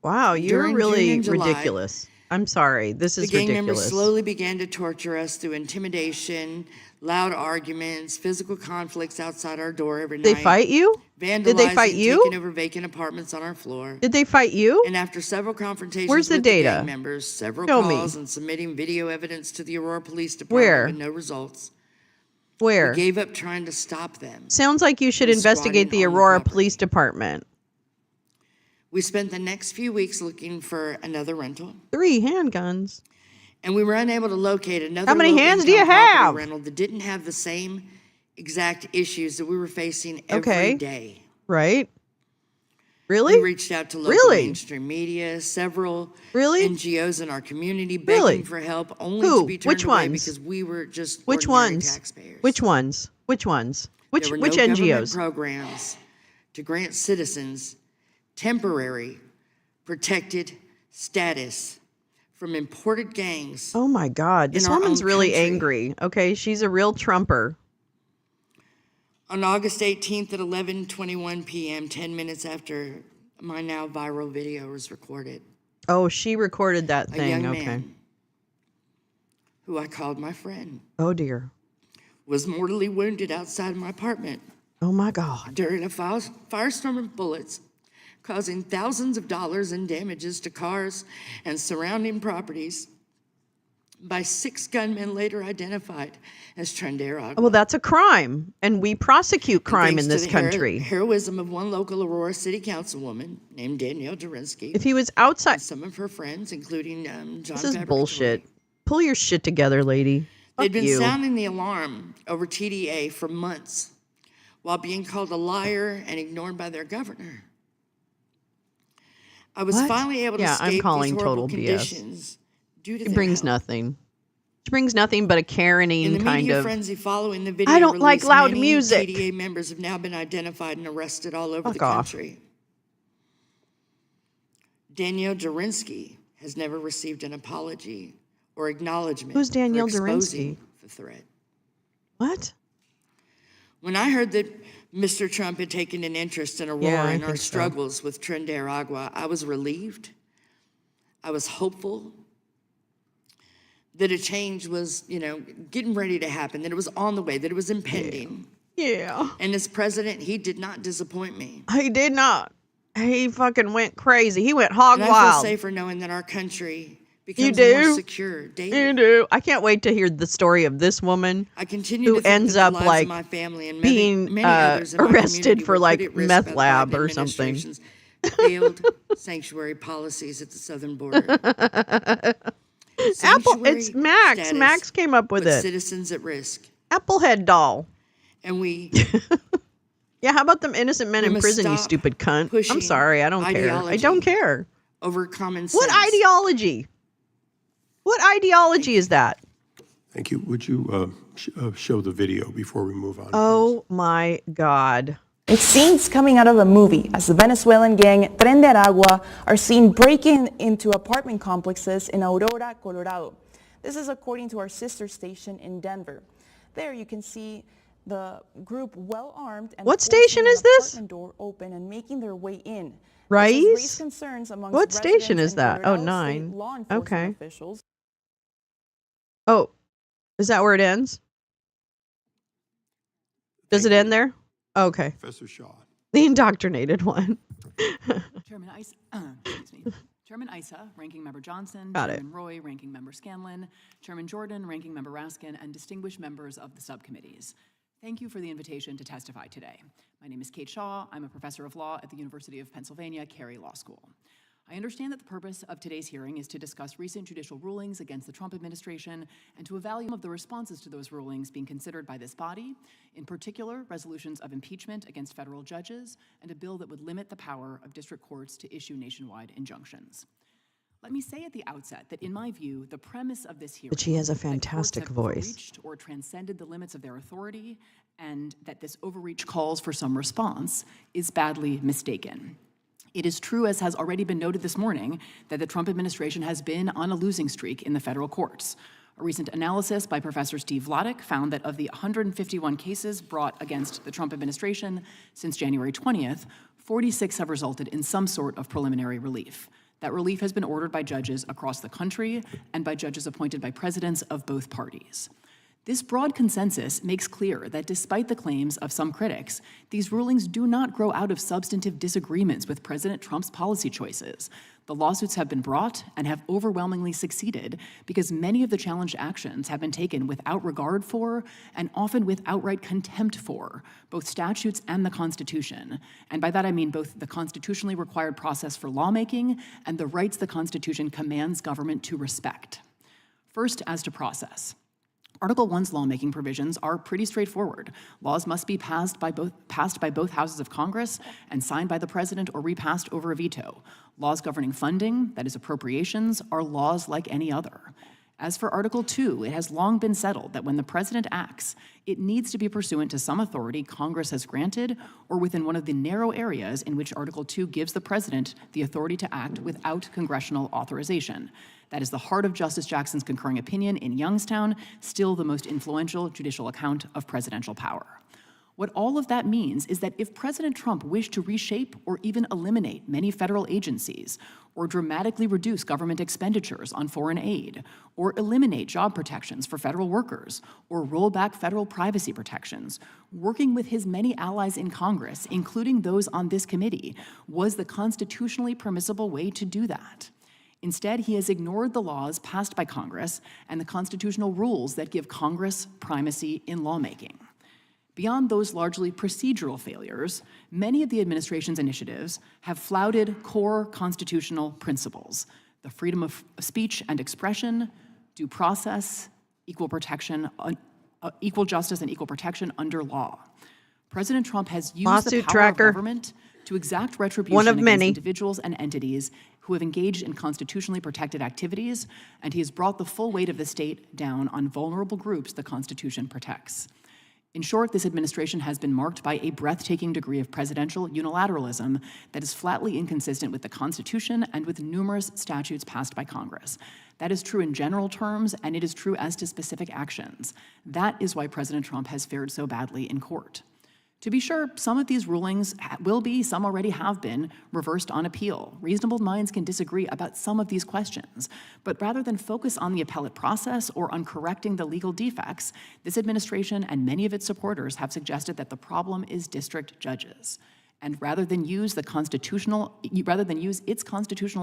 Wow, you're
During June
really
and July,
ridiculous. I'm sorry. This
The
is
gang members
ridiculous.
slowly began to torture us through intimidation, loud arguments, physical conflicts outside our door every
They
night.
fight you?
Vandalizing,
Did they fight you?
taking over vacant apartments on our floor.
Did they fight you?
And after several confrontations
Where's the
with
data?
gang members, several
Show me.
calls, and submitting video evidence to the Aurora Police Department
Where?
with no results,
Where?
we gave up trying to stop them.
Sounds like you should
from
investigate
squatting
the
on
Aurora
property.
Police Department.
We spent the next few weeks looking for another rental,
3 handguns.
and we were unable to locate another
How many hands do
low-income
you
property
have?
rental that didn't have the same exact issues that we were facing every
Okay.
day.
Right? Really?
We reached out to local
Really?
mainstream media, several
Really?
NGOs in our community begging
Really?
for help, only
Who?
to be turned
Which
away
ones?
because we were just
Which
ordinary
ones?
taxpayers.
Which ones? Which ones? Which
There were
which
no government
NGOs?
programs to grant citizens temporary protected status from imported gangs.
Oh my God. This
in our
woman's
own
really
country.
angry. Okay, she's a real Trumper.
On August 18th at 11:21 p.m., 10 minutes after my now viral video was recorded,
Oh, she recorded that
a
thing.
young
Okay.
man, who I called my friend,
Oh dear.
was mortally wounded outside my apartment
Oh my God.
during a firestorm of bullets, causing thousands of dollars in damages to cars and surrounding properties by 6 gunmen later identified as Trendera.
Well, that's a crime, and we prosecute crime in this country.
Heroism of one local Aurora City Councilwoman named Danielle Durinsky.
If he was outside,
and some of her friends, including John
this is
Fabricatori.
bullshit. Pull your shit together, lady.
They'd
Fuck
been
you.
sounding the alarm over TDA for months while being called a liar and ignored by their governor. I was
What?
finally able to
Yeah, I'm
escape
calling
these horrible
total BS.
conditions due to
It
their
brings
help.
nothing. She brings nothing but a
In
Karening
the
kind
media
of.
frenzy following the video
I don't like
release,
loud
many
music.
TDA members have now been identified and arrested all over
Fuck
the
off.
country. Danielle Durinsky has never received an apology or acknowledgement
Who's Danielle
for exposing
Durinsky?
the threat.
What?
When I heard that Mr. Trump had taken an interest in Aurora
Yeah, I
and our
think so.
struggles with Trendera, I was relieved. I was hopeful that a change was, getting ready to happen, that it was on the way, that it was impending.
Yeah.
And as president, he did not disappoint me.
He did not. He fucking went crazy. He went hog
And I feel
wild.
safer knowing that our country
You
becomes
do?
more secure daily.
You do. I can't wait to hear the story of this woman
I continue
who
to think
ends
that
up
the lives
like
of my family and
being
many others in my
arrested
community
for
were put
like
at risk
meth
by the
lab
Biden
or something.
administration's failed sanctuary policies at the southern border.
Apple, it's
Sanctuary
Max.
status
Max came up with
puts
it.
Citizens at risk,
Applehead doll.
and we
Yeah, how about them innocent men
We
in
must
prison, you
stop
stupid cunt? I'm
pushing
sorry, I don't care. I
ideology
don't care.
over common sense.
What ideology? What ideology is that?
Thank you. Would you show the video before we move on?
Oh my God.
It's scenes coming out of a movie as the Venezuelan gang Tren de Aragua are seen breaking into apartment complexes in Aurora, Colorado. This is according to our sister station in Denver. There you can see the group well armed and
what station is this?
apartment door open and making their way in.
Rice?
Concerns amongst
What station is that? Oh,
Colorado
9.
State law enforcement
Okay.
officials.
Oh, is that where it ends? Does it end there? Okay.
Professor Shaw.
The indoctrinated one.
Chairman Issa, Ranking Member Johnson,
Got it.
Chairman Roy, Ranking Member Scanlon, Chairman Jordan, Ranking Member Raskin, and distinguished members of the subcommittees. Thank you for the invitation to testify today. My name is Kate Shaw. I'm a professor of law at the University of Pennsylvania Carey Law School. I understand that the purpose of today's hearing is to discuss recent judicial rulings against the Trump administration and to evaluate the responses to those rulings being considered by this body, in particular, resolutions of impeachment against federal judges and a bill that would limit the power of district courts to issue nationwide injunctions. Let me say at the outset that in my view, the premise of this hearing
But she has a
that courts
fantastic
have
voice.
overreached or transcended the limits of their authority and that this overreach calls for some response is badly mistaken. It is true, as has already been noted this morning, that the Trump administration has been on a losing streak in the federal courts. A recent analysis by Professor Steve Vladeck found that of the 151 cases brought against the Trump administration since January 20th, 46 have resulted in some sort of preliminary relief. That relief has been ordered by judges across the country and by judges appointed by presidents of both parties. This broad consensus makes clear that despite the claims of some critics, these rulings do not grow out of substantive disagreements with President Trump's policy choices. The lawsuits have been brought and have overwhelmingly succeeded because many of the challenged actions have been taken without regard for and often with outright contempt for both statutes and the Constitution. And by that I mean both the constitutionally required process for lawmaking and the rights the Constitution commands government to respect. First, as to process. Article 1's lawmaking provisions are pretty straightforward. Laws must be passed by both houses of Congress and signed by the president or repassed over a veto. Laws governing funding, that is appropriations, are laws like any other. As for Article 2, it has long been settled that when the president acts, it needs to be pursuant to some authority Congress has granted or within one of the narrow areas in which Article 2 gives the president the authority to act without congressional authorization. That is the heart of Justice Jackson's concurring opinion in Youngstown, still the most influential judicial account of presidential power. What all of that means is that if President Trump wished to reshape or even eliminate many federal agencies, or dramatically reduce government expenditures on foreign aid, or eliminate job protections for federal workers, or roll back federal privacy protections, working with his many allies in Congress, including those on this committee, was the constitutionally permissible way to do that. Instead, he has ignored the laws passed by Congress and the constitutional rules that give Congress primacy in lawmaking. Beyond those largely procedural failures, many of the administration's initiatives have flouted core constitutional principles: the freedom of speech and expression, due process, equal justice and equal protection under law. President Trump has used
Lawsuit
the power
tracker.
of government to exact retribution
One of
against
many.
individuals and entities who have engaged in constitutionally protected activities, and he has brought the full weight of the state down on vulnerable groups the Constitution protects. In short, this administration has been marked by a breathtaking degree of presidential unilateralism that is flatly inconsistent with the Constitution and with numerous statutes passed by Congress. That is true in general terms, and it is true as to specific actions. That is why President Trump has fared so badly in court. To be sure, some of these rulings will be, some already have been, reversed on appeal. Reasonable minds can disagree about some of these questions, but rather than focus on the appellate process or on correcting the legal defects, this administration and many of its supporters have suggested that the problem is district judges. And rather than use its constitutional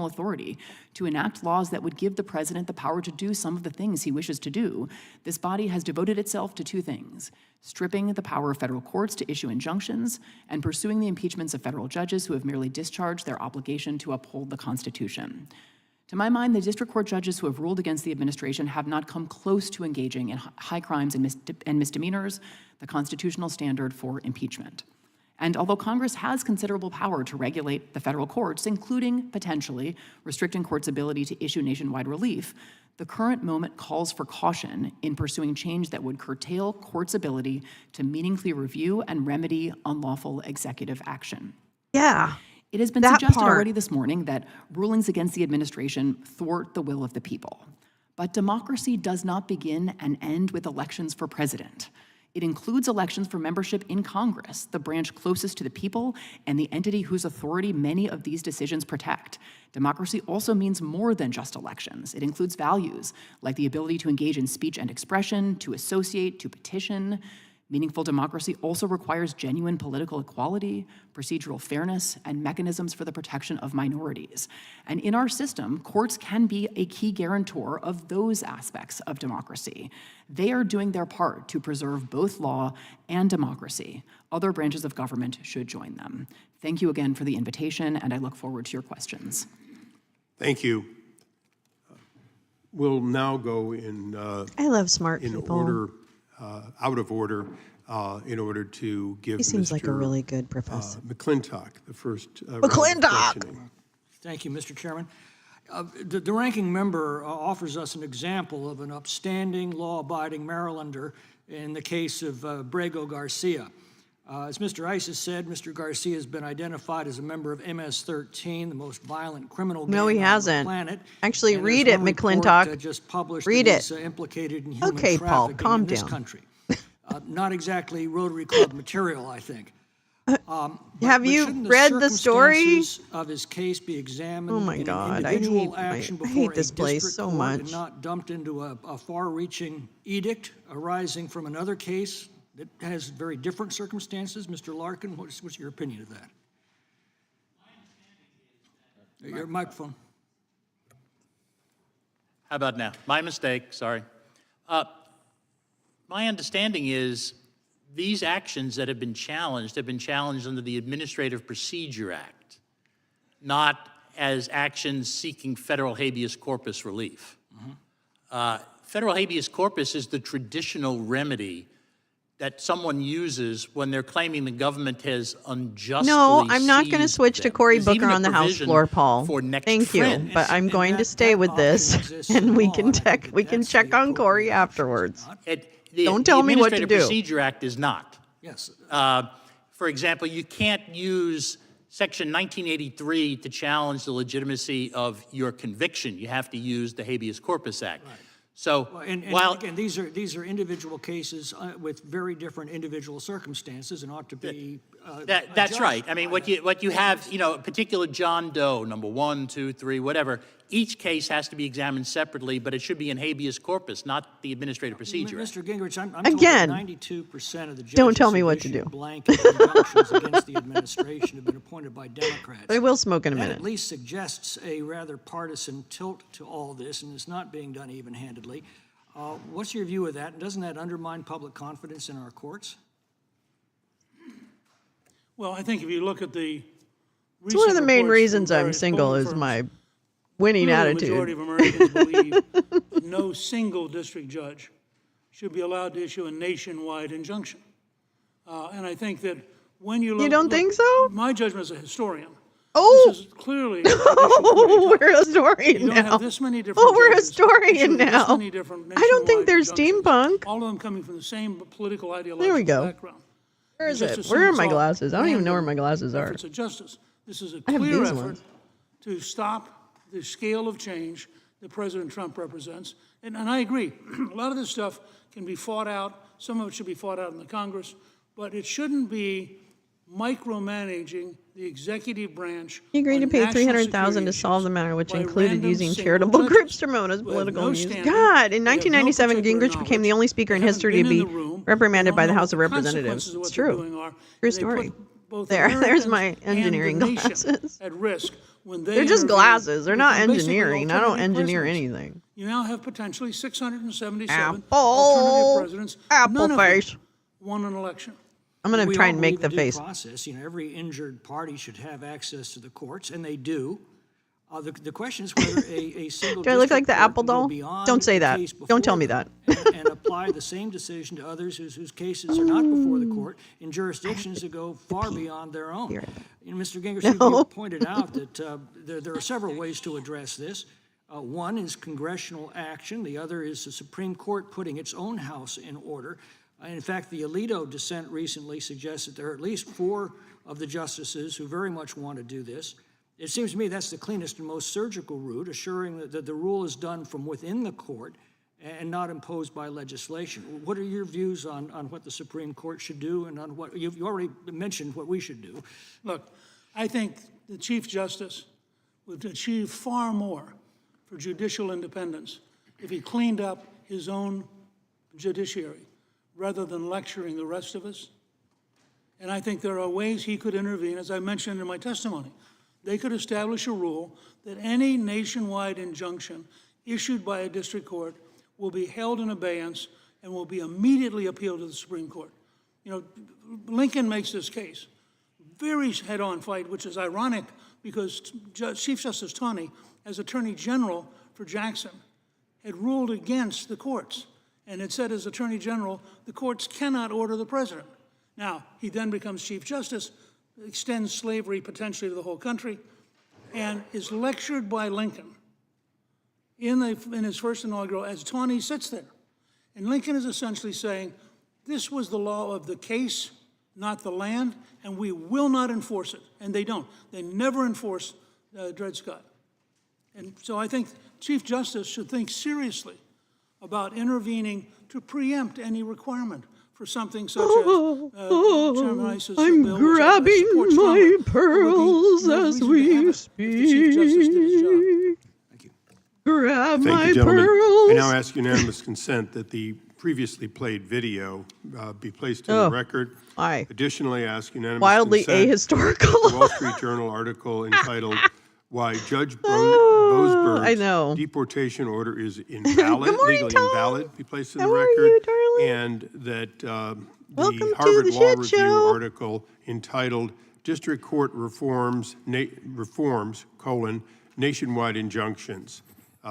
authority to enact laws that would give the president the power to do some of the things he wishes to do, this body has devoted itself to two things: stripping the power of federal courts to issue injunctions and pursuing the impeachments of federal judges who have merely discharged their obligation to uphold the Constitution. To my mind, the district court judges who have ruled against the administration have not come close to engaging in high crimes and misdemeanors, the constitutional standard for impeachment. And although Congress has considerable power to regulate the federal courts, including potentially restricting courts' ability to issue nationwide relief, the current moment calls for caution in pursuing change that would curtail courts' ability to meaningfully review and remedy unlawful executive action.
Yeah.
It has been suggested already this morning that rulings against the administration thwart the will of the people. But democracy does not begin and end with elections for president. It includes elections for membership in Congress, the branch closest to the people and the entity whose authority many of these decisions protect. Democracy also means more than just elections. It includes values like the ability to engage in speech and expression, to associate, to petition. Meaningful democracy also requires genuine political equality, procedural fairness, and mechanisms for the protection of minorities. And in our system, courts can be a key guarantor of those aspects of democracy. They are doing their part to preserve both law and democracy. Other branches of government should join them. Thank you again for the invitation, and I look forward to your questions.
Thank you. We'll now go in
I love smart
in
people.
order, out of order, in order to give
He seems
Mr.
like a really good professor.
McClintock the first
McClintock!
Thank you, Mr. Chairman. The ranking member offers us an example of an upstanding, law-abiding Marylander in the case of Brego Garcia. As Mr. Ice has said, Mr. Garcia has been identified as a member of MS-13, the most violent criminal gang on the planet.
Actually,
And
read
there's
it,
one
McClintock.
report, just published
Read
that
it.
he's implicated in human
Okay, Paul,
trafficking
calm
in this
down.
country. Not exactly Rotary Club material, I think.
Have you
shouldn't
read the story?
circumstances of his case be examined
Oh my
in
God,
an
I
individual
hate-
action
I
before
hate
a
this place
district
so
court
much.
and not dumped into a far-reaching edict arising from another case that has very different circumstances? Mr. Larkin, what's your opinion of that? Your microphone.
How about now? My mistake, sorry. My understanding is these actions that have been challenged under the Administrative Procedure Act, not as actions seeking federal habeas corpus relief. Federal habeas corpus is the traditional remedy that someone uses when they're claiming the government has unjustly
No, I'm not going to
seized
switch to
them.
Cory
There's
Booker
even a
on the House
provision
floor, Paul.
for next
Thank you,
friend.
but I'm going to stay with this, and we can check on Cory afterwards. Don't tell me what to
The Administrative
do.
Procedure Act is not.
Yes.
For example, you can't use Section 1983 to challenge the legitimacy of your conviction. You have to use the Habeas Corpus Act.
Right.
So
And
while
again, these are individual cases with very different individual circumstances and ought to be
that's
adjusted
right. I mean,
by
what you have, a particular John Doe, number 1, 2, 3, whatever. Each case has to be examined separately, but it should be in habeas corpus, not the Administrative Procedure Act.
Mr. Gingrich, I'm
Again,
told that 92% of the judges
don't tell me
who
what to
issued
do.
blanket injunctions against the administration have been appointed by Democrats.
I will smoke in a
That
minute.
at least suggests a rather partisan tilt to all this, and it's not being done even-handedly. What's your view of that? And doesn't that undermine public confidence in our courts?
Well, I think if you look at the
It's one of the main
reports from
reasons I'm
various
single
polling
is
firms,
my winning
clearly the majority
attitude.
of Americans believe that no single district judge should be allowed to issue a nationwide injunction. And I think that when you look...
You don't think so?
My judgment as a historian,
Oh!
this is clearly...
Oh, we're a historian
You don't
now.
have this many different
Oh, we're a
judges
historian
issuing this
now.
many different
I don't think
nationwide
there's
injunctions,
steampunk.
all of them coming from the same political ideological
There we go.
background.
Where is
Just
it?
assume
Where are
it's
my
all
glasses? I don't even know where
random
my glasses are.
efforts of justice. This is a
I have
clear
these
effort
ones.
to stop the scale of change that President Trump represents. And I agree, a lot of this stuff can be fought out. Some of it should be fought out in the Congress, but it shouldn't be micromanaging the executive branch.
He agreed to
on
pay
national
$300,000 to solve the matter, which
by
included
random
using
single
charitable
judges
groups to promote his
who have
political
no
views.
standing,
God, in
they have no
1997,
particular
Gingrich became the
knowledge,
only speaker in
they
history to
haven't
be
been in the room,
reprimanded
they
by the
don't know
House of
the
Representatives.
consequences of
It's
what they're
true.
doing are,
True
and they
story.
put both
There's
Americans
my
and the
engineering
nation
glasses.
at risk when they
They're just
intervene
glasses. They're not
with basically
engineering. I don't
alternative
engineer
presidents.
anything.
You now have potentially 677
Apple.
alternative presidents.
Apple
None of
face.
them won an election.
I'm going to
We
try
all
and make
believe
the
in due
face.
process. Every injured party should have access to the courts, and they do. The question is whether a single
Do I look like
district
the
court
Apple
can go
doll?
beyond
Don't say
the
that.
case
Don't tell
before
me
them
that.
and apply the same decision to others whose cases are not before the court in jurisdictions that go far beyond their own. You know, Mr. Gingrich, you pointed out that there are several ways to address this. One is congressional action. The other is the Supreme Court putting its own house in order. In fact, the Alito dissent recently suggests that there are at least 4 of the justices who very much want to do this. It seems to me that's the cleanest and most surgical route, assuring that the rule is done from within the court and not imposed by legislation. What are your views on what the Supreme Court should do and on what you already mentioned what we should do?
Look, I think the Chief Justice would achieve far more for judicial independence if he cleaned up his own judiciary rather than lecturing the rest of us. And I think there are ways he could intervene, as I mentioned in my testimony. They could establish a rule that any nationwide injunction issued by a district court will be held in abeyance and will be immediately appealed to the Supreme Court. You know, Lincoln makes this case. Very head-on fight, which is ironic because Chief Justice Taney, as Attorney General for Jackson, had ruled against the courts and had said as Attorney General, the courts cannot order the president. Now, he then becomes Chief Justice, extends slavery potentially to the whole country, and is lectured by Lincoln in his first inaugural as Taney sits there. And Lincoln is essentially saying, this was the law of the case, not the land, and we will not enforce it. And they don't. They never enforce Dred Scott. And so I think Chief Justice should think seriously about intervening to preempt any requirement for something such as Chairman Iss's
I'm
bill,
grabbing my pearls as we speak. Grab
Thank
my
you, gentlemen.
pearls.
I now ask unanimous consent that the previously played video be placed in the record.
Aye.
Additionally, I ask unanimous
Wildly
consent
ahistorical.
that the Wall Street Journal article entitled "Why Judge Boasberg's Deportation Order is Invalid, Legally Invalid," be placed in the record, and that the Harvard Law Review article entitled "District Court Reforms: Nationwide Injunctions"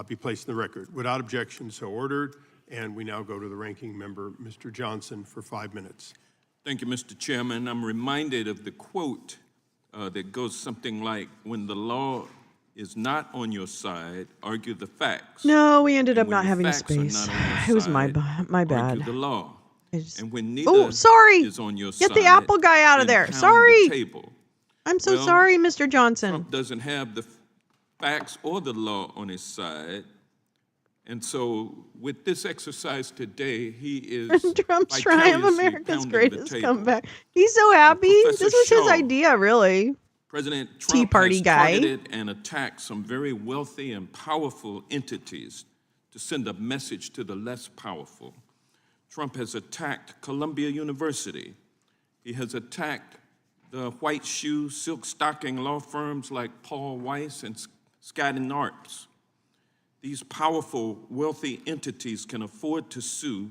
be placed in the record. Without objection, so ordered. And we now go to the ranking member, Mr. Johnson, for 5 minutes.
Thank you, Mr. Chairman. I'm reminded of the quote that goes something like, when the law is not on your side, argue the facts.
No, we ended up
And when
not
the
having
facts are
space.
not on your
It was
side,
my bad.
argue the law. And when neither
Oh, sorry.
is on your
Get
side,
the Apple guy out of
then
there.
pound the
Sorry.
table.
I'm so
Well,
sorry, Mr. Johnson.
Trump doesn't have the facts or the law on his side. And so with this exercise today, he is
Trump's trying
vicariously
America's
pounding
greatest
the table.
comeback. He's so happy.
Professor
This was his
Shaw,
idea, really.
President Trump
Tea Party
has
guy.
targeted and attacked some very wealthy and powerful entities to send a message to the less powerful. Trump has attacked Columbia University. He has attacked the white shoe, silk stocking law firms like Paul Weiss and Skadden Arps. These powerful, wealthy entities can afford to sue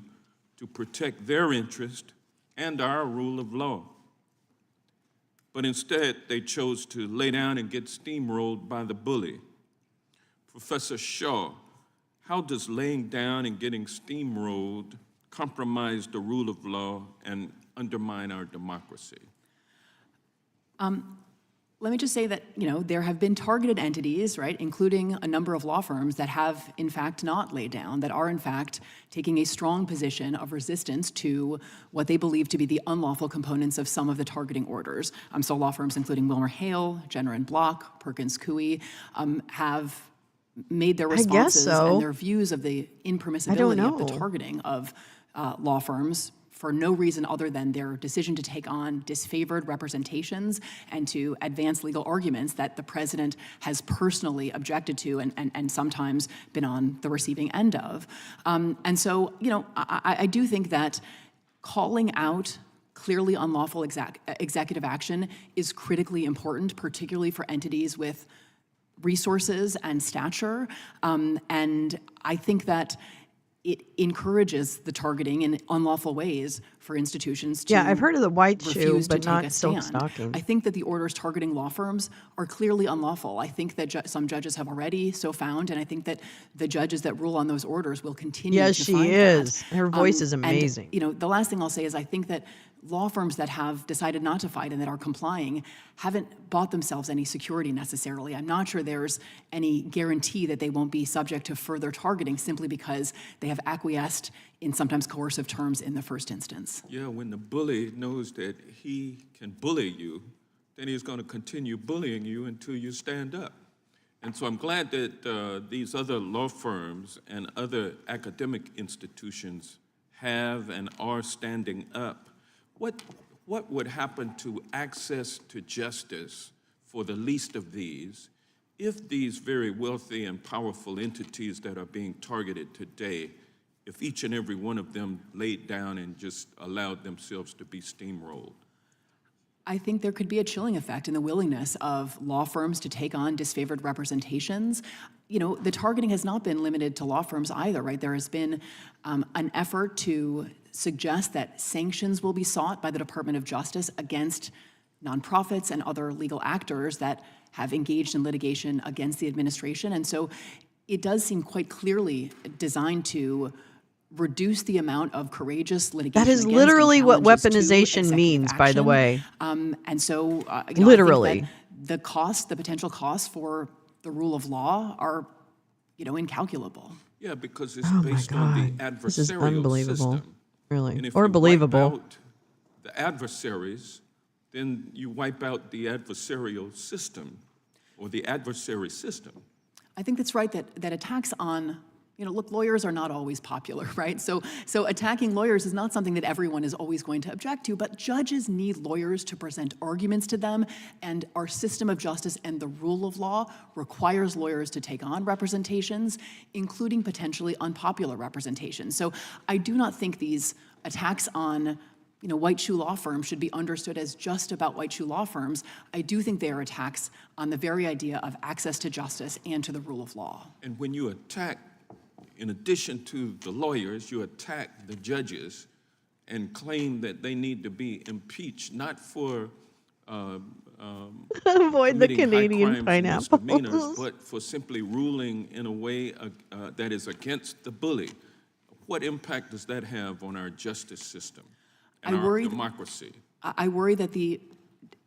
to protect their interest and our rule of law. But instead, they chose to lay down and get steamrolled by the bully. Professor Shaw, how does laying down and getting steamrolled compromise the rule of law and undermine our democracy?
Let me just say that, there have been targeted entities, right, including a number of law firms that have, in fact, not laid down, that are, in fact, taking a strong position of resistance to what they believe to be the unlawful components of some of the targeting orders. So law firms including Wilmer Hale, Jenner & Block, Perkins Coie, have made their responses and their views of the impermissibility of the targeting of law firms for no reason other than their decision to take on disfavored representations and to advance legal arguments that the president has personally objected to and sometimes been on the receiving end of. And so, I do think that calling out clearly unlawful executive action is critically important, particularly for entities with resources and stature. And I think that it encourages the targeting in unlawful ways for institutions to
Yeah, I've heard of the white shoe,
refuse to
but
take
not
a
silk
stand.
stockings.
I think that the orders targeting law firms are clearly unlawful. I think that some judges have already so found, and I think that the judges that rule on those orders will continue
Yes,
to
she
find
is.
that.
Her voice is
And,
amazing.
the last thing I'll say is I think that law firms that have decided not to fight and that are complying haven't bought themselves any security necessarily. I'm not sure there's any guarantee that they won't be subject to further targeting simply because they have acquiesced in sometimes coercive terms in the first instance.
Yeah, when the bully knows that he can bully you, then he's going to continue bullying you until you stand up. And so I'm glad that these other law firms and other academic institutions have and are standing up. What would happen to access to justice for the least of these if these very wealthy and powerful entities that are being targeted today, if each and every one of them laid down and just allowed themselves to be steamrolled?
I think there could be a chilling effect in the willingness of law firms to take on disfavored representations. The targeting has not been limited to law firms either, right? There has been an effort to suggest that sanctions will be sought by the Department of Justice against nonprofits and other legal actors that have engaged in litigation against the administration. And so it does seem quite clearly designed to reduce the amount of courageous litigation.
That is
against
literally
and
what
challenges to
weaponization
executive
means, by the
action.
way.
And so,
Literally.
I think that the potential costs for the rule of law are, incalculable.
Yeah, because it's
Oh
based
my
on the
God.
adversarial
This is unbelievable.
system.
Really.
And if
Or
you
believable.
wipe out the adversaries, then you wipe out the adversarial system or the adversary system.
I think that's right, that attacks on, look, lawyers are not always popular, right? So attacking lawyers is not something that everyone is always going to object to, but judges need lawyers to present arguments to them, and our system of justice and the rule of law requires lawyers to take on representations, including potentially unpopular representations. So I do not think these attacks on white shoe law firms should be understood as just about white shoe law firms. I do think they are attacks on the very idea of access to justice and to the rule of law.
And when you attack, in addition to the lawyers, you attack the judges and claim that they need to be impeached, not for
Avoid the
committing high
Canadian
crimes and
pineapples.
misdemeanors, but for simply ruling in a way that is against the bully. What impact does that have on our justice system and our democracy?
I worry that the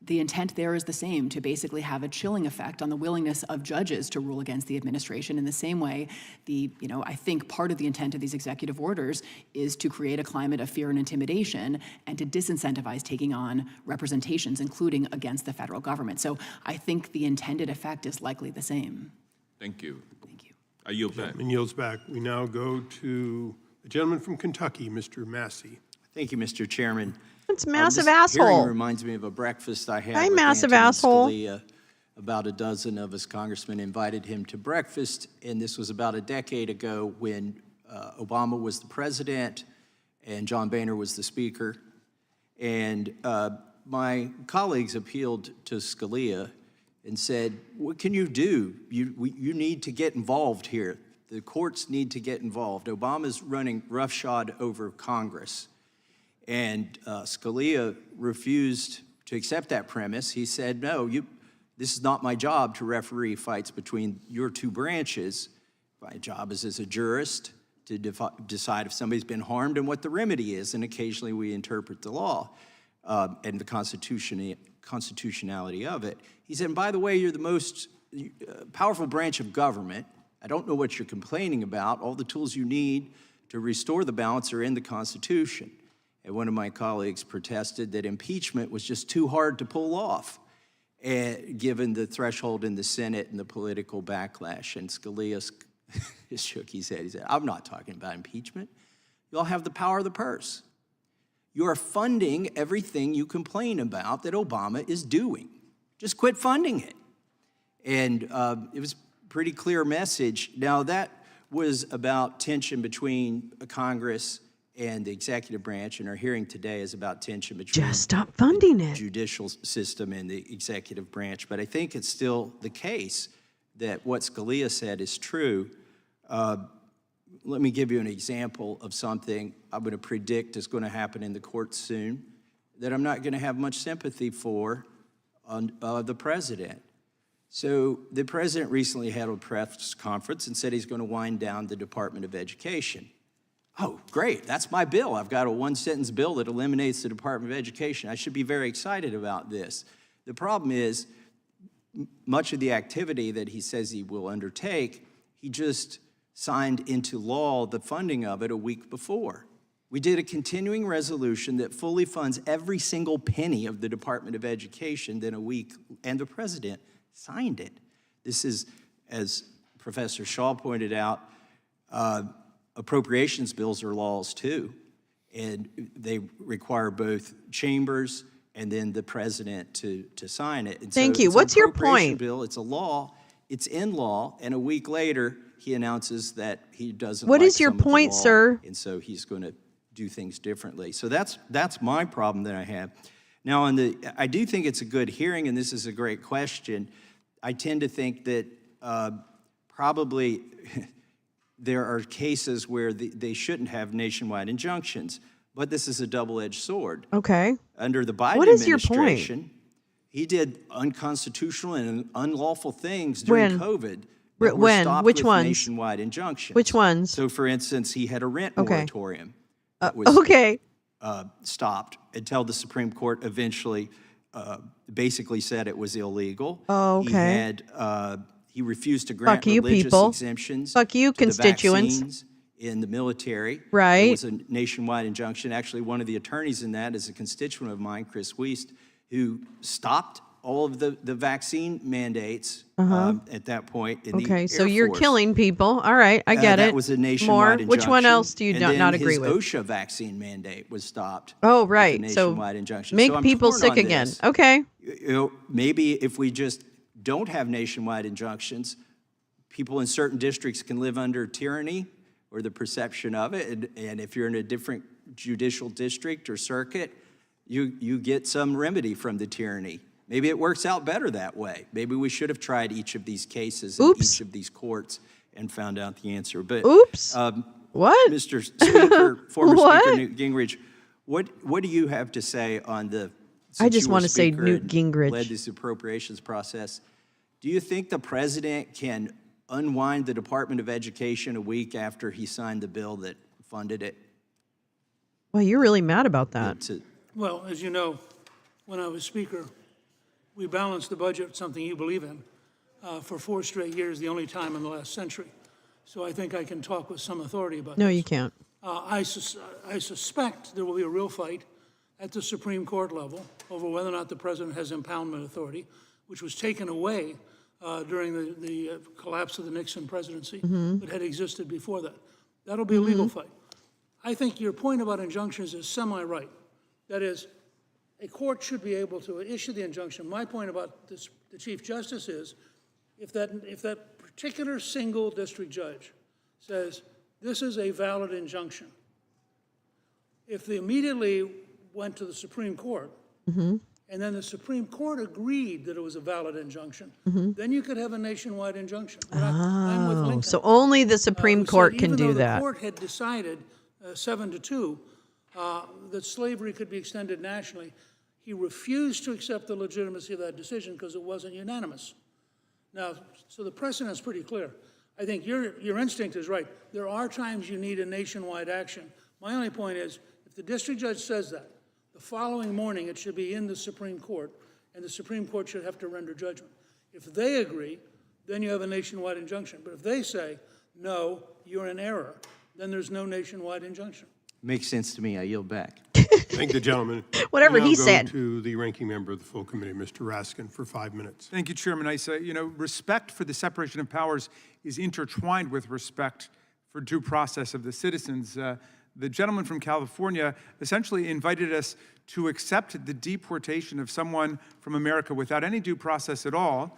intent there is the same, to basically have a chilling effect on the willingness of judges to rule against the administration. In the same way, I think part of the intent of these executive orders is to create a climate of fear and intimidation and to disincentivize taking on representations, including against the federal government. So I think the intended effect is likely the same.
Thank you. Thank you. I yield back.
And yields back. We now go to the gentleman from Kentucky, Mr. Massey.
Thank you, Mr. Chairman.
It's massive
this
asshole.
Hearing reminds me of a breakfast I had
Hi,
with
massive
Anthony
asshole.
Scalia. About a dozen of us congressmen invited him to breakfast, and this was about a decade ago when Obama was the president and John Boehner was the speaker. And my colleagues appealed to Scalia and said, what can you do? You need to get involved here. The courts need to get involved. Obama's running roughshod over Congress. And Scalia refused to accept that premise. He said, no, this is not my job to referee fights between your two branches. My job is as a jurist to decide if somebody's been harmed and what the remedy is. And occasionally we interpret the law and the constitutionality of it. He said, and by the way, you're the most powerful branch of government. I don't know what you're complaining about. All the tools you need to restore the balance are in the Constitution. And one of my colleagues protested that impeachment was just too hard to pull off, given the threshold in the Senate and the political backlash. And Scalia shook his head. He said, I'm not talking about impeachment. You all have the power of the purse. You are funding everything you complain about that Obama is doing. Just quit funding it. And it was a pretty clear message. Now, that was about tension between Congress and the executive branch, and our hearing today is about tension between
Just stop funding
the
it.
judicial system and the executive branch. But I think it's still the case that what Scalia said is true. let me give you an example of something I'm going to predict is going to happen in the courts soon that I'm not going to have much sympathy for on the president. So the president recently had a press conference and said he's going to wind down the Department of Education. Oh, great, that's my bill. I've got a one-sentence bill that eliminates the Department of Education. I should be very excited about this. The problem is, much of the activity that he says he will undertake, he just signed into law the funding of it a week before. We did a continuing resolution that fully funds every single penny of the Department of Education, then a week, and the president signed it. This is, as Professor Shaw pointed out, appropriations bills are laws too, and they require both chambers and then the president to sign it. And
Thank
so
you.
it's
What's
an
your
appropriation
point?
bill, it's a law, it's in law, and a week later he announces that he doesn't
What
like
is your
some of the
point,
law,
sir?
and so he's going to do things differently. So that's my problem that I have. Now, I do think it's a good hearing, and this is a great question. I tend to think that probably there are cases where they shouldn't have nationwide injunctions, but this is a double-edged sword.
Okay.
Under the Biden
What is your point?
administration, he did unconstitutional and unlawful things during COVID. that were
When?
stopped
Which
with
ones?
nationwide injunctions.
Which ones?
So, for instance, he had a rent
Okay.
moratorium that was
Okay.
stopped until the Supreme Court eventually basically said it was illegal.
Oh, okay.
He refused to grant
Fuck you,
religious
people.
exemptions
Fuck you,
to the
constituents.
vaccines in the military.
Right.
It was a nationwide injunction. Actually, one of the attorneys in that is a constituent of mine, Chris Wiest, who stopped all of the vaccine mandates at that point in the
Okay,
Air
so you're
Force.
killing people. All right, I get it.
That was a
More.
nationwide
Which one
injunction.
else do you
And
not,
then
not agree
his
with?
OSHA vaccine mandate was stopped.
Oh,
with a
right. So
nationwide injunction.
make
So I'm
people
torn
sick
on
again.
this.
Okay.
You know, maybe if we just don't have nationwide injunctions, people in certain districts can live under tyranny or the perception of it. And if you're in a different judicial district or circuit, you get some remedy from the tyranny. Maybe it works out better that way. Maybe we should have tried each of these cases in each of these courts and found out the answer. But
Oops. What?
Mr. Speaker, former
What?
Speaker Newt Gingrich, what do you have to say on the?
I
since
just
you were
want to say
Speaker
Newt
and
Gingrich.
led this appropriations process. Do you think the president can unwind the Department of Education a week after he signed the bill that funded it?
Well, you're really mad about that.
Well, as you know, when I was Speaker, we balanced the budget, something you believe in, for 4 straight years, the only time in the last century. So I think I can talk with some authority about
No,
this.
you can't.
I suspect there will be a real fight at the Supreme Court level over whether or not the president has impoundment authority, which was taken away during the collapse of the Nixon presidency, but had existed before that. That'll be a legal fight. I think your point about injunctions is semi-right. That is, a court should be able to issue the injunction. My point about this, the Chief Justice is, if that particular single district judge says, this is a valid injunction, if they immediately went to the Supreme Court, and then the Supreme Court agreed that it was a valid injunction, then you could have a nationwide injunction. I'm with Lincoln.
So only the Supreme
who said
Court can
even
do
though
that.
The court had decided 7-2 that slavery could be extended nationally. He refused to accept the legitimacy of that decision because it wasn't unanimous. Now, so the precedent is pretty clear. I think your instinct is right. There are times you need a nationwide action. My only point is, if the district judge says that, the following morning it should be in the Supreme Court, and the Supreme Court should have to render judgment. If they agree, then you have a nationwide injunction. But if they say, no, you're in error, then there's no nationwide injunction.
Makes sense to me. I yield back.
Thank the gentleman.
Whatever
We now
he
go
said.
to the ranking member of the full committee, Mr. Raskin, for 5 minutes.
Thank you, Chairman Issa. You know, respect for the separation of powers is intertwined with respect for due process of the citizens. The gentleman from California essentially invited us to accept the deportation of someone from America without any due process at all,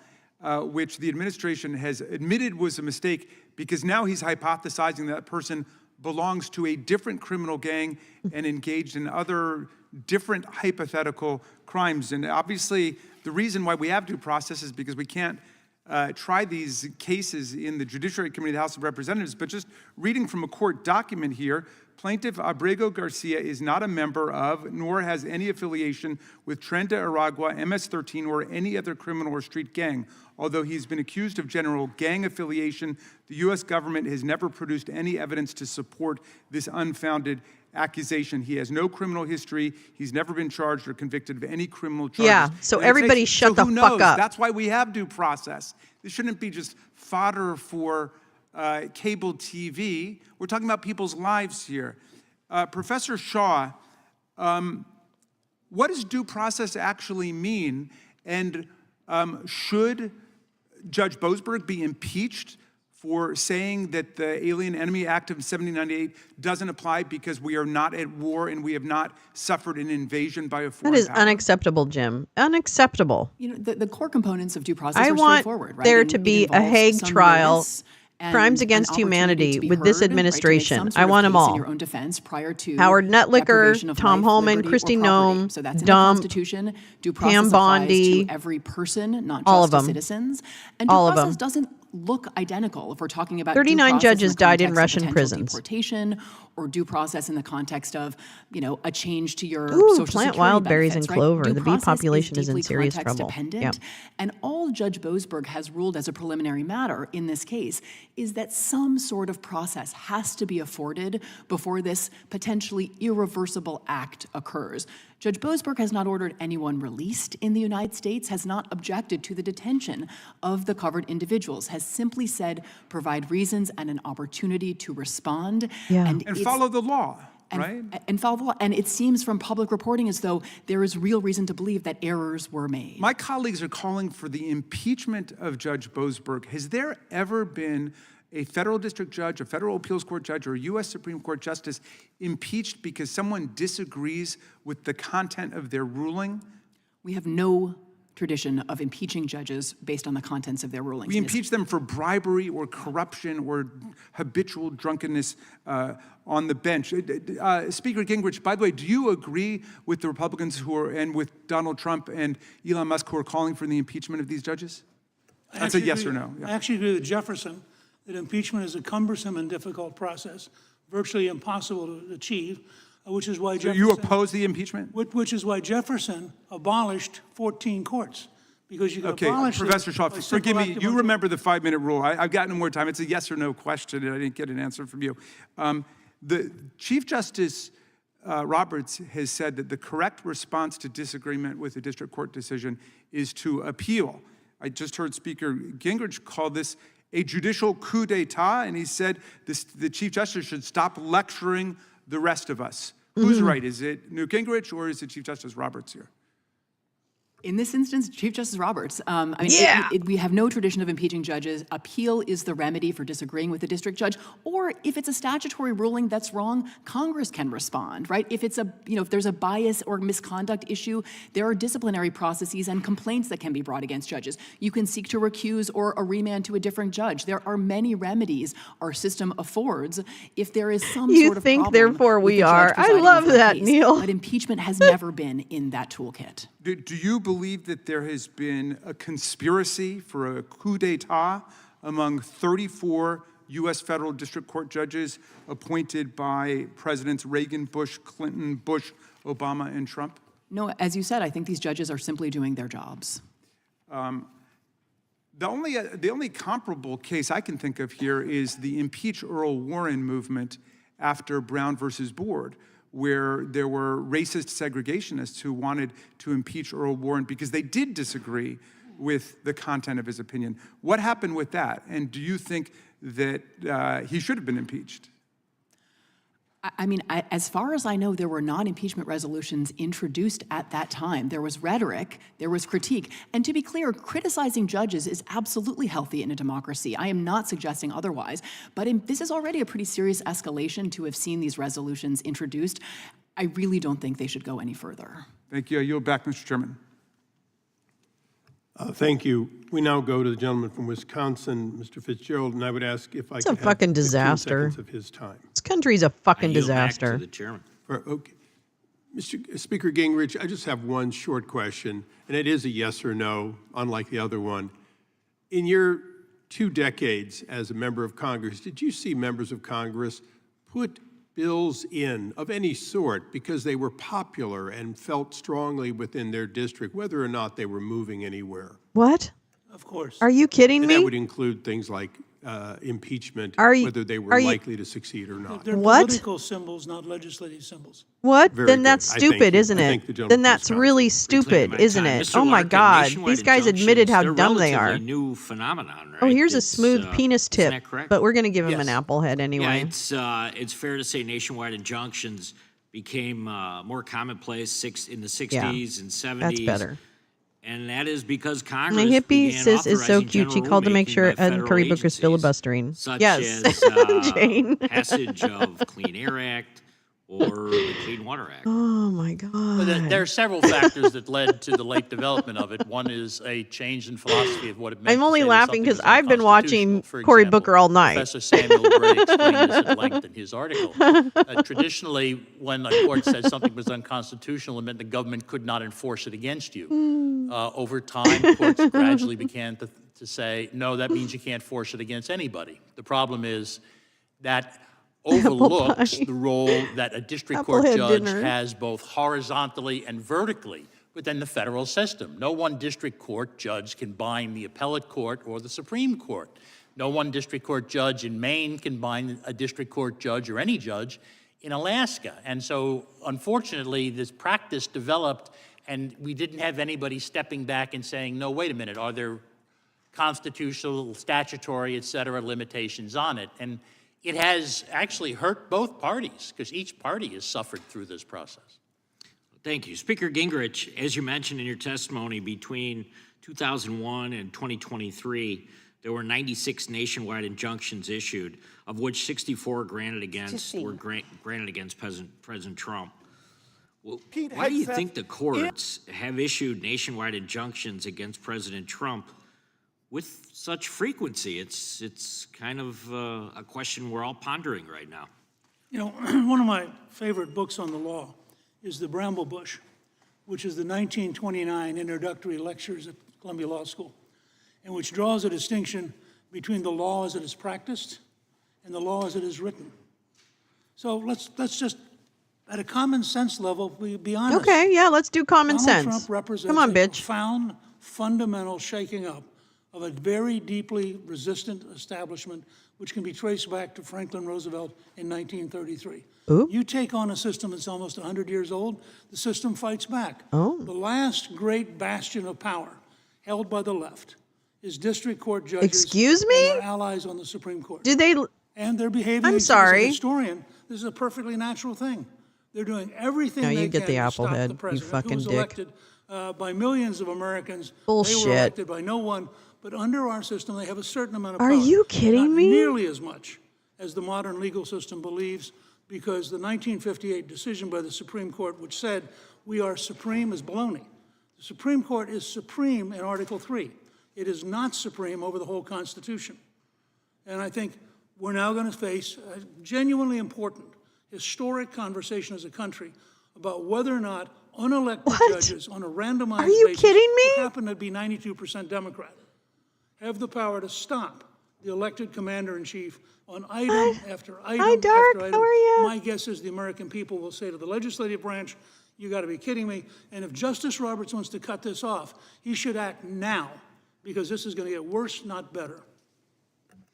which the administration has admitted was a mistake because now he's hypothesizing that person belongs to a different criminal gang and engaged in other different hypothetical crimes. And obviously, the reason why we have due process is because we can't try these cases in the Judiciary Committee of the House of Representatives, but just reading from a court document here, Plaintiff Abrego Garcia is not a member of, nor has any affiliation with Trenta Aragua, MS-13, or any other criminal or street gang. Although he's been accused of general gang affiliation, the U.S. government has never produced any evidence to support this unfounded accusation. He has no criminal history. He's never been charged or convicted of any criminal charges.
Yeah, so everybody shut the fuck up.
That's why we have due process. This shouldn't be just fodder for cable TV. We're talking about people's lives here. Professor Shaw, what does due process actually mean? And should Judge Boasberg be impeached for saying that the Alien Enemy Act of 1798 doesn't apply because we are not at war and we have not suffered an invasion by a foreign
That is
power?
unacceptable, Jim. Unacceptable.
The core components of due process
I
are
want
straightforward, right?
there to be a Hague trial, crimes against humanity with this administration. I want them all. Howard Nuttlicker, Tom Holman, Kristi Noem,
So that's in the
Dump,
Constitution. Due process
Pam
applies
Bondi,
to every person, not
all
just
of
to
them.
citizens. And due
All of
process
them.
doesn't look identical if we're talking about
39
due process
judges
in the
died in
context of
Russian
potential
prisons.
deportation, or due process in the context of, a change to your
Ooh,
social
plant
security
wild berries
benefits,
and
right?
clover.
Due
The bee
process
population is in
deeply
serious trouble.
context-dependent.
Yep.
And all Judge Boasberg has ruled as a preliminary matter in this case is that some sort of process has to be afforded before this potentially irreversible act occurs. Judge Boasberg has not ordered anyone released in the United States, has not objected to the detention of the covered individuals, has simply said provide reasons and an opportunity to respond.
Yeah.
And
it's-
follow the law, right?
And follow the law. And it seems from public reporting as though there is real reason to believe that errors were made.
My colleagues are calling for the impeachment of Judge Boasberg. Has there ever been a federal district judge, a federal appeals court judge, or a U.S. Supreme Court justice impeached because someone disagrees with the content of their ruling?
We have no tradition of impeaching judges based on the contents of their rulings.
We impeach them for bribery or corruption or habitual drunkenness on the bench. Speaker Gingrich, by the way, do you agree with the Republicans and with Donald Trump and Elon Musk who are calling for the impeachment of these judges? That's a yes or no.
I actually agree with Jefferson that impeachment is a cumbersome and difficult process, virtually impossible to achieve, which is why
So
Jefferson...
you oppose the impeachment?
Which is why Jefferson abolished 14 courts, because you could
Okay,
abolish
Professor Shaw,
by simple
forgive me,
act of
you remember the 5-minute rule. I've got no more time. It's a yes or no question, and I didn't get an answer from you. The Chief Justice Roberts has said that the correct response to disagreement with a district court decision is to appeal. I just heard Speaker Gingrich call this a judicial coup d'etat, and he said the Chief Justice should stop lecturing the rest of us. Who's right? Is it Newt Gingrich or is it Chief Justice Roberts here?
In this instance, Chief Justice Roberts.
Yeah.
We have no tradition of impeaching judges. Appeal is the remedy for disagreeing with the district judge. Or if it's a statutory ruling that's wrong, Congress can respond, right? If it's if there's a bias or misconduct issue, there are disciplinary processes and complaints that can be brought against judges. You can seek to recuse or a remand to a different judge. There are many remedies our system affords if there is some
You
sort of
think,
problem
therefore,
with
we
the judge
are. I
presiding
love
over a
that,
case.
Neil.
But impeachment has never been in that toolkit.
Do you believe that there has been a conspiracy for a coup d'etat among 34 U.S. federal district court judges appointed by Presidents Reagan, Bush, Clinton, Bush, Obama, and Trump?
No, as you said, I think these judges are simply doing their jobs.
The only comparable case I can think of here is the impeach Earl Warren movement after Brown versus Board, where there were racist segregationists who wanted to impeach Earl Warren because they did disagree with the content of his opinion. What happened with that? And do you think that he should have been impeached?
As far as I know, there were non-impeachment resolutions introduced at that time. There was rhetoric, there was critique. And to be clear, criticizing judges is absolutely healthy in a democracy. I am not suggesting otherwise. But this is already a pretty serious escalation to have seen these resolutions introduced. I really don't think they should go any further.
Thank you. I yield back, Mr. Chairman.
Thank you. We now go to the gentleman from Wisconsin, Mr. Fitzgerald, and I would ask if I
It's
could
a
have
fucking
15
disaster.
seconds of his time.
This country's a fucking disaster.
the chairman.
Okay. Mr. Speaker Gingrich, I just have one short question, and it is a yes or no, unlike the other one. In your 2 decades as a member of Congress, did you see members of Congress put bills in of any sort because they were popular and felt strongly within their district, whether or not they were moving anywhere?
What?
Of course.
Are you kidding
And
me?
that would include things like impeachment, whether they were likely to succeed or not.
They're
What?
political symbols, not legislative symbols.
What?
Very
Then
good.
that's
I thank
stupid,
you.
isn't
I thank the
it?
gentleman
Then
from
that's really stupid, isn't it?
Mr.
Oh my
Larkin,
God.
nationwide
These guys admitted how
injunctions,
dumb they
they're
are.
relatively new phenomenon, right?
Oh, here's a
It's,
smooth penis
isn't
tip,
that correct?
but we're going to give him
Yes.
an apple head anyway.
Yeah, it's fair to say nationwide injunctions became more commonplace in the 60s and 70s.
That's better.
And that is because Congress
My hippie
began
sis is so
authorizing
cute. She
general
called to make
rulemaking
sure
by
Ed
federal
Curry Booker's
agencies,
filibustering.
such
Yes,
as
Jane.
passage of Clean Air Act or the Clean Water Act.
Oh my God.
Well, there are several factors that led to the late development of it. One is a change in philosophy of what it meant.
I'm only
to say that
laughing
something
because
was
I've been watching
unconstitutional. For
Cory
example,
Booker all night.
Professor Samuel Gray explained this at length in his article. Traditionally, when a court said something was unconstitutional, it meant the government could not enforce it against you. Over time, courts gradually began to say, no, that means you can't force it against anybody. The problem is that overlooks the role that a district court
Applehead
judge
dinner.
has both horizontally and vertically within the federal system. No one district court judge can bind the appellate court or the Supreme Court. No one district court judge in Maine can bind a district court judge or any judge in Alaska. And so, unfortunately, this practice developed, and we didn't have anybody stepping back and saying, no, wait a minute, are there constitutional, statutory, et cetera, limitations on it? And it has actually hurt both parties because each party has suffered through this process.
Thank you. Speaker Gingrich, as you mentioned in your testimony, between 2001 and 2023, there were 96 nationwide injunctions issued, of which 64 granted against President Trump. Well, why do you think the courts have issued nationwide injunctions against President Trump with such frequency? It's kind of a question we're all pondering right now.
You know, one of my favorite books on the law is The Bramble Bush, which is the 1929 introductory lectures at Columbia Law School, and which draws a distinction between the law as it is practiced and the law as it is written. So let's just, at a common sense level, be honest.
Okay, yeah, let's do common
Donald
sense.
Trump represents
Come on,
a
bitch.
profound, fundamental shaking up of a very deeply resistant establishment, which can be traced back to Franklin Roosevelt in 1933.
Ooh.
You take on a system that's almost 100 years old, the system fights back.
Oh.
The last great bastion of power held by the left is district court judges
Excuse me?
and their allies on the Supreme Court.
Do they?
And they're behaving,
I'm
as
sorry.
a historian, this is a perfectly natural thing. They're doing everything
No,
they
you get
can
the
to
apple
stop
head,
the
you
president,
fucking
who was
dick.
elected by millions of Americans. They
Bullshit.
were elected by no one, but under our system, they have a certain amount of power.
Are you kidding
Not
me?
nearly as much as the modern legal system believes, because the 1958 decision by the Supreme Court, which said we are supreme, is baloney. The Supreme Court is supreme in Article 3. It is not supreme over the whole Constitution. And I think we're now going to face a genuinely important, historic conversation as a country about whether or not unelected judges on a randomized
Are you
basis,
kidding me?
who happen to be 92% Democrat, have the power to stop the elected commander-in-chief on item after item
Hi, Dark.
after item.
How are you?
My guess is the American people will say to the legislative branch, you got to be kidding me. And if Justice Roberts wants to cut this off, he should act now, because this is going to get worse, not better.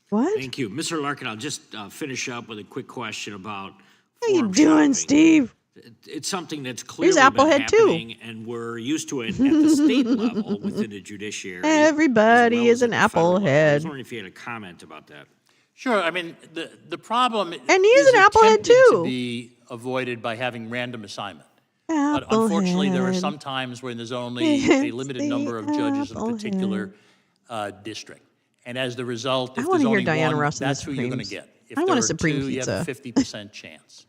What?
Thank you. Mr. Larkin, I'll just finish up with a quick question about
How you
form
doing,
shopping.
Steve?
It's something that's clearly
Here's
been
Applehead, too.
happening, and we're used to it at the state level within the judiciary.
Everybody is an
at the federal level. I
applehead.
was wondering if you had a comment about that.
Sure. I mean, the problem
And he's
is
an applehead,
attempted
too.
to be avoided by having random assignment. But unfortunately, there are
Applehead.
some times when there's only a limited number of judges in a particular district. And as the result,
I
if
wanna
there's
hear
only
Diana
one,
Ross in the
that's who you're going to
Supremes.
get. If
I
there
want a
are
Supreme
two, you have a
pizza.
50% chance.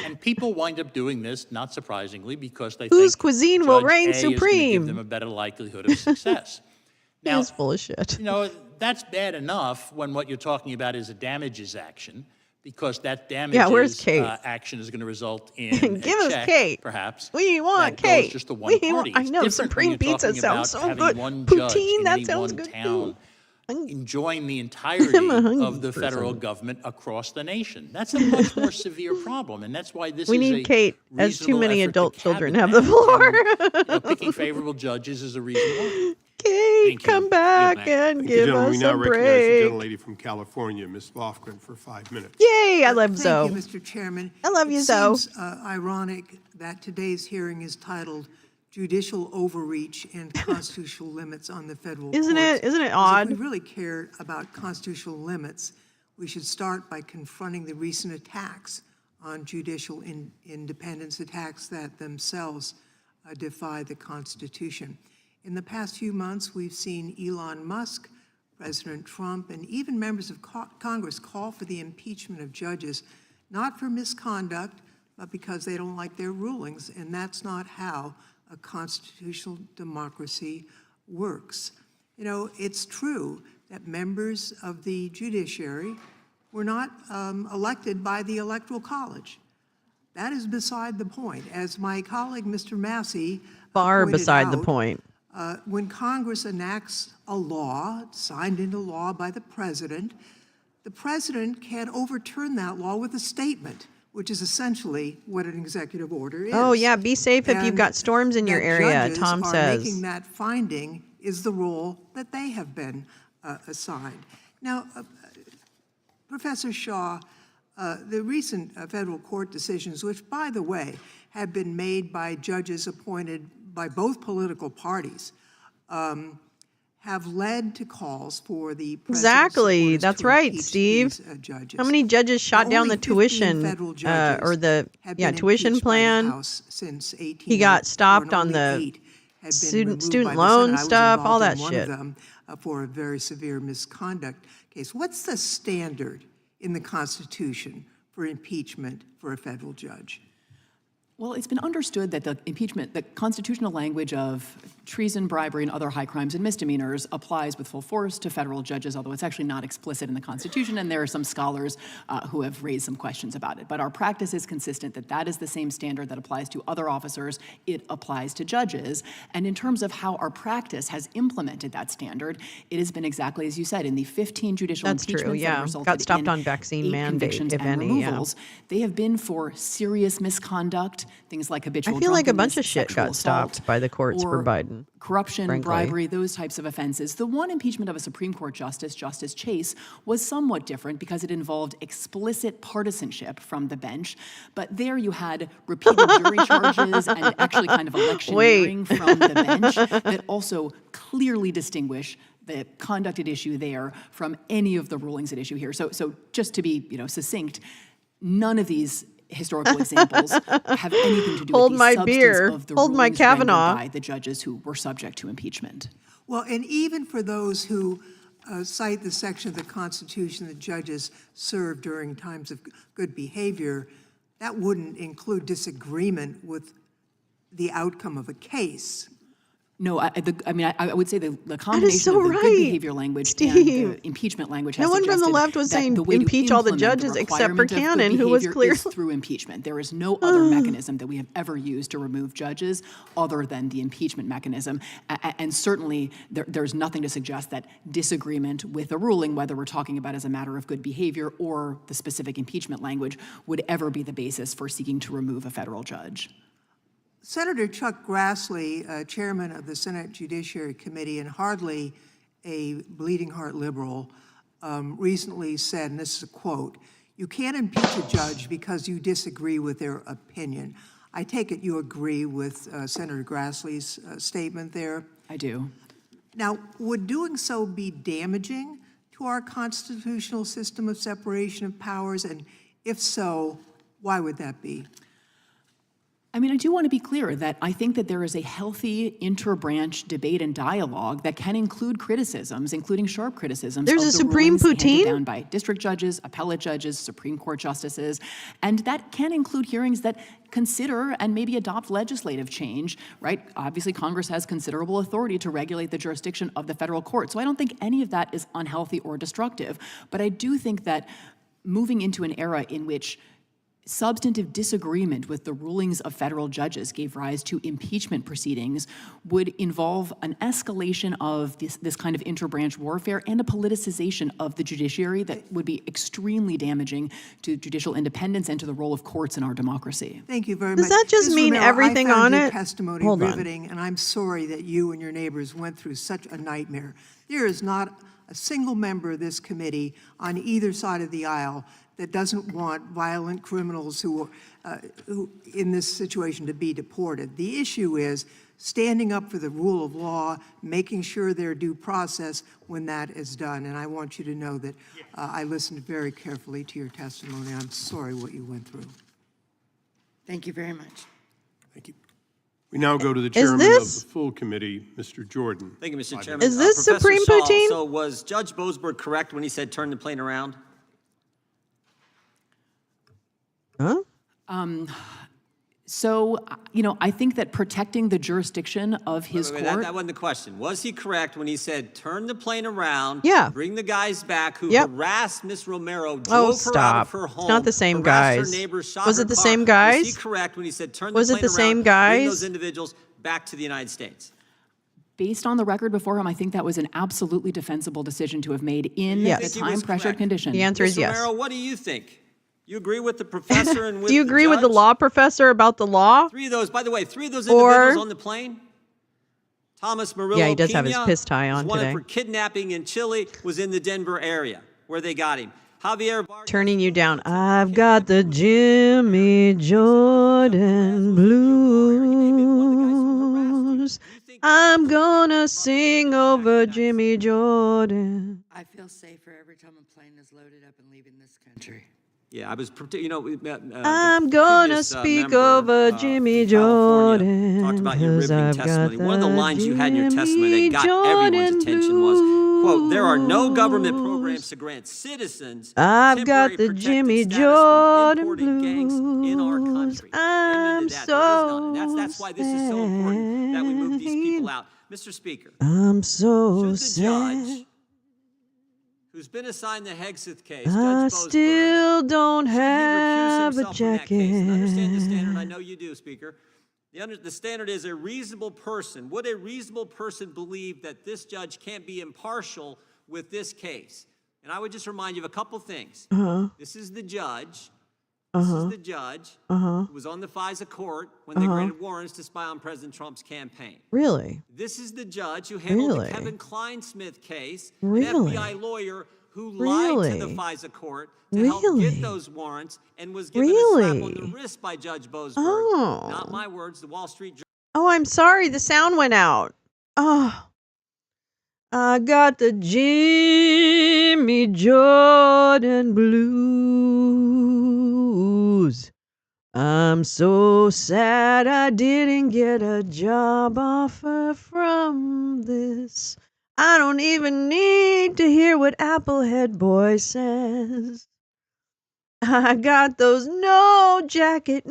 And people wind up doing this, not surprisingly, because they
Whose
think
cuisine will
Judge
reign
A is gonna
supreme?
give them a better likelihood of success. Now,
He's full of shit.
you know, that's bad enough when what you're talking about is a damages action, because that damages
where's Kate?
Action is going to result in
Give
a
us
check,
Kate.
perhaps.
We want
that
Kate.
Goes just to one
We
party.
want, I
It's
know,
different when
Supreme
you're
pizza
talking
sounds
about
so
having
good.
one judge
Poutine,
in
that
any
sounds
one
good
town
too.
enjoying the entirety of the federal government across the nation. That's a much more severe problem, and that's why this
We
is
need
a
Kate, as too
reasonable
many
effort to
adult
cap
children
it
have the
now.
floor.
And, picking favorable judges is a reason why.
Kate, come back and
Thank you,
give
gentlemen. We
us
now
a
recognize the
break.
gentlelady from California, Ms. Lofgren, for 5 minutes.
Yay, I love Zoe.
Thank you, Mr. Chairman.
I love you,
It
Zoe.
seems ironic that today's hearing is titled Judicial Overreach and Constitutional Limits on the Federal Courts.
Isn't it
'Cause
odd?
If we really care about constitutional limits, we should start by confronting the recent attacks on judicial independence, attacks that themselves defy the Constitution. In the past few months, we've seen Elon Musk, President Trump, and even members of Congress call for the impeachment of judges, not for misconduct, but because they don't like their rulings, and that's not how a constitutional democracy works. You know, it's true that members of the judiciary were not elected by the Electoral College. That is beside the point. As my colleague, Mr. Massey,
Far
pointed
beside the
out,
point.
when Congress enacts a law, signed into law by the president can overturn that law with a statement, which is essentially what an executive order is.
Oh, yeah, be safe if you've
And
got storms in your
that
area,
judges
Tom
are
says.
making that finding is the role that they have been assigned. Now, Professor Shaw, the recent federal court decisions, which, by the way, have been made by judges appointed by both political parties, have led to calls for the
Exactly. That's right, Steve.
judges.
How many judges shot down the tuition tuition plan? He got stopped on the student loan stuff, all that shit.
For a very severe misconduct case. What's the standard in the Constitution for impeachment for a federal judge?
Well, it's been understood that the impeachment, the constitutional language of treason, bribery, and other high crimes and misdemeanors applies with full force to federal judges, although it's actually not explicit in the Constitution, and there are some scholars who have raised some questions about it. But our practice is consistent that that is the same standard that applies to other officers. It applies to judges. And in terms of how our practice has implemented that standard, it has been exactly as you said, in the 15 judicial
That's true,
impeachments that
yeah.
have resulted
Got stopped
in
on vaccine
8
mandate,
convictions
if
and
any, yeah.
removals. They have been for serious misconduct, things like habitual
I feel like a bunch
drunkenness,
of shit
sexual
got stopped
assault,
by the courts for
or
Biden.
corruption,
frankly.
bribery, those types of offenses. The one impeachment of a Supreme Court justice, Justice Chase, was somewhat different because it involved explicit partisanship from the bench. But there you had repeated jury charges and actually kind of electioneering from the bench that also clearly distinguish the conduct at issue there from any of the rulings at issue here. So just to be succinct, none of these historical examples have anything to do
Hold
with the
my
substance
beer.
of the
Hold my
rulings rendered
Kavanaugh.
by the judges who were subject to impeachment.
Well, and even for those who cite the section of the Constitution that judges serve during times of good behavior, that wouldn't include disagreement with the outcome of a case.
No, I would say the combination
so
of the
right,
good behavior language
Steve.
and the impeachment language has
No one from the
suggested
left was
that
saying
the way to
impeach all the
implement
judges
the
except for
requirement of good
Cannon, who was
behavior
clearly-
is through impeachment. There is no other mechanism that we have ever used to remove judges other than the impeachment mechanism. And certainly there's nothing to suggest that disagreement with a ruling, whether we're talking about as a matter of good behavior or the specific impeachment language, would ever be the basis for seeking to remove a federal judge.
Senator Chuck Grassley, chairman of the Senate Judiciary Committee and hardly a bleeding heart liberal, recently said, and this is a quote, "You can't impeach a judge because you disagree with their opinion." I take it you agree with Senator Grassley's statement there?
I do.
Now, would doing so be damaging to our constitutional system of separation of powers? And if so, why would that be?
I mean, I do want to be clear that I think that there is a healthy interbranch debate and dialogue that can include criticisms, including sharp criticisms.
There's
of
a
the
Supreme
rulings handed
Poutine?
down by district judges, appellate judges, Supreme Court justices, and that can include hearings that consider and maybe adopt legislative change, right? Obviously, Congress has considerable authority to regulate the jurisdiction of the federal court. So I don't think any of that is unhealthy or destructive. But I do think that moving into an era in which substantive disagreement with the rulings of federal judges gave rise to impeachment proceedings would involve an escalation of this kind of interbranch warfare and a politicization of the judiciary that would be extremely damaging to judicial independence and to the role of courts in our democracy.
Thank you very
Does
much.
that just
Ms.
mean
Romero,
everything
I found
on
your
it?
testimony
Hold on.
riveting, and I'm sorry that you and your neighbors went through such a nightmare. There is not a single member of this committee on either side of the aisle that doesn't want violent criminals who in this situation to be deported. The issue is standing up for the rule of law, making sure their due process when that is done. And I want you to know that I listened very carefully to your testimony. I'm sorry what you went through.
Thank you very much.
Thank you. We now go to the chairman of the full committee, Mr. Jordan.
Thank you, Mr. Chairman.
Is this
Professor
Supreme
Saul,
Poutine?
So was Judge Boasberg correct when he said turn the plane around?
Huh?
So, I think that protecting the jurisdiction of his
Wait,
court.
that wasn't the question. Was he correct when he said turn the plane around,
Yeah.
bring the guys back who
Yep.
harassed Miss Romero, drove
Oh,
her out
stop.
of her
It's
home,
not the same
harassed
guys.
her neighbors, shot
Was
her
it the
car?
same guys?
Was he correct when he said turn
Was
the
it
plane
the
around,
same
bring
guys?
those individuals back to the United States?
Based on the record before him, I think that was an absolutely defensible decision to have made in
Yes.
the
Think he was
time-pressured
correct?
condition.
The answer is
Ms.
yes.
Romero, what do you think? You agree with the professor and with
Do you
the
agree with the
judge?
law professor about the law?
Three of those, by the way, three of those
Or-
individuals on the plane. Thomas Murillo
Yeah, he does have his
Pena
piss tie
was
on
wanted
today.
for kidnapping in Chile, was in the Denver area where they got him. Javier Vargas,
Turning you down. I've got the Jimmy Jordan blues. I'm gonna sing over Jimmy Jordan.
I feel safer every time a plane is loaded up and leaving this country.
Yeah, I was,
I'm gonna speak over Jimmy Jordan.
talked about your
'cause
riveting
I've got
testimony. One of the lines you had in your testimony
Jimmy
that got everyone's
Jordan
attention was, quote, there are no government programs to grant citizens
I've got
temporary
the
protected
Jimmy
status
Jordan
from imported gangs in our country.
I'm
Amen to that.
so
There is none. And that's why this is so important that we move these people out. Mr. Speaker,
I'm so
should the judge
sad.
who's been assigned the Hegseth case,
I
Judge Boasberg,
still don't
should he recuse
have a
himself from that case? And I understand the standard. I
jacket.
know you do, Speaker. The standard is a reasonable person. Would a reasonable person believe that this judge can't be impartial with this case? And I would just remind you of a couple things. This is the judge. This is the judge who was on the FISA court when they granted warrants to spy on President Trump's campaign.
Really?
This is the judge who handled
Really?
the Kevin Kleinsmith case,
Really?
an FBI lawyer who lied to the
Really?
FISA court to help
Really?
get those warrants and was given a slap on the
Really?
wrist by Judge Boasberg.
Oh.
Not my words, the Wall Street Journal.
Oh, I'm sorry. The sound went out. Oh. I got the Jimmy Jordan blues. I'm so sad I didn't get a job offer from this. I don't even need to hear what Applehead Boy says. I got those no jacket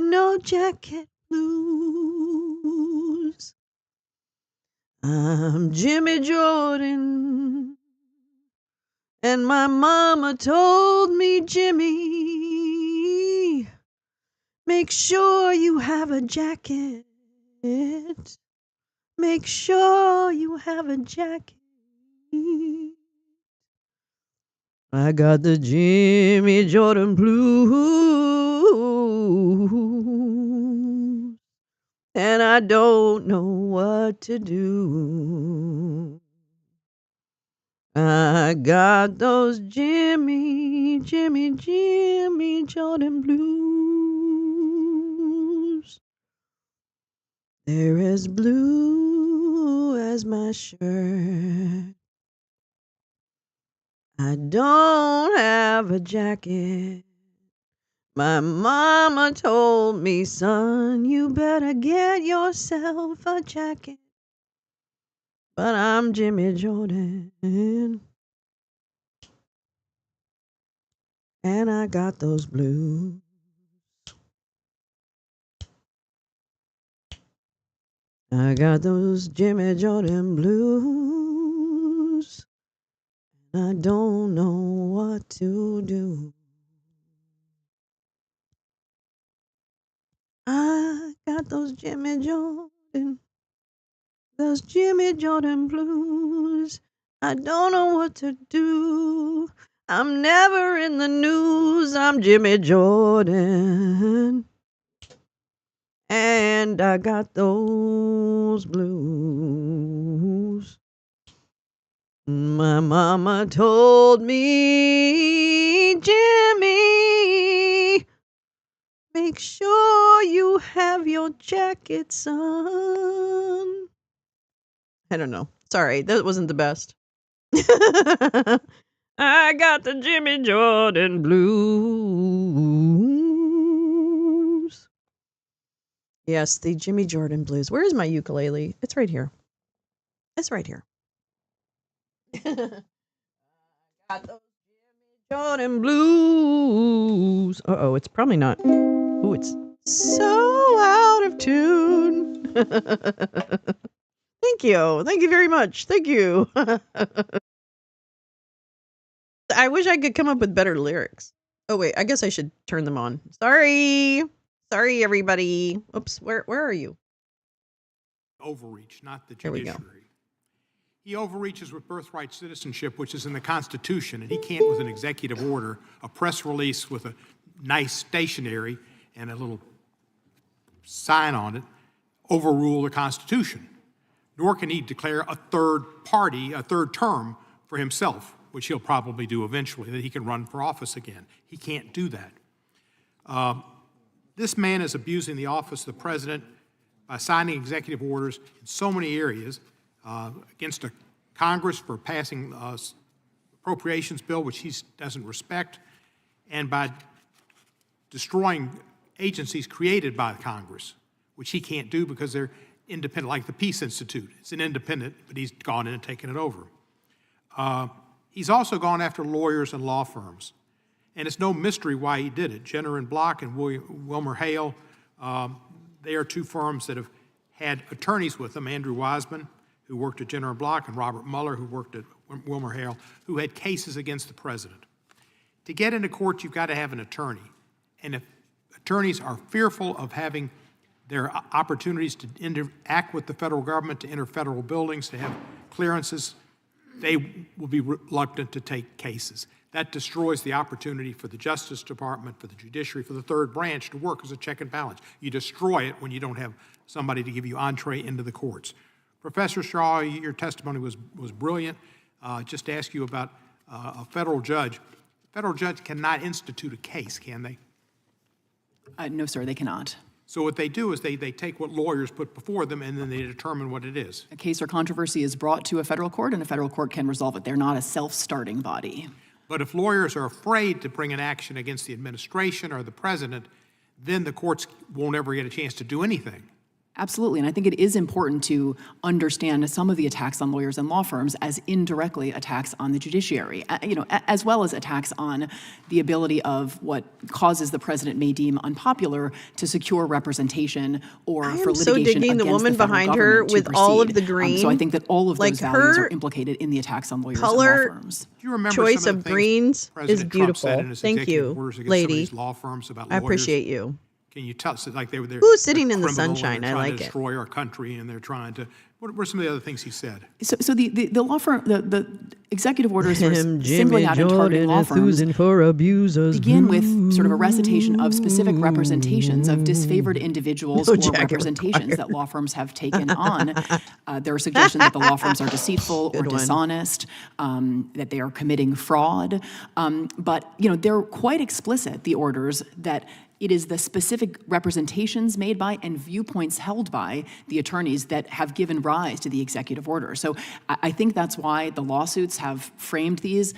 blues. I'm Jimmy Jordan. And my mama told me, Jimmy, make sure you have a jacket. Make sure you have a jacket. I got the Jimmy Jordan blues. And I don't know what to do. I got those Jimmy Jordan blues. They're as blue as my shirt. I don't have a jacket. My mama told me, son, you better get yourself a jacket. But I'm Jimmy Jordan. And I got those blues. I got those Jimmy Jordan blues. I don't know what to do. got those Jimmy Jordan blues. I don't know what to do. I'm never in the news. I'm Jimmy Jordan. And I got those blues. My mama told me, Jimmy, make sure you have your jackets on. I don't know. Sorry, that wasn't the best. I got the Jimmy Jordan blues. Yes, the Jimmy Jordan blues. Where is my ukulele? It's right here. It's right here. Got those Jimmy Jordan blues. Uh-oh, it's probably not. Oh, it's so out of tune. Thank you. Thank you very much. Thank you. I wish I could come up with better lyrics. Oh, wait. I guess I should turn them on. Sorry. Sorry, everybody. Oops. Where are you?
Overreach, not the
Here we
judiciary.
go.
He overreaches with birthright citizenship, which is in the Constitution, and he can't, with an executive order, a press release with a nice stationery and a little sign on it, overrule the Constitution. Nor can he declare a third term for himself, which he'll probably do eventually, that he can run for office again. He can't do that. This man is abusing the office of the president by signing executive orders in so many areas against a Congress for passing appropriations bill, which he doesn't respect, and by destroying agencies created by Congress, which he can't do because they're independent, like the Peace Institute. It's an independent, but he's gone in and taken it over. He's also gone after lawyers and law firms, and it's no mystery why he did it. Jenner and Block and Wilmer Hale, they are two firms that have had attorneys with them, Andrew Wiseman, who worked at Jenner and Block, and Robert Mueller, who worked at Wilmer Hale, who had cases against the president. To get into court, you've got to have an attorney. And if attorneys are fearful of having their opportunities to interact with the federal government, to enter federal buildings, to have clearances, they will be reluctant to take cases. That destroys the opportunity for the Justice Department, for the judiciary, for the third branch to work as a check and balance. You destroy it when you don't have somebody to give you entree into the courts. Professor Shaw, your testimony was brilliant. Just to ask you about a federal judge. A federal judge cannot institute a case, can they?
No, sir, they cannot.
So what they do is they take what lawyers put before them and then they determine what it is.
A case or controversy is brought to a federal court, and a federal court can resolve it. They're not a self-starting body.
But if lawyers are afraid to bring an action against the administration or the president, then the courts won't ever get a chance to do anything.
Absolutely, and I think it is important to understand some of the attacks on lawyers and law firms as indirectly attacks on the judiciary, as well as attacks on the ability of what causes the president may deem unpopular to secure representation or for litigation
so digging
against
the woman
federal
behind her
government to
with all of
proceed.
the green.
So I think that all of
like
those values
her
are implicated in the attacks on lawyers
color
and law firms.
Do you remember
choice
some
of
the
greens
President
is
Trump
beautiful.
said in his
Thank
executive
you,
orders against some of
lady.
these law firms about
I
lawyers?
appreciate you.
Can you tell us, like they're
Who's sitting in the
criminal and
sunshine?
they're
I
trying
like
to
it.
destroy our country, and they're trying to. What were some of the other things he said?
So the law firm, the executive orders for
Him,
singling
Jimmy
out and targeting
Jordan,
law firms
accusing for abusers.
begin with sort of a recitation of specific representations of disfavored individuals
No
or
jacket
representations
required.
that law firms have taken on. There are suggestions that the law firms are deceitful or
Good one.
dishonest, that they are committing fraud. But they're quite explicit, the orders, that it is the specific representations made by and viewpoints held by the attorneys that have given rise to the executive order. So I think that's why the lawsuits have framed these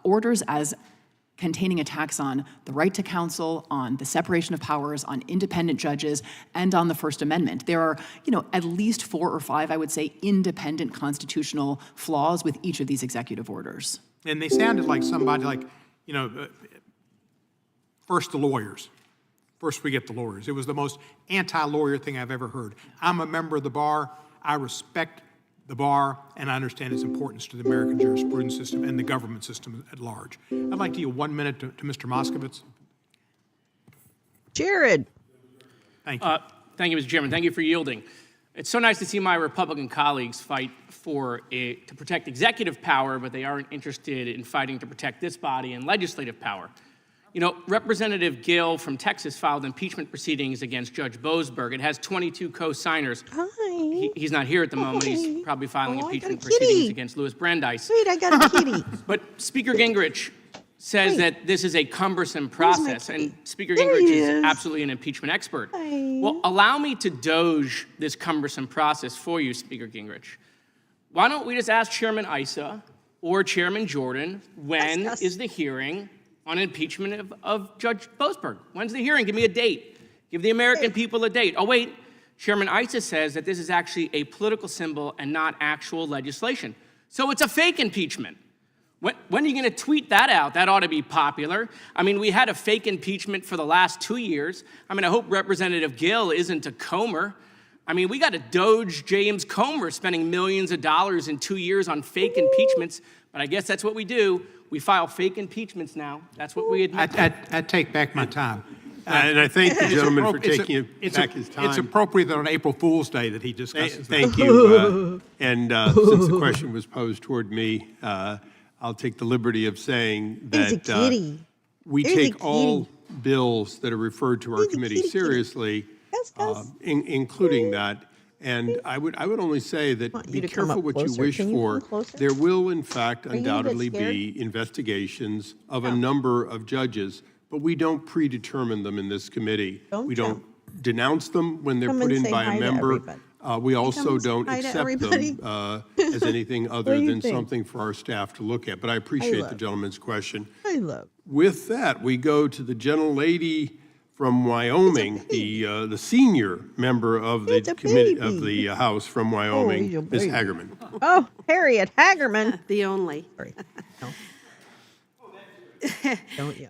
orders as containing attacks on the right to counsel, on the separation of powers, on independent judges, and on the First Amendment. There are, at least 4 or 5, I would say, independent constitutional flaws with each of these executive orders.
And they sounded like somebody like, first the lawyers. First we get the lawyers. It was the most anti-lawyer thing I've ever heard. I'm a member of the bar. I respect the bar, and I understand its importance to the American jurisprudence system and the government system at large. I'd like to yield 1 minute to Mr. Moskowitz.
Jared.
Thank you.
Thank you, Mr. Chairman. Thank you for yielding. It's so nice to see my Republican colleagues fight to protect executive power, but they aren't interested in fighting to protect this body and legislative power. You know, Representative Gill from Texas filed impeachment proceedings against Judge Boasberg. It has 22 co-signers.
Hi.
He's not here at the moment.
Hi.
He's probably filing
Oh,
impeachment
I got a kitty.
proceedings against Louis Brandeis.
Wait, I got a kitty.
But Speaker Gingrich says that this is a cumbersome
Where's my
process, and Speaker
There
Gingrich
he
is
is.
absolutely an impeachment expert.
Hi.
Well, allow me to doge this cumbersome process for you, Speaker Gingrich. Why don't we just ask Chairman Issa or Chairman Jordan, when is the hearing on impeachment of Judge Boasberg? When's the hearing? Give me a date. Give the American people a date. Oh, wait. Chairman Issa says that this is actually a political symbol and not actual legislation. So it's a fake impeachment. When are you going to tweet that out? That ought to be popular. I mean, we had a fake impeachment for the last 2 years. I mean, I hope Representative Gill isn't a Comer. I mean, we got a Doge James Comer spending millions of dollars in 2 years on fake impeachments, but I guess that's what we do. We file fake impeachments now. That's what we admit.
I take back my time.
And I thank the
It's
gentleman for
appro-
taking back his time.
It's appropriate that on April Fool's Day that he discusses that.
Thank you. And since the question was posed toward me, I'll take the liberty of saying
There's a
that
kitty.
we
There's a
take
kitty.
all bills that are referred to our committee seriously, including that. And I would only say that be
you to come
careful
up
what
closer.
you wish
Can you
for.
come closer?
There will, in fact,
Are you a bit
undoubtedly
scared?
be investigations of a number of judges, but we don't predetermine them in this committee. We don't denounce them when they're
Come
put
and
in
say
by
hi
a
to
member.
everybody.
We also
and
don't
hi to
accept
everybody.
them as anything other
do you
than
think?
something for our staff to look at. But I appreciate the
love-
gentleman's question.
I love.
With that, we go to the gentlelady from Wyoming, the senior member of the committee of the House from Wyoming,
he's a
Ms.
baby.
Hagerman.
Oh, Harriet Hagerman.
The only.
Sorry.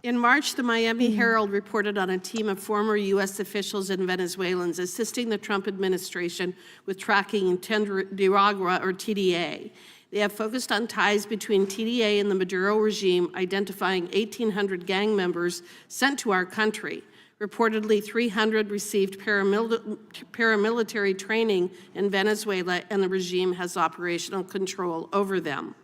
In March, the Miami Herald reported on a team of former U.S. officials and Venezuelans assisting the Trump administration with tracking Tendagua, or TDA. They have focused on ties between TDA and the Maduro regime, identifying 1,800 gang members sent to our country. Reportedly, 300 received paramilitary training in Venezuela, and the regime has operational control over them.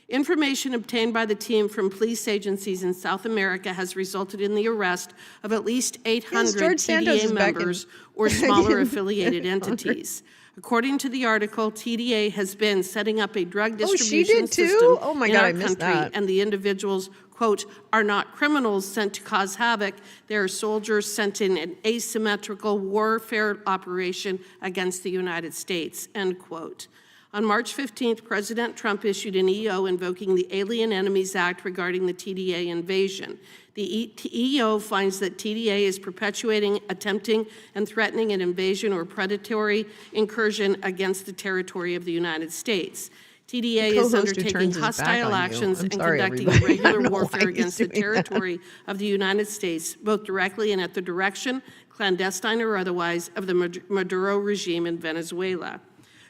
Information obtained by the team from police agencies in South America has resulted in the arrest of at least 800
George Santos
TDA
is back in-
members or smaller affiliated entities. According to the article, TDA has been setting up a drug
Oh, she
distribution
did too?
system
Oh my
in
God,
our
I missed
country,
that.
and the individuals, quote, are not criminals sent to cause havoc. They are soldiers sent in an asymmetrical warfare operation against the United States, end quote. On March 15th, President Trump issued an EO invoking the Alien Enemies Act regarding the TDA invasion. The EO finds that TDA is perpetuating, attempting, and threatening an invasion or predatory incursion against the territory of the United States. TDA is
co-host who
undertaking
turns his back
hostile
on you.
actions
I'm
and
sorry,
conducting
everybody. I don't
regular
know why
warfare
he's
against the
doing that.
territory of the United States, both directly and at the direction, clandestine or otherwise, of the Maduro regime in Venezuela.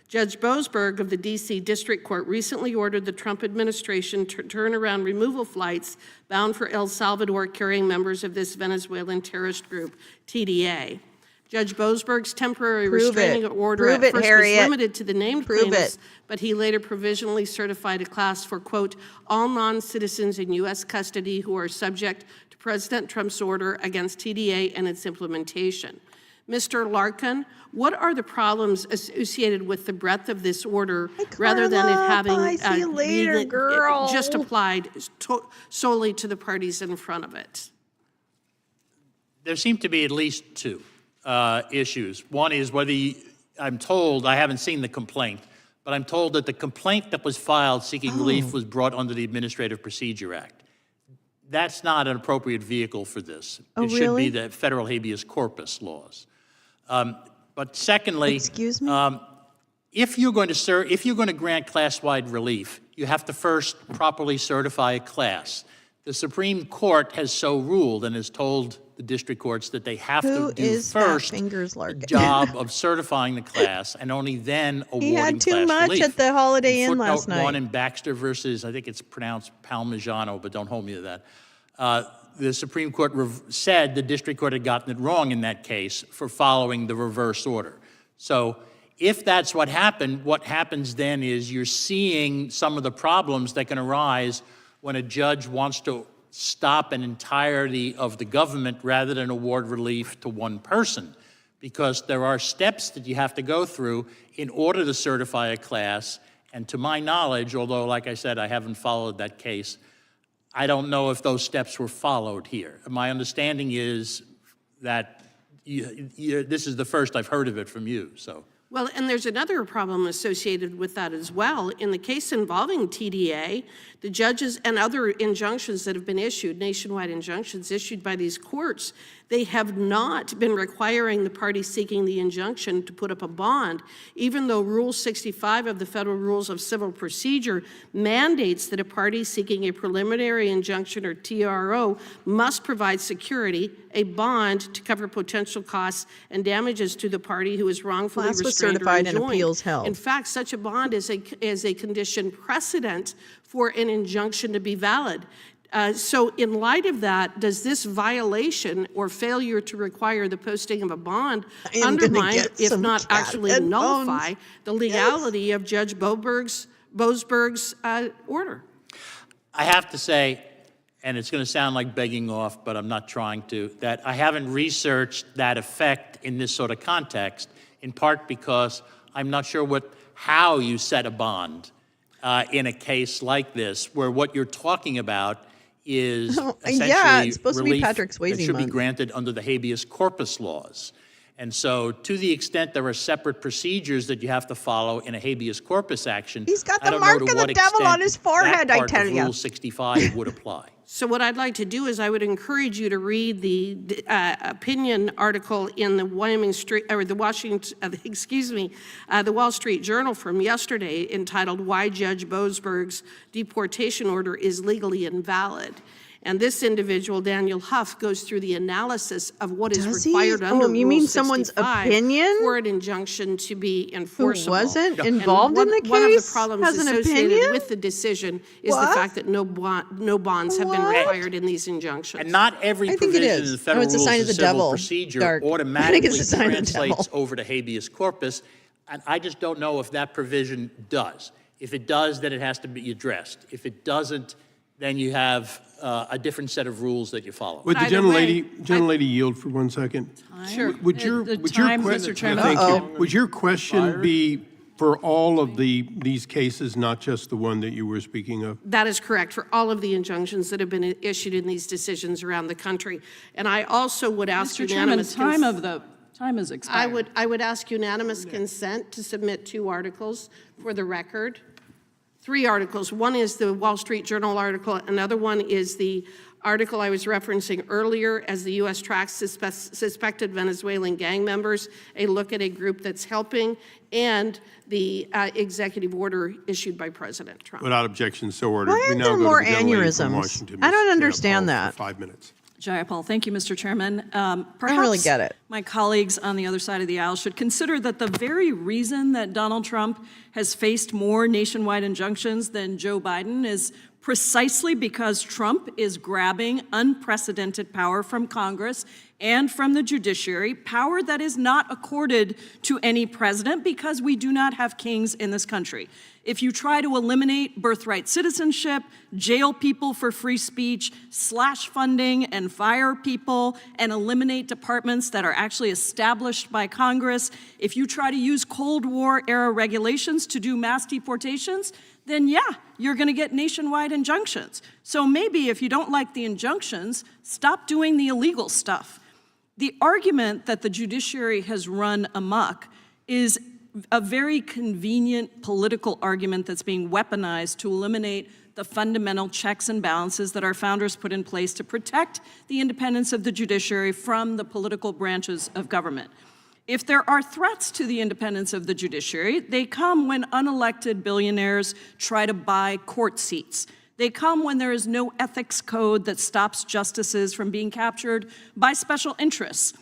Judge Boasberg of the D.C. District Court recently ordered the Trump administration to turn around removal flights bound for El Salvador carrying members of this Venezuelan terrorist group, TDA. Judge Boasberg's temporary
Prove
restraining
it.
order
Prove
at
it,
first
Harriet.
was limited to the named
Prove
plaintiffs,
it.
but he later provisionally certified a class for, quote, all non-citizens in U.S. custody who are subject to President Trump's order against TDA and its implementation. Mr. Larkin, what are the problems associated with the breadth of this order rather than it having
bye. See you later,
being
girl.
just applied solely to the parties in front of it?
There seem to be at least two issues. One is whether I'm told, I haven't seen the complaint, but I'm told that the complaint that was filed seeking relief was brought under the Administrative Procedure Act. That's not an appropriate vehicle for this.
Oh,
it should
really?
be the federal habeas corpus laws. But secondly,
excuse me?
if you're going to grant class-wide relief, you have to first properly certify a class. The Supreme Court has so ruled and has told the district courts that they have
Who
to do
is Fat
first
Fingers
the
Larkin?
job of certifying the class and only then awarding
He had too
class
much
relief.
at the Holiday Inn
Footnote
last night.
1 in Baxter versus, I think it's pronounced Palmigiano, but don't hold me to that. the Supreme Court said the district court had gotten it wrong in that case for following the reverse order. So if that's what happened, what happens then is you're seeing some of the problems that can arise when a judge wants to stop an entirety of the government rather than award relief to one person, because there are steps that you have to go through in order to certify a class. And to my knowledge, although, like I said, I haven't followed that case, I don't know if those steps were followed here. My understanding is that this is the first I've heard of it from you, so.
Well, and there's another problem associated with that as well. In the case involving TDA, the judges and other injunctions that have been issued, nationwide injunctions issued by these courts, they have not been requiring the party seeking the injunction to put up a bond, even though Rule 65 of the Federal Rules of Civil Procedure mandates that a party seeking a preliminary injunction or TRO must provide security, a bond to cover potential costs and damages to the party who is wrongfully
Class was
restrained or
certified and
enjoined.
appeals held.
In fact, such a bond is a condition precedent for an injunction to be valid. So in light of that, does this violation or failure to require the posting of a bond undermine, if not actually nullify, the legality of Judge Boasberg's order?
I have to say, and it's going to sound like begging off, but I'm not trying to, that I haven't researched that effect in this sort of context, in part because I'm not sure how you set a bond in a case like this, where what you're talking about is essentially
yeah, it's supposed to be
relief
Patrick Swayze
that should be
month.
granted under the habeas corpus laws. And so to the extent there are separate procedures that you have to follow in a habeas corpus action,
He's got
I
the
don't know
mark
to
of
what
the devil
extent
on his forehead,
that
I
part
tell
of
you.
Rule 65 would apply.
So what I'd like to do is I would encourage you to read the opinion article in the Wall Street Journal from yesterday entitled "Why Judge Boasberg's Deportation Order is Legally Invalid." And this individual, Daniel Huff, goes through the analysis of what is
Does he?
required under
Oh, you
Rule
mean someone's
65
opinion?
for an injunction to be enforceable.
wasn't
And
involved in the
One of the
case
problems
has an
associated
opinion?
with the decision is the
What?
fact that no bonds have been
What?
required in these injunctions.
And not every
I think it
provision
is.
in the Federal
it's a
Rules
sign
of
of the
Civil
devil,
Procedure
Dark. I think
automatically
it's a sign of the
translates
devil.
over to habeas corpus, and I just don't know if that provision does. If it does, then it has to be addressed. If it doesn't, then you have a different set of rules that you follow.
Would the gentlelady yield for 1 second?
Sure.
Would your
time,
question,
Mr. Chairman.
thank you. Would your question be for all of these cases, not just the one that you were speaking of?
That is correct, for all of the injunctions that have been issued in these decisions around the country. And I also would ask
Mr. Chairman,
unanimous
time is expired.
I would ask unanimous consent to submit 2 articles for the record. 3 articles. One is the Wall Street Journal article. Another one is the article I was referencing earlier, as the U.S. tracks suspected Venezuelan gang members, a look at a group that's helping, and the executive order issued by President Trump.
Without objection, so ordered.
Why aren't there more aneurysms? I don't understand that.
5 minutes.
Jayapal, thank you, Mr. Chairman. Perhaps
I don't really get it.
My colleagues on the other side of the aisle should consider that the very reason that Donald Trump has faced more nationwide injunctions than Joe Biden is precisely because Trump is grabbing unprecedented power from Congress and from the judiciary, power that is not accorded to any president because we do not have kings in this country. If you try to eliminate birthright citizenship, jail people for free speech, slash funding and fire people, and eliminate departments that are actually established by Congress, if you try to use Cold War era regulations to do mass deportations, then yeah, you're going to get nationwide injunctions. So maybe if you don't like the injunctions, stop doing the illegal stuff. The argument that the judiciary has run amok is a very convenient political argument that's being weaponized to eliminate the fundamental checks and balances that our founders put in place to protect the independence of the judiciary from the political branches of government. If there are threats to the independence of the judiciary, they come when unelected billionaires try to buy court seats. They come when there is no ethics code that stops justices from being captured by special interests.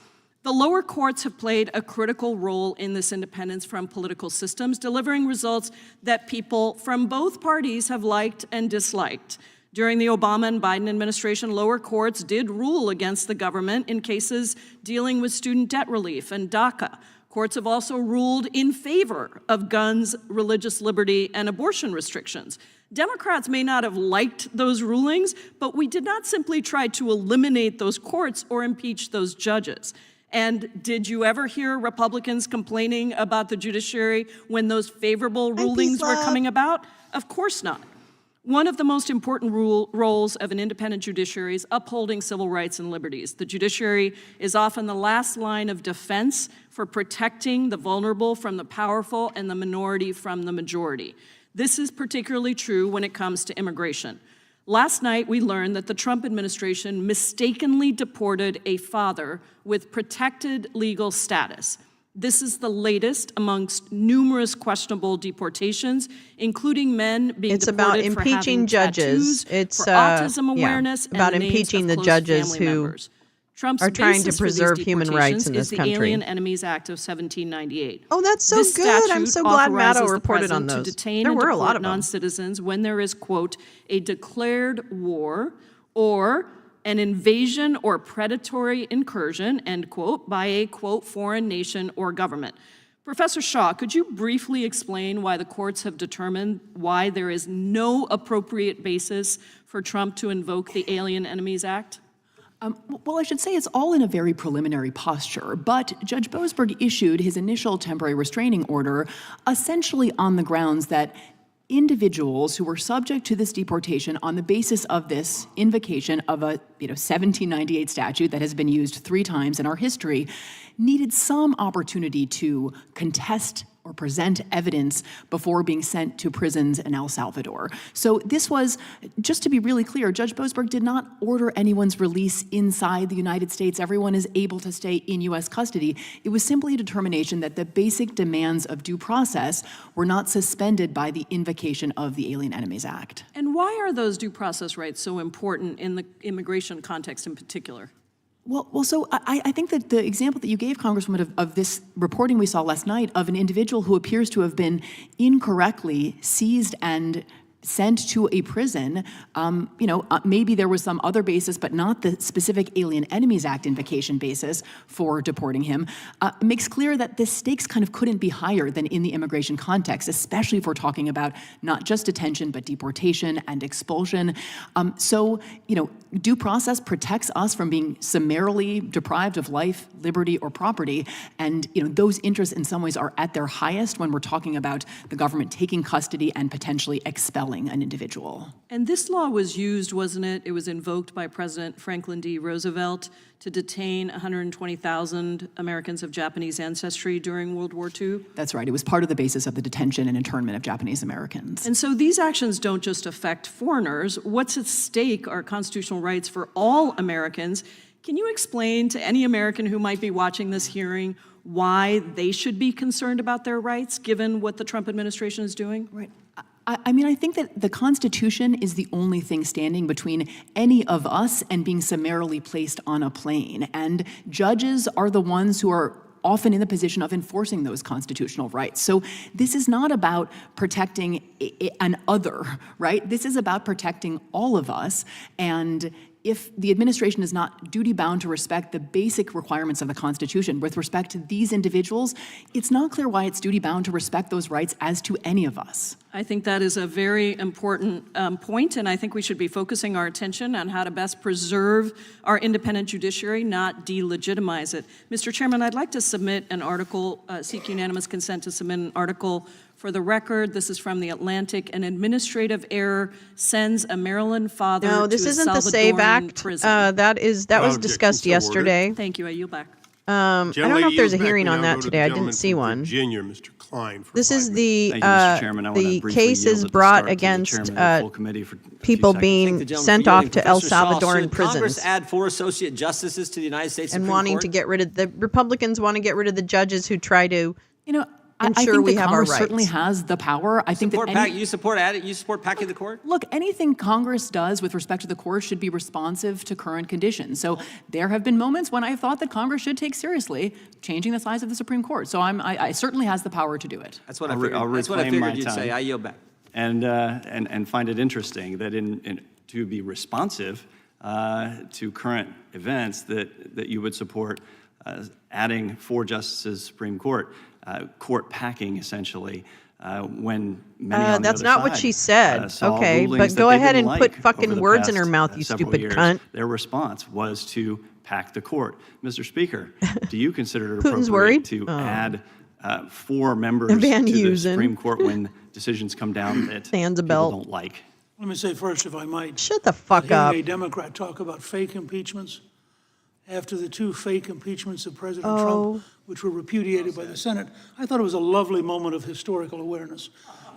The lower courts have played a critical role in this independence from political systems, delivering results that people from both parties have liked and disliked. During the Obama and Biden administration, lower courts did rule against the government in cases dealing with student debt relief and DACA. Courts have also ruled in favor of guns, religious liberty, and abortion restrictions. Democrats may not have liked those rulings, but we did not simply try to eliminate those courts or impeach those judges. And did you ever hear Republicans complaining about the judiciary when those favorable rulings were coming about? Of course not. One of the most important roles of an independent judiciary is upholding civil rights and liberties. The judiciary is often the last line of defense for protecting the vulnerable from the powerful and the minority from the majority. This is particularly true when it comes to immigration. Last night, we learned that the Trump administration mistakenly deported a father with protected legal status. This is the latest amongst numerous questionable deportations, including men being
It's about
deported for
impeaching
having
judges.
tattoos,
It's
for autism awareness,
about
and the names
impeaching
of
the
close
judges
family
who
members. Trump's
are trying to
basis for these
preserve human rights
deportations
in this
is the
country.
Alien Enemies Act of 1798.
Oh, that's so
This
good. I'm
statute
so glad
authorizes
Maddow
the
reported on
president to
those.
detain
There
and
were a
deport
lot of them.
non-citizens when there is, quote, a declared war or an invasion or predatory incursion, end quote, by a, quote, foreign nation or government. Professor Shaw, could you briefly explain why the courts have determined why there is no appropriate basis for Trump to invoke the Alien Enemies Act?
Well, I should say it's all in a very preliminary posture, but Judge Boasberg issued his initial temporary restraining order essentially on the grounds that individuals who were subject to this deportation on the basis of this invocation of a 1798 statute that has been used 3 times in our history needed some opportunity to contest or present evidence before being sent to prisons in El Salvador. So this was, just to be really clear, Judge Boasberg did not order anyone's release inside the United States. Everyone is able to stay in U.S. custody. It was simply a determination that the basic demands of due process were not suspended by the invocation of the Alien Enemies Act.
And why are those due process rights so important in the immigration context in particular?
Well, so I think that the example that you gave, Congresswoman, of this reporting we saw last night of an individual who appears to have been incorrectly seized and sent to a prison, maybe there was some other basis, but not the specific Alien Enemies Act invocation basis for deporting him, makes clear that the stakes kind of couldn't be higher than in the immigration context, especially if we're talking about not just detention, but deportation and expulsion. Due process protects us from being summarily deprived of life, liberty, or property, and those interests in some ways are at their highest when we're talking about the government taking custody and potentially expelling an individual.
And this law was used, wasn't it? It was invoked by President Franklin D. Roosevelt to detain 120,000 Americans of Japanese ancestry during World War II.
That's right. It was part of the basis of the detention and internment of Japanese Americans.
And so these actions don't just affect foreigners. What's at stake are constitutional rights for all Americans. Can you explain to any American who might be watching this hearing why they should be concerned about their rights, given what the Trump administration is doing?
Right. I think that the Constitution is the only thing standing between any of us and being summarily placed on a plane. And judges are the ones who are often in the position of enforcing those constitutional rights. So this is not about protecting an other, right? This is about protecting all of us. And if the administration is not duty-bound to respect the basic requirements of the Constitution with respect to these individuals, it's not clear why it's duty-bound to respect those rights as to any of us.
I think that is a very important point, and I think we should be focusing our attention on how to best preserve our independent judiciary, not delegitimize it. Mr. Chairman, I'd like to submit an article, seek unanimous consent to submit an article for the record. This is from The Atlantic. An administrative error sends a Maryland father
No, this
to a
isn't the SAVE
Salvadoran
Act.
prison.
That was discussed yesterday.
Thank you. I yield back.
I don't know if there's a hearing on that today. I didn't see one.
Virginia, Mr. Klein.
This is the
Thank you, Mr. Chairman. I want to
the
briefly yield
cases
at the
brought
start to the
against
chairman of the full committee for a few
people
seconds.
being sent off to El Salvadoran prisons
Congress add 4 associate justices to the United States
and
Supreme
wanting
Court?
to get rid of the Republicans want to get rid of the judges who try to
I
ensure
think
we
that
have
Congress
our rights.
certainly has the power. I think that
you support packing the court?
Look, anything Congress does with respect to the court should be responsive to current conditions. So there have been moments when I thought that Congress should take seriously changing the size of the Supreme Court. So I certainly has the power to do it.
That's what I figured. That's what I figured you'd say. I yield back.
And find it interesting that in to be responsive to current events, that you would support adding 4 justices to the Supreme Court, court packing essentially, when many on the
that's
other
not what
side,
she said.
saw
Okay,
rulings
but
that
go
they
ahead
didn't
and put
like
fucking
over the
words in her
past,
mouth, you
several
stupid
years.
cunt.
Their response was to pack the court. Mr. Speaker, do you consider it
Putin's
appropriate
worried?
to
Oh.
add 4 members
Van
to the
Heusen.
Supreme Court when decisions come down that people
Belt.
don't like?
Let me say first, if I might.
Shut the fuck
hearing
up.
a Democrat talk about fake impeachments after the 2 fake impeachments of President
Oh.
Trump, which were repudiated by the Senate, I thought it was a lovely moment of historical awareness.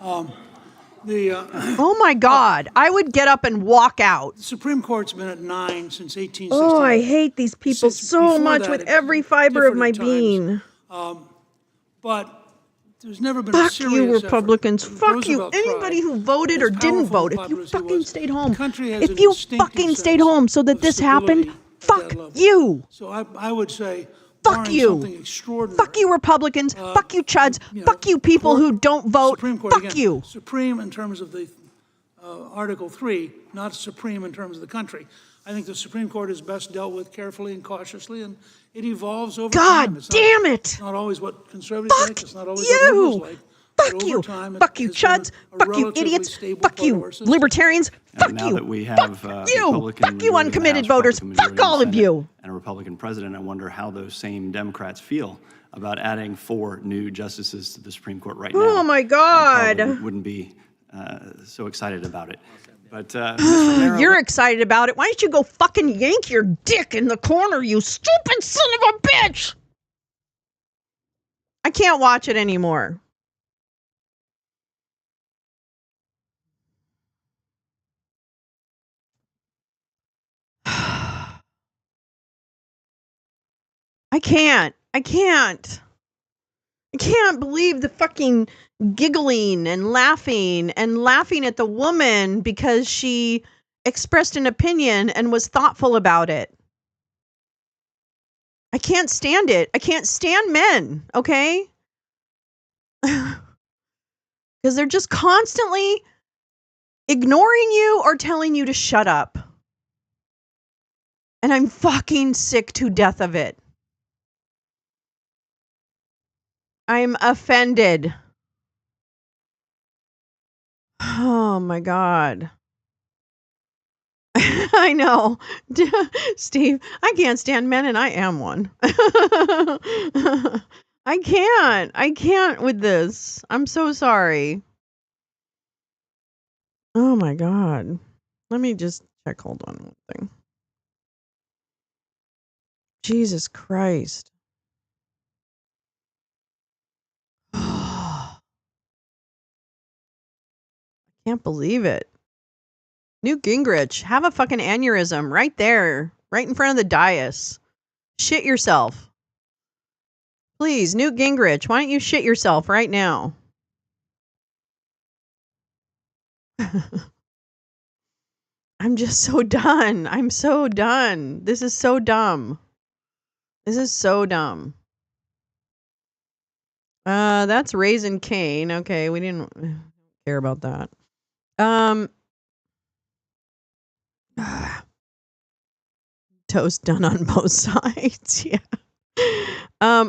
Oh my God, I would get up and walk out.
The Supreme Court's been at 9 since 1868.
Oh, I hate these people
Since
so
before
much
that,
with
it's
every
been
fiber of
different
my
at times.
being.
But there's never been a
Fuck
serious
you,
effort.
Republicans.
When
Fuck you.
Roosevelt
Anybody
tried,
who voted or
as
didn't
powerful
vote,
and
if you
popular as he
fucking
was,
stayed home,
the country has
if
an
you
instinctive
fucking stayed
sense
home so that
of
this happened,
stability at
fuck
that level.
you.
So I would say,
Fuck
barring
you.
something extraordinary.
Fuck you, Republicans. Fuck you, Chuds. Fuck you, people who don't vote.
Supreme Court,
Fuck
again,
you.
Supreme in terms of the Article 3, not supreme in terms of the country. I think the Supreme Court is best dealt with carefully and cautiously, and it evolves over time.
God damn it.
It's not always what conservatives like. It's not always what
you.
liberals like. But
Fuck
over
you.
time, it
Fuck you,
has been
Chuds.
a
Fuck you,
relatively
idiots.
stable
Fuck
part of
you,
our system.
libertarians. Fuck
Now
you.
that we have
you.
Republican
Fuck you,
majority in the
uncommitted
House,
voters.
Republican
Fuck
majority in
all
the
of
Senate,
you.
and a Republican president, I wonder how those same Democrats feel about adding 4 new justices to the Supreme Court right now.
Oh my God.
Probably wouldn't be so excited about it. But Mr. Romero,
You're excited about it. Why don't you go fucking yank your dick in the corner, you stupid son of a bitch? I can't watch it anymore. I can't. I can't believe the fucking giggling and laughing at the woman because she expressed an opinion and was thoughtful about it. I can't stand it. I can't stand men, okay? Because they're just constantly ignoring you or telling you to shut up. And I'm fucking sick to death of it. I'm offended. Oh my God. I know. Steve, I can't stand men and I am one. I can't with this. I'm so sorry. Oh my God. Let me just check. Hold on one thing. Jesus Christ. Can't believe it. Newt Gingrich, have a fucking aneurysm right there, right in front of the dais. Shit yourself. Please, Newt Gingrich, why don't you shit yourself right now? I'm just so done. I'm so done. This is so dumb. This is so dumb. That's Raising Cane. Okay, we didn't care about that. Toast done on both sides. Yeah.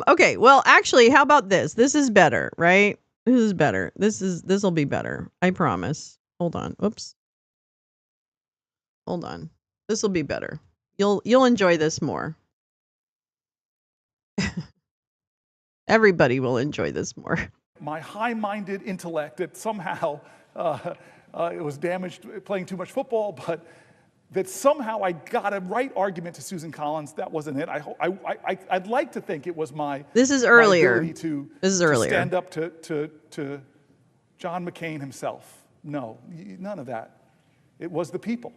Okay, well, actually, how about this? This is better, right? This is better. This'll be better. I promise. Hold on. Oops. Hold on. This'll be better. You'll enjoy this more. Everybody will enjoy this more.
My high-minded intellect that somehow it was damaged playing too much football, but that somehow I got a right argument to Susan Collins. That wasn't it. I'd like to think it was my
This is earlier.
my ability to,
This is
to
earlier.
stand up to John McCain himself. No, none of that. It was the people.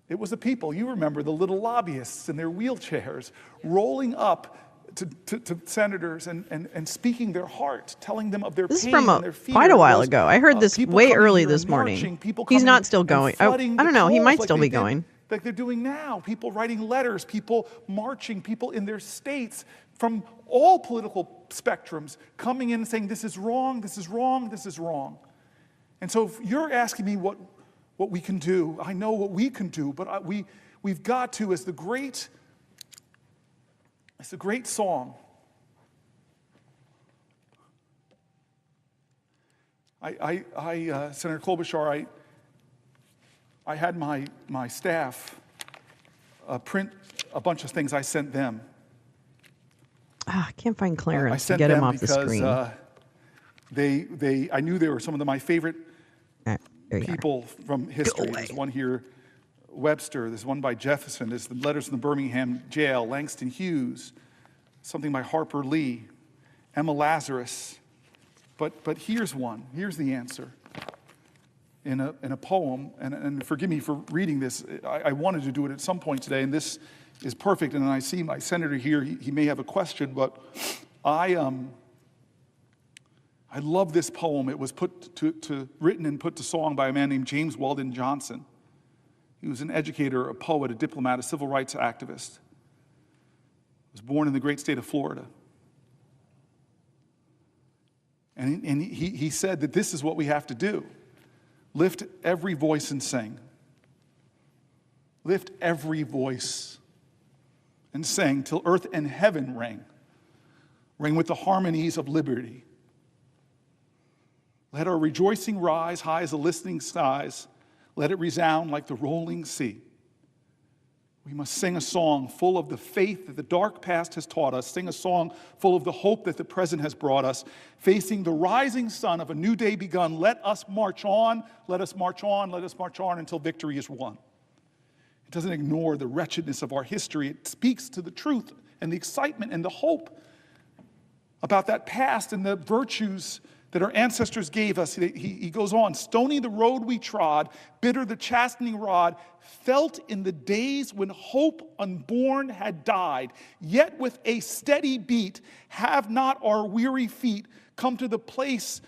It was the people. You remember the little lobbyists in their wheelchairs rolling up to senators and speaking their heart, telling them of their
This is
pain
from
and their fear.
quite a while
It was,
ago. I heard this
people
way
coming
early
here
this
and
morning.
marching, people
He's
coming
not still
and
going.
flooding
I don't
the
know. He
polls
might
like
still
they
be
did,
going.
like they're doing now. People writing letters, people marching, people in their states from all political spectrums coming in and saying, this is wrong, this is wrong, this is wrong. And so if you're asking me what what we can do. I know what we can do, but we've got to, as the great song. Senator Klobuchar, I had my staff print a bunch of things I sent them.
I can't find clearance
I
to
sent
get him
them
off the screen.
I knew they were some of my favorite
There you
people from history. There's one here, Webster. There's one by Jefferson. There's the letters from the Birmingham jail, Langston Hughes, something by Harper Lee, Emma Lazarus. But here's one. Here's the answer. In a poem, and forgive me for reading this. I wanted to do it at some point today, and this is perfect. And I see my senator here. He may have a question, but I love this poem. It was written and put to song by a man named James Weldon Johnson. He was an educator, a poet, a diplomat, a civil rights activist. He was born in the great state of Florida. And he said that this is what we have to do. Lift every voice and sing. Lift every voice and sing till earth and heaven ring. Ring with the harmonies of liberty. Let our rejoicing rise high as the listening skies. Let it resound like the rolling sea. We must sing a song full of the faith that the dark past has taught us. Sing a song full of the hope that the present has brought us. Facing the rising sun of a new day begun, let us march on, let us march on, let us march on until victory is won. It doesn't ignore the wretchedness of our history. It speaks to the truth and the excitement and the hope about that past and the virtues that our ancestors gave us. He goes on, stony the road we trod, bitter the chastening rod, felt in the days when hope unborn had died. Yet with a steady beat, have not our weary feet come to the place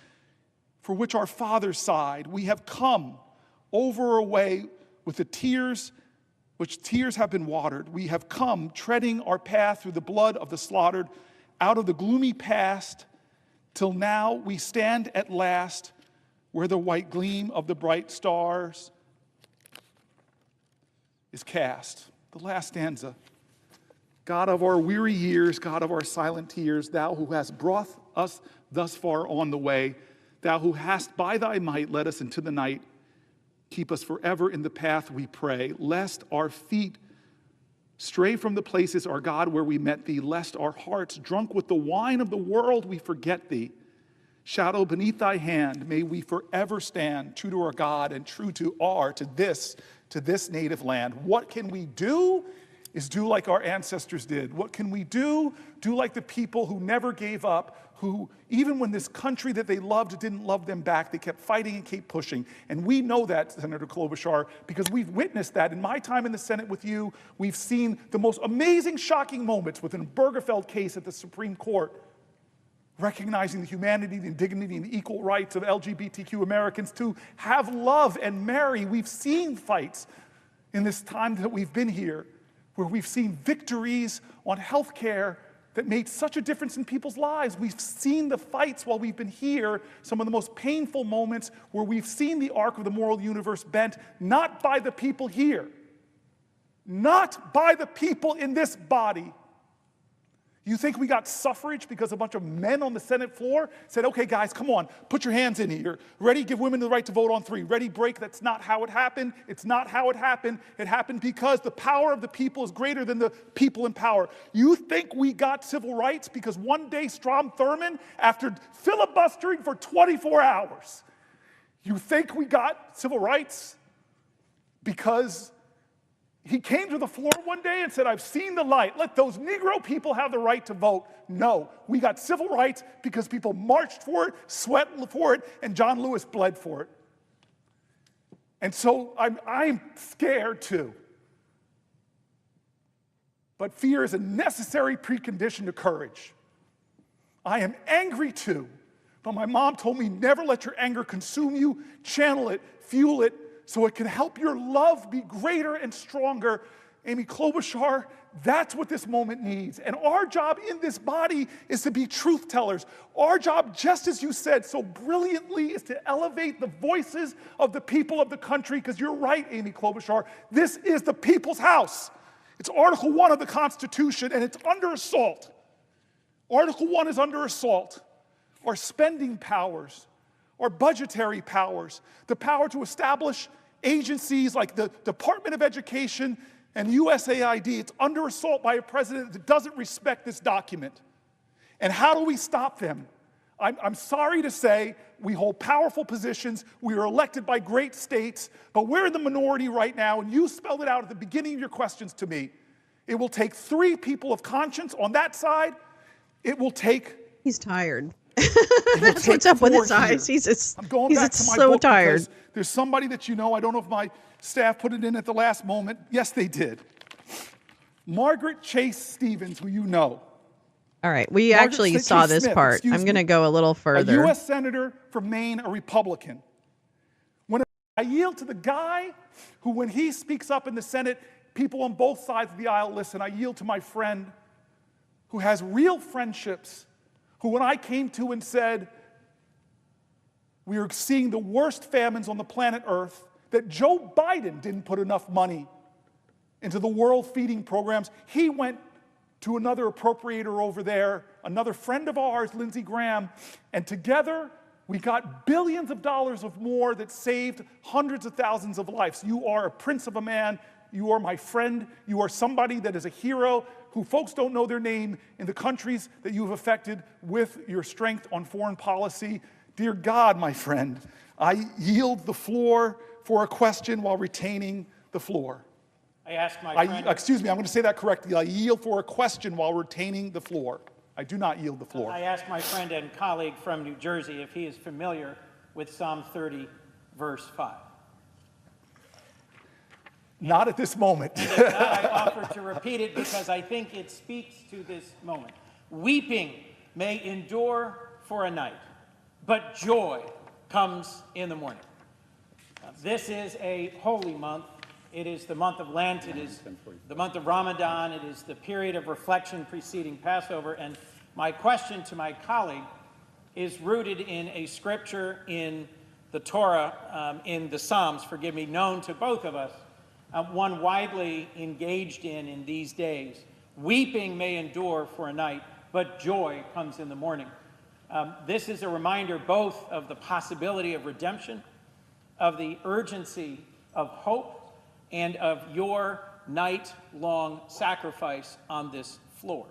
for which our fathers sighed. We have come over away with the tears, which tears have been watered. We have come treading our path through the blood of the slaughtered, out of the gloomy past, till now we stand at last where the white gleam of the bright stars is cast. The last stanza. God of our weary years, God of our silent tears, thou who hast brought us thus far on the way, thou who hast by thy might led us into the night, keep us forever in the path we pray, lest our feet stray from the places, our God, where we met thee, lest our hearts, drunk with the wine of the world, we forget thee. Shadow beneath thy hand, may we forever stand, true to our God and true to this native land. What can we do is do like our ancestors did. What can we do? Do like the people who never gave up, who, even when this country that they loved didn't love them back, they kept fighting and kept pushing. And we know that, Senator Klobuchar, because we've witnessed that. In my time in the Senate with you, we've seen the most amazing, shocking moments within a Bergefeld case at the Supreme Court, recognizing the humanity, the dignity, and the equal rights of LGBTQ Americans to have love and marry. We've seen fights in this time that we've been here, where we've seen victories on health care that made such a difference in people's lives. We've seen the fights while we've been here, some of the most painful moments where we've seen the arc of the moral universe bent, not by the people here, not by the people in this body. You think we got suffrage because a bunch of men on the Senate floor said, okay, guys, come on, put your hands in here. Ready, give women the right to vote on 3. Ready, break. That's not how it happened. It's not how it happened. It happened because the power of the people is greater than the people in power. You think we got civil rights because one day Strom Thurmond, after filibustering for 24 hours, you think we got civil rights because he came to the floor one day and said, I've seen the light. Let those Negro people have the right to vote. No, we got civil rights because people marched for it, sweat for it, and John Lewis bled for it. And so I'm scared too. But fear is a necessary precondition to courage. I am angry too. But my mom told me, never let your anger consume you. Channel it, fuel it, so it can help your love be greater and stronger Amy Klobuchar, that's what this moment needs. And our job in this body is to be truth tellers. Our job, just as you said so brilliantly, is to elevate the voices of the people of the country, because you're right, Amy Klobuchar, this is the people's house. It's Article 1 of the Constitution, and it's under assault. Article 1 is under assault. Our spending powers, our budgetary powers, the power to establish agencies like the Department of Education and USAID, it's under assault by a president that doesn't respect this document. And how do we stop them? I'm sorry to say we hold powerful positions, we are elected by great states, but we're in the minority right now, and you spelled it out at the beginning of your questions to me. It will take 3 people of conscience on that side. It will take...
He's tired. That's what's up with his eyes. He's so tired.
There's somebody that you know, I don't know if my staff put it in at the last moment. Yes, they did. Margaret Chase Stevens, who you know.
All right, we
Margaret
actually
Chase
saw this
Smith,
part.
excuse
I'm going to
me.
go a little further.
A U.S. Senator from Maine, a Republican. When I yield to the guy who, when he speaks up in the Senate, people on both sides of the aisle listen. I yield to my friend who has real friendships, who when I came to and said, we are seeing the worst famines on the planet Earth, that Joe Biden didn't put enough money into the world feeding programs, he went to another appropriator over there, another friend of ours, Lindsey Graham, and together we got billions of dollars of more that saved hundreds of thousands of lives. You are a prince of a man. You are my friend. You are somebody that is a hero who folks don't know their name in the countries that you have affected with your strength on foreign policy. Dear God, my friend, I yield the floor for a question while retaining the floor.
I ask my friend...
Excuse me, I'm going to say that correctly. I yield for a question while retaining the floor. I do not yield the floor.
I ask my friend and colleague from New Jersey if he is familiar with Psalm 30, verse 5.
Not at this moment.
If not, I offer to repeat it because I think it speaks to this moment. Weeping may endure for a night, but joy comes in the morning. This is a holy month. It is the month of Lent. It is the month of Ramadan. It is the period of reflection preceding Passover. And my question to my colleague is rooted in a scripture in the Torah, in the Psalms, forgive me, known to both of us, one widely engaged in these days. Weeping may endure for a night, but joy comes in the morning. This is a reminder both of the possibility of redemption, of the urgency of hope, and of your night-long sacrifice on this floor.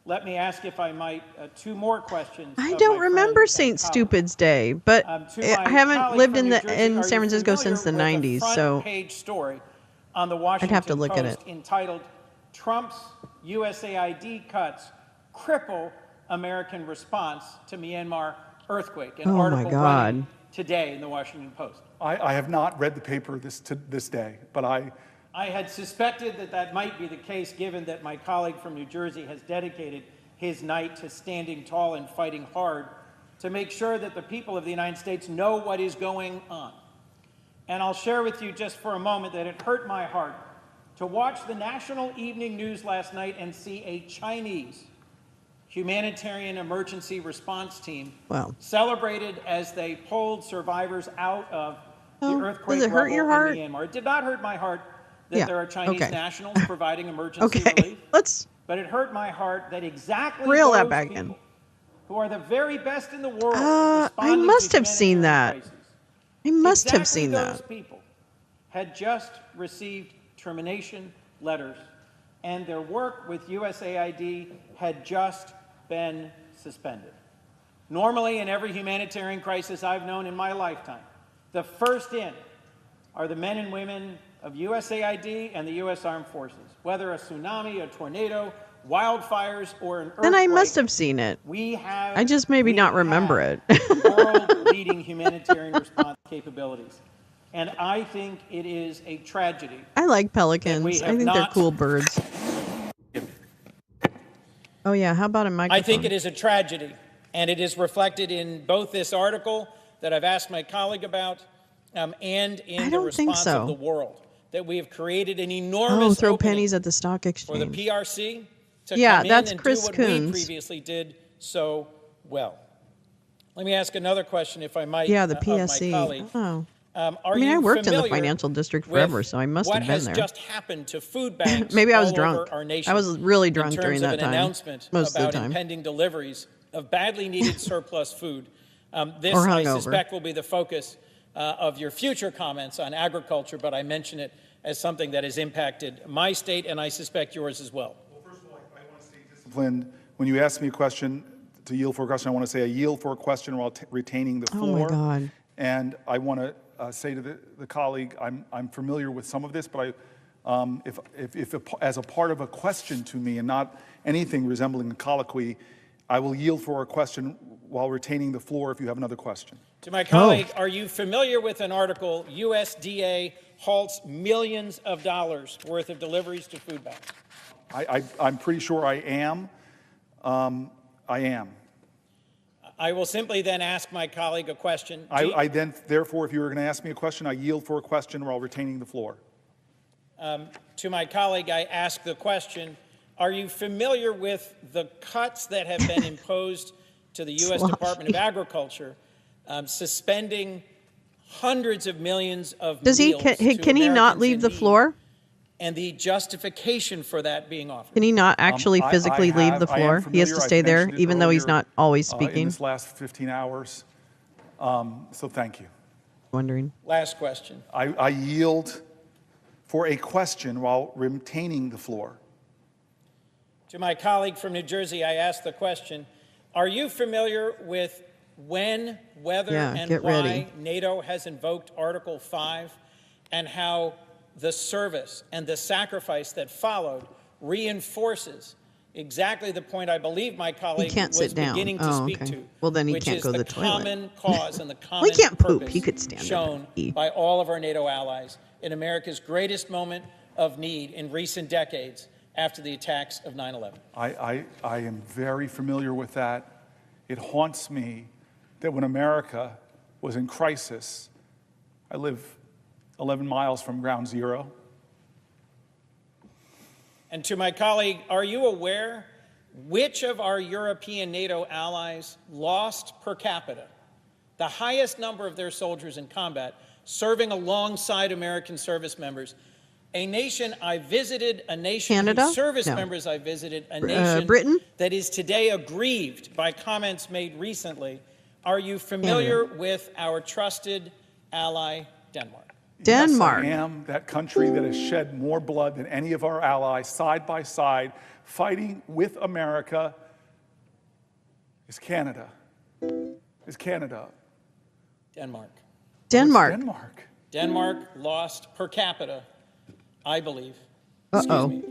Let me ask, if I might, 2 more questions.
I don't remember St. Stupid's Day, but I haven't lived in San Francisco since the 90s, so
page story on the Washington
I'd have to look
Post
at it.
entitled "Trump's USAID Cuts Cripple American Response to Myanmar Earthquake," an article running today in the Washington Post.
I have not read the paper to this day, but I
had suspected that that might be the case, given that my colleague from New Jersey has dedicated his night to standing tall and fighting hard to make sure that the people of the United States know what is going on. And I'll share with you just for a moment that it hurt my heart to watch the national evening news last night and see a Chinese humanitarian emergency response team celebrated as they pulled survivors out of the earthquake
does it hurt your heart?
in Myanmar. It did not hurt my heart that there are Chinese nationals providing emergency relief. But it hurt my heart that exactly
reel
those
that back in.
people who are the very best in the world
I must have seen that. I must have seen
those
that.
people had just received termination letters, and their work with USAID had just been suspended. Normally, in every humanitarian crisis I've known in my lifetime, the first in are the men and women of USAID and the U.S. Armed Forces. Whether a tsunami, a tornado, wildfires, or an earthquake,
Then I must have seen it. I just maybe not remember it.
world-leading humanitarian response capabilities. And I think it is a tragedy.
I like pelicans. I think they're cool birds. Oh yeah, how about a microphone?
I think it is a tragedy, and it is reflected in both this article that I've asked my colleague about and in the response of the world. that we have created an enormous
throw
opening
pennies at the stock
for
exchange.
the PRC to
Yeah,
come in
that's
and
Chris
do what
Coons.
we previously did so well. Let me ask another question, if I might,
Yeah, the
of my
PSC.
colleague.
Oh.
Are
I mean, I
you
worked in the
familiar
financial district
with
forever, so I must
what
have been
has
there.
just happened to food banks
Maybe I was
all
drunk.
over our nation
I was really drunk
in
during
terms of
that
an
time,
announcement
most of the
about
time.
impending deliveries of badly needed surplus food. This,
Or
I
hungover.
suspect, will be the focus of your future comments on agriculture, but I mention it as something that has impacted my state, and I suspect yours as well.
Well, first of all, I want to stay disciplined. When you ask me a question, to yield for a question, I want to say I yield for a question while retaining the floor.
Oh, my God.
And I want to say to the colleague, I'm familiar with some of this, but if as a part of a question to me and not anything resembling a colloquy, I will yield for a question while retaining the floor if you have another question.
To my colleague, are you familiar with an article, USDA halts millions of dollars worth of deliveries to food banks?
I'm pretty sure I am. I am.
I will simply then ask my colleague a question.
Therefore, if you were going to ask me a question, I yield for a question while retaining the floor.
To my colleague, I ask the question, are you familiar with the cuts that have been imposed to the U.S. Department of Agriculture, suspending hundreds of millions of
Does
meals
can he not leave the floor?
And the justification for that being offered?
Can he not actually physically leave the
I am
floor? He has to
familiar.
stay
I've
there,
mentioned it
even though he's
earlier,
not always
in
speaking?
this last 15 hours. So thank you.
Wondering.
Last question.
I yield for a question while retaining the floor.
To my colleague from New Jersey, I ask the question, are you familiar with when, whether, and why NATO has invoked Article 5 and how the service and the sacrifice that followed reinforces exactly the point I believe my colleague was beginning to speak to,
well, then he
which
can't
is
go to
the
the toilet.
common cause and the common
Well, he can't poop.
purpose
He could stand up
shown
and eat.
by all of our NATO allies in America's greatest moment of need in recent decades after the attacks of 9/11.
I am very familiar with that. It haunts me that when America was in crisis, I live 11 miles from ground zero.
And to my colleague, are you aware which of our European NATO allies lost per capita the highest number of their soldiers in combat serving alongside American service members? A nation I visited, a nation
Canada?
whose service
No.
members I visited, a nation
Britain?
that is today aggrieved by comments made recently. Are you familiar with our trusted ally, Denmark?
Denmark.
Yes, I am. That country that has shed more blood than any of our allies, side by side, fighting with America, is Canada. Is Canada.
Denmark.
Denmark.
Denmark.
Denmark lost per capita, I believe.
Uh-oh.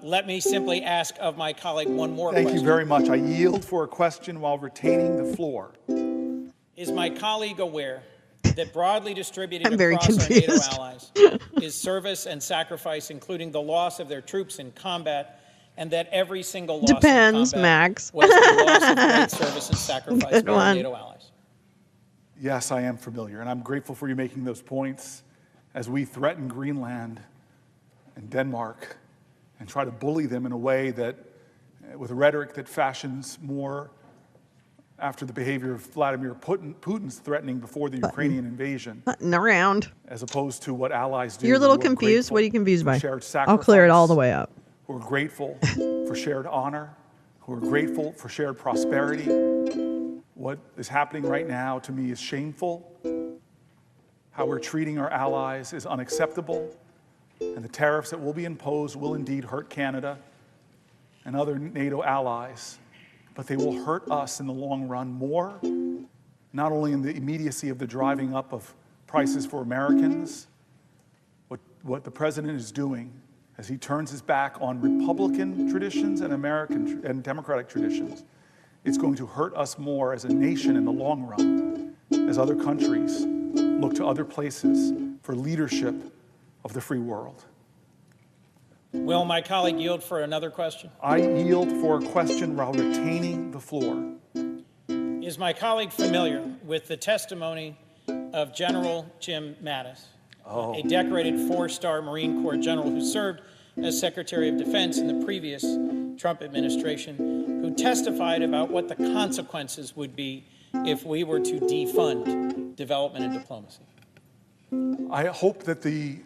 Let me simply ask of my colleague one more
Thank
question.
you very much. I yield for a question while retaining the floor.
Is my colleague aware that broadly distributed
I'm very
across our NATO
confused.
allies is service and sacrifice, including the loss of their troops in combat, and that every single loss
Depends,
in combat
Max.
was the loss of great service and sacrifice
Good
by our
one.
NATO allies?
Yes, I am familiar, and I'm grateful for you making those points as we threaten Greenland and Denmark and try to bully them in a way that, with a rhetoric that fashions more after the behavior of Vladimir Putin's threatening before the Ukrainian invasion,
Button around.
as opposed to what allies do.
You're a little
who are
confused. What are you confused
grateful
by?
for shared
I'll clear it all the
sacrifice,
way up.
who are grateful for shared honor, who are grateful for shared prosperity. What is happening right now to me is shameful. How we're treating our allies is unacceptable. And the tariffs that will be imposed will indeed hurt Canada and other NATO allies. But they will hurt us in the long run more, not only in the immediacy of the driving up of prices for Americans, what the president is doing as he turns his back on Republican traditions and American and Democratic traditions. It's going to hurt us more as a nation in the long run, as other countries look to other places for leadership of the free world.
Will my colleague yield for another question?
I yield for a question while retaining the floor.
Is my colleague familiar with the testimony of General Jim Mattis? a decorated 4-star Marine Corps general who served as Secretary of Defense in the previous Trump administration, who testified about what the consequences would be if we were to defund development and diplomacy.
I hope that the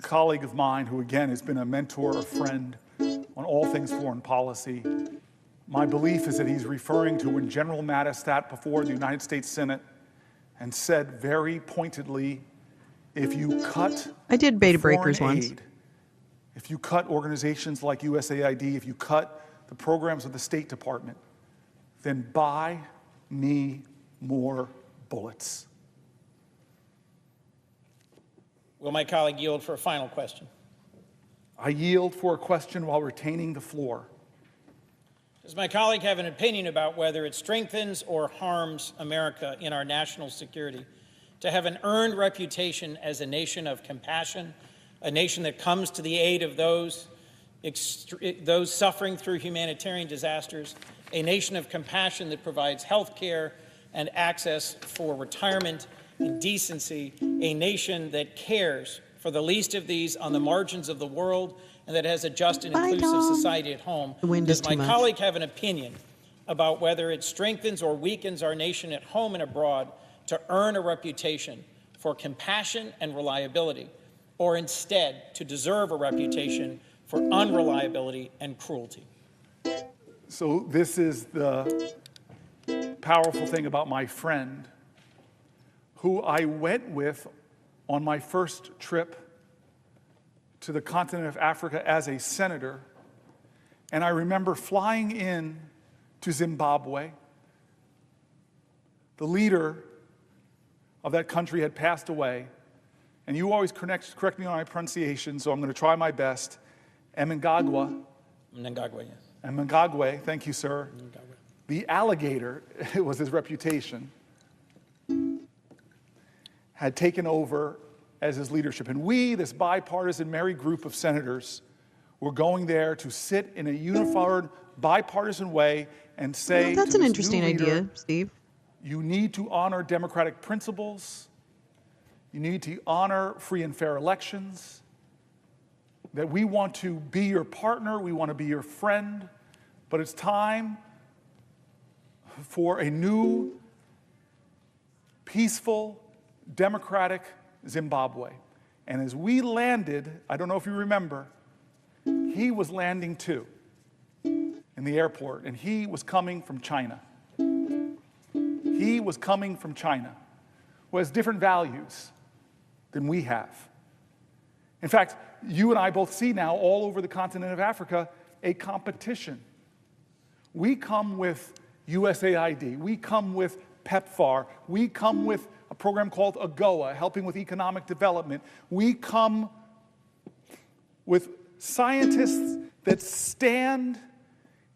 colleague of mine, who again has been a mentor, a friend on all things foreign policy, my belief is that he's referring to when General Mattis sat before the United States Senate and said very pointedly, if you cut
I did Beta
foreign
Breakers once.
aid, if you cut organizations like USAID, if you cut the programs of the State Department, then buy me more bullets.
Will my colleague yield for a final question?
I yield for a question while retaining the floor.
Does my colleague have an opinion about whether it strengthens or harms America in our national security to have an earned reputation as a nation of compassion, a nation that comes to the aid of those suffering through humanitarian disasters, a nation of compassion that provides health care and access for retirement and decency, a nation that cares for the least of these on the margins of the world and that has a just and inclusive society at home? Does my colleague have an opinion about whether it strengthens or weakens our nation at home and abroad to earn a reputation for compassion and reliability, or instead to deserve a reputation for unreliability and cruelty?
So this is the powerful thing about my friend, who I went with on my first trip to the continent of Africa as a senator. And I remember flying in to Zimbabwe. The leader of that country had passed away. And you always correct me on my pronunciation, so I'm going to try my best. Mnangagwa.
Mnangagwa, yes.
Mnangagwa, thank you, sir. The alligator, it was his reputation, had taken over as his leadership. And we, this bipartisan merry group of senators, were going there to sit in a unified, bipartisan way and say,
That's
to
an
this
interesting
new leader,
idea, Steve.
you need to honor democratic principles. You need to honor free and fair elections. That we want to be your partner, we want to be your friend, but it's time for a new, peaceful, democratic Zimbabwe. And as we landed, I don't know if you remember, he was landing too in the airport, and he was coming from China. He was coming from China, who has different values than we have. In fact, you and I both see now all over the continent of Africa a competition. We come with USAID, we come with PEPFAR, we come with a program called AGOA, helping with economic development. We come with scientists that stand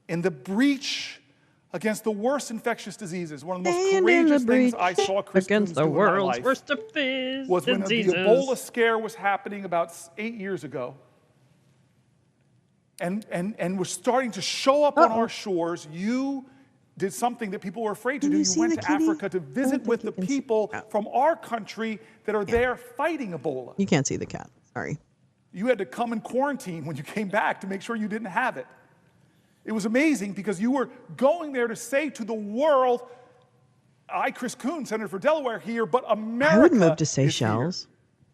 in the breach against the worst infectious diseases. One of the most courageous things I saw Chris Coons do in my life was when the Ebola scare was happening about 8 years ago, and was starting to show up on our shores. You did something that people were afraid to do. You went to Africa to visit with the people from our country that are there fighting Ebola.
You can't see the cat. Sorry.
You had to come in quarantine when you came back to make sure you didn't have it. It was amazing because you were going there to say to the world, I, Chris Coons, Senator for Delaware here, but America
I would move to
is
Seychelles.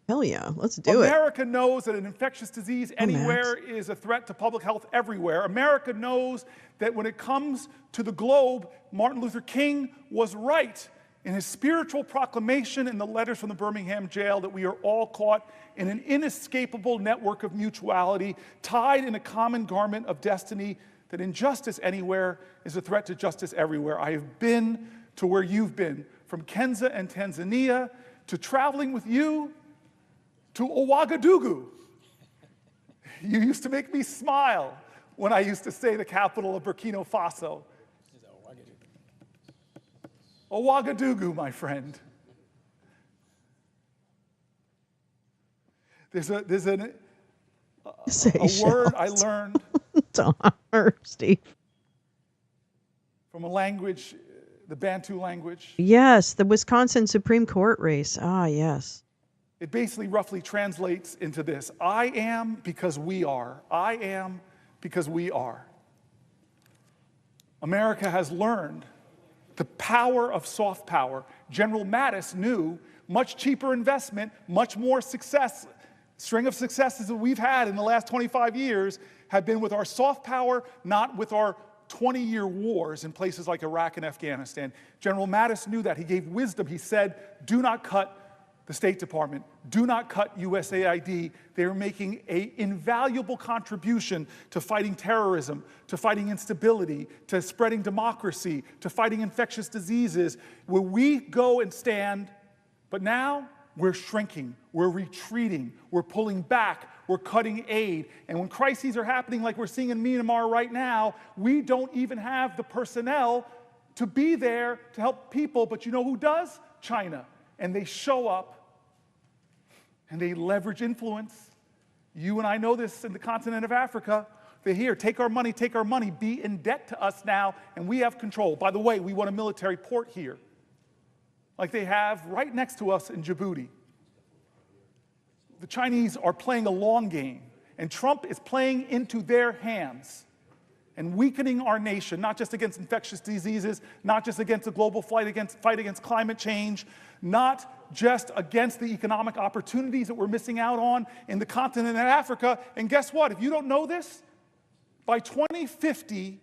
Hell yeah, let's do it.
America knows that an infectious disease anywhere is a threat to public health everywhere. America knows that when it comes to the globe, Martin Luther King was right in his spiritual proclamation in the letters from the Birmingham jail that we are all caught in an inescapable network of mutuality, tied in a common garment of destiny, that injustice anywhere is a threat to justice everywhere. I have been to where you've been, from Kenya and Tanzania, to traveling with you to Ouagadougou. You used to make me smile when I used to say the capital of Burkina Faso. Ouagadougou, my friend. There's a word I learned
Steve.
from a language, the Bantu language.
Yes, the Wisconsin Supreme Court race. Ah, yes.
It basically roughly translates into this: I am because we are. I am because we are. America has learned the power of soft power. General Mattis knew much cheaper investment, much more success. String of successes that we've had in the last 25 years have been with our soft power, not with our 20-year wars in places like Iraq and Afghanistan. General Mattis knew that. He gave wisdom. He said, do not cut the State Department. Do not cut USAID. They are making an invaluable contribution to fighting terrorism, to fighting instability, to spreading democracy, to fighting infectious diseases, where we go and stand. But now we're shrinking, we're retreating, we're pulling back, we're cutting aid. And when crises are happening like we're seeing in Myanmar right now, we don't even have the personnel to be there to help people. But you know who does? China. And they show up and they leverage influence. You and I know this in the continent of Africa. They're here, take our money, be in debt to us now, and we have control. By the way, we want a military port here, like they have right next to us in Djibouti. The Chinese are playing a long game, and Trump is playing into their hands and weakening our nation, not just against infectious diseases, not just against the global fight against climate change, not just against the economic opportunities that we're missing out on in the continent of Africa. And guess what? If you don't know this, by 2050,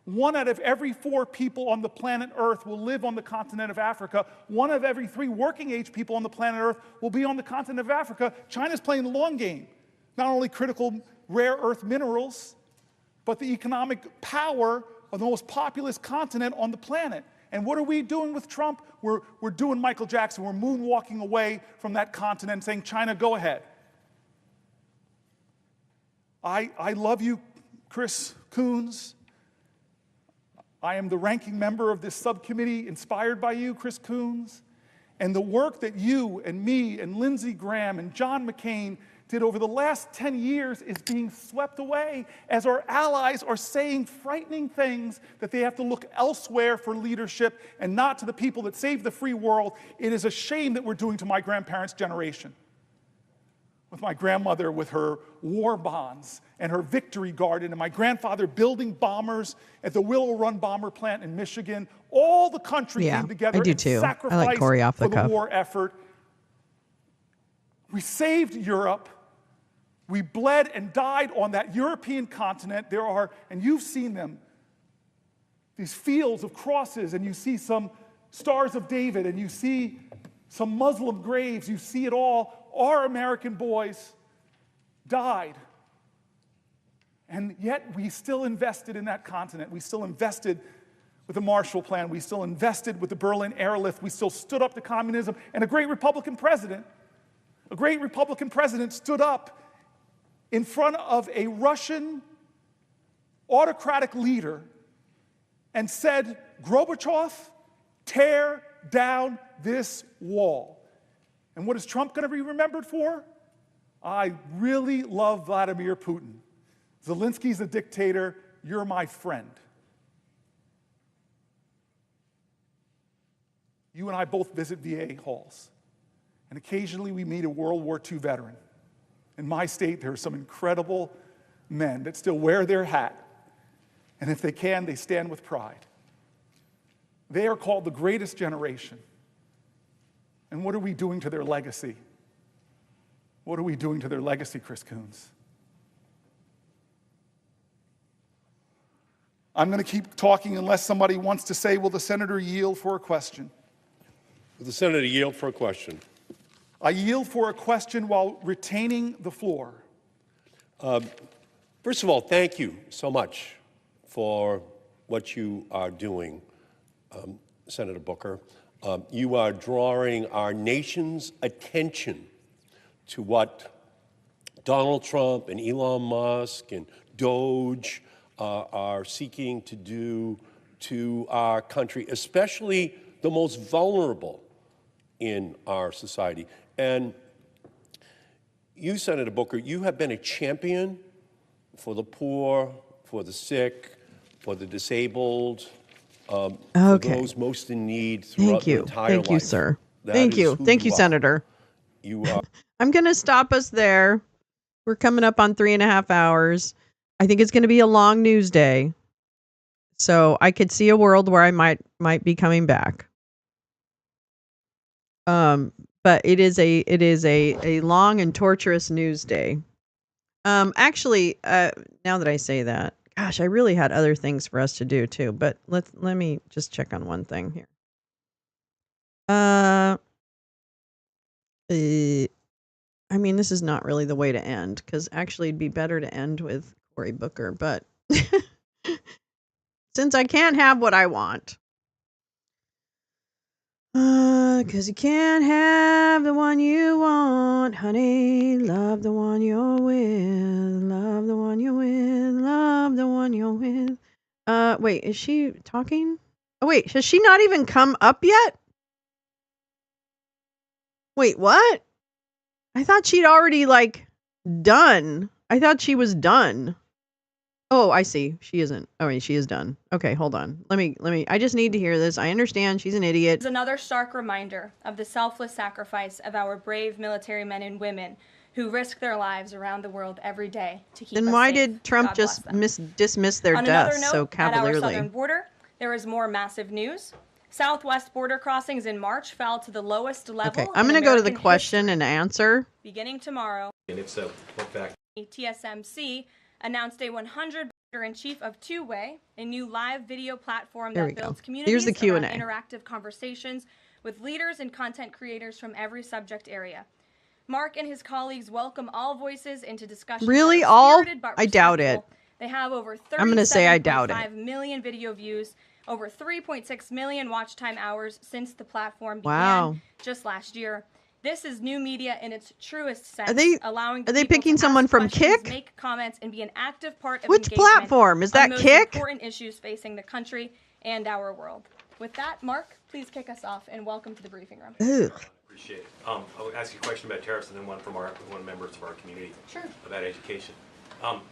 1 out of every 4 people on the planet Earth will live on the continent of Africa. 1 of every 3 working-age people on the planet Earth will be on the continent of Africa. China's playing the long game. Not only critical rare earth minerals, but the economic power of the most populous continent on the planet. And what are we doing with Trump? We're doing Michael Jackson. We're moonwalking away from that continent, saying, China, go ahead. I love you, Chris Coons. I am the ranking member of this subcommittee inspired by you, Chris Coons. And the work that you and me and Lindsey Graham and John McCain did over the last 10 years is being swept away as our allies are saying frightening things that they have to look elsewhere for leadership and not to the people that saved the free world. It is a shame that we're doing to my grandparents' generation. With my grandmother with her war bonds and her victory garden, and my grandfather building bombers at the Willow Run bomber plant in Michigan. All the country came together and sacrificed
I like Corey off the
for the
cuff.
war effort. We saved Europe. We bled and died on that European continent. There are, and you've seen them, these fields of crosses, and you see some Stars of David, and you see some Muslim graves. You see it all. Our American boys died. And yet we still invested in that continent. We still invested with the Marshall Plan. We still invested with the Berlin Airlift. We still stood up to communism. And a great Republican president stood up in front of a Russian autocratic leader and said, Gorbachev, tear down this wall. And what is Trump going to be remembered for? I really love Vladimir Putin. Zelensky's a dictator. You're my friend. You and I both visit VA halls. And occasionally we meet a World War II veteran. In my state, there are some incredible men that still wear their hat. And if they can, they stand with pride. They are called the greatest generation. And what are we doing to their legacy? What are we doing to their legacy, Chris Coons? I'm going to keep talking unless somebody wants to say, will the senator yield for a question?
Will the senator yield for a question?
I yield for a question while retaining the floor.
First of all, thank you so much for what you are doing, Senator Booker. You are drawing our nation's attention to what Donald Trump and Elon Musk and Doge are seeking to do to our country, especially the most vulnerable in our society. And you, Senator Booker, you have been a champion for the poor, for the sick, for the disabled, for those most in need throughout their entire life.
Thank you, sir.
That
Thank
is
you.
who
Thank you,
are.
Senator.
You are.
I'm going to stop us there. We're coming up on 3.5 hours. I think it's going to be a long news day. So I could see a world where I might be coming back. But it is a long and torturous news day. Actually, now that I say that, gosh, I really had other things for us to do too. But let me just check on one thing here. I mean, this is not really the way to end, because actually it'd be better to end with Cory Booker, but since I can't have what I want, because you can't have the one you want, honey. Love the one you're with, love the one you're with, love the one you're with. Wait, is she talking? Oh, wait, has she not even come up yet? Wait, what? I thought she'd already, done. I thought she was done. Oh, I see. She isn't. Oh, wait, she is done. Okay, hold on. Let me, I just need to hear this. I understand she's an idiot.
It's another stark reminder of the selfless sacrifice of our brave military men and women who risk their lives around the world every day to keep us safe.
Then why did Trump
God
just
bless them.
dismiss their
On another
deaths
note,
so cavalierly?
at our southern border, there is more massive news. Southwest border crossings in March fell to the lowest level.
Okay, I'm going to go to the question and answer.
Beginning tomorrow,
And if so, what fact?
TSMC announced a 100 in-chief of Two-Way, a new live video platform
There we
that
go.
builds communities
Here's the Q&A.
around interactive conversations with leaders and content creators from every subject area. Mark and his colleagues welcome all voices into discussions.
Really?
that are
All?
spirited but
I doubt it.
respectful. They have over
I'm gonna say I doubt it.
37.5 million video views, over 3.6 million watch time hours since the platform began
Wow.
just last year. This is new media in its truest sense, allowing
Are they
people
picking
to
someone
ask
from
questions,
Kick?
make comments, and be an active part of
Which
engagement
platform? Is
on
that
most
Kick?
important issues facing the country and our world. With that, Mark, please kick us off and welcome to the briefing room.
Appreciate it. I'll ask you a question about tariffs and then one from one members of our community about education.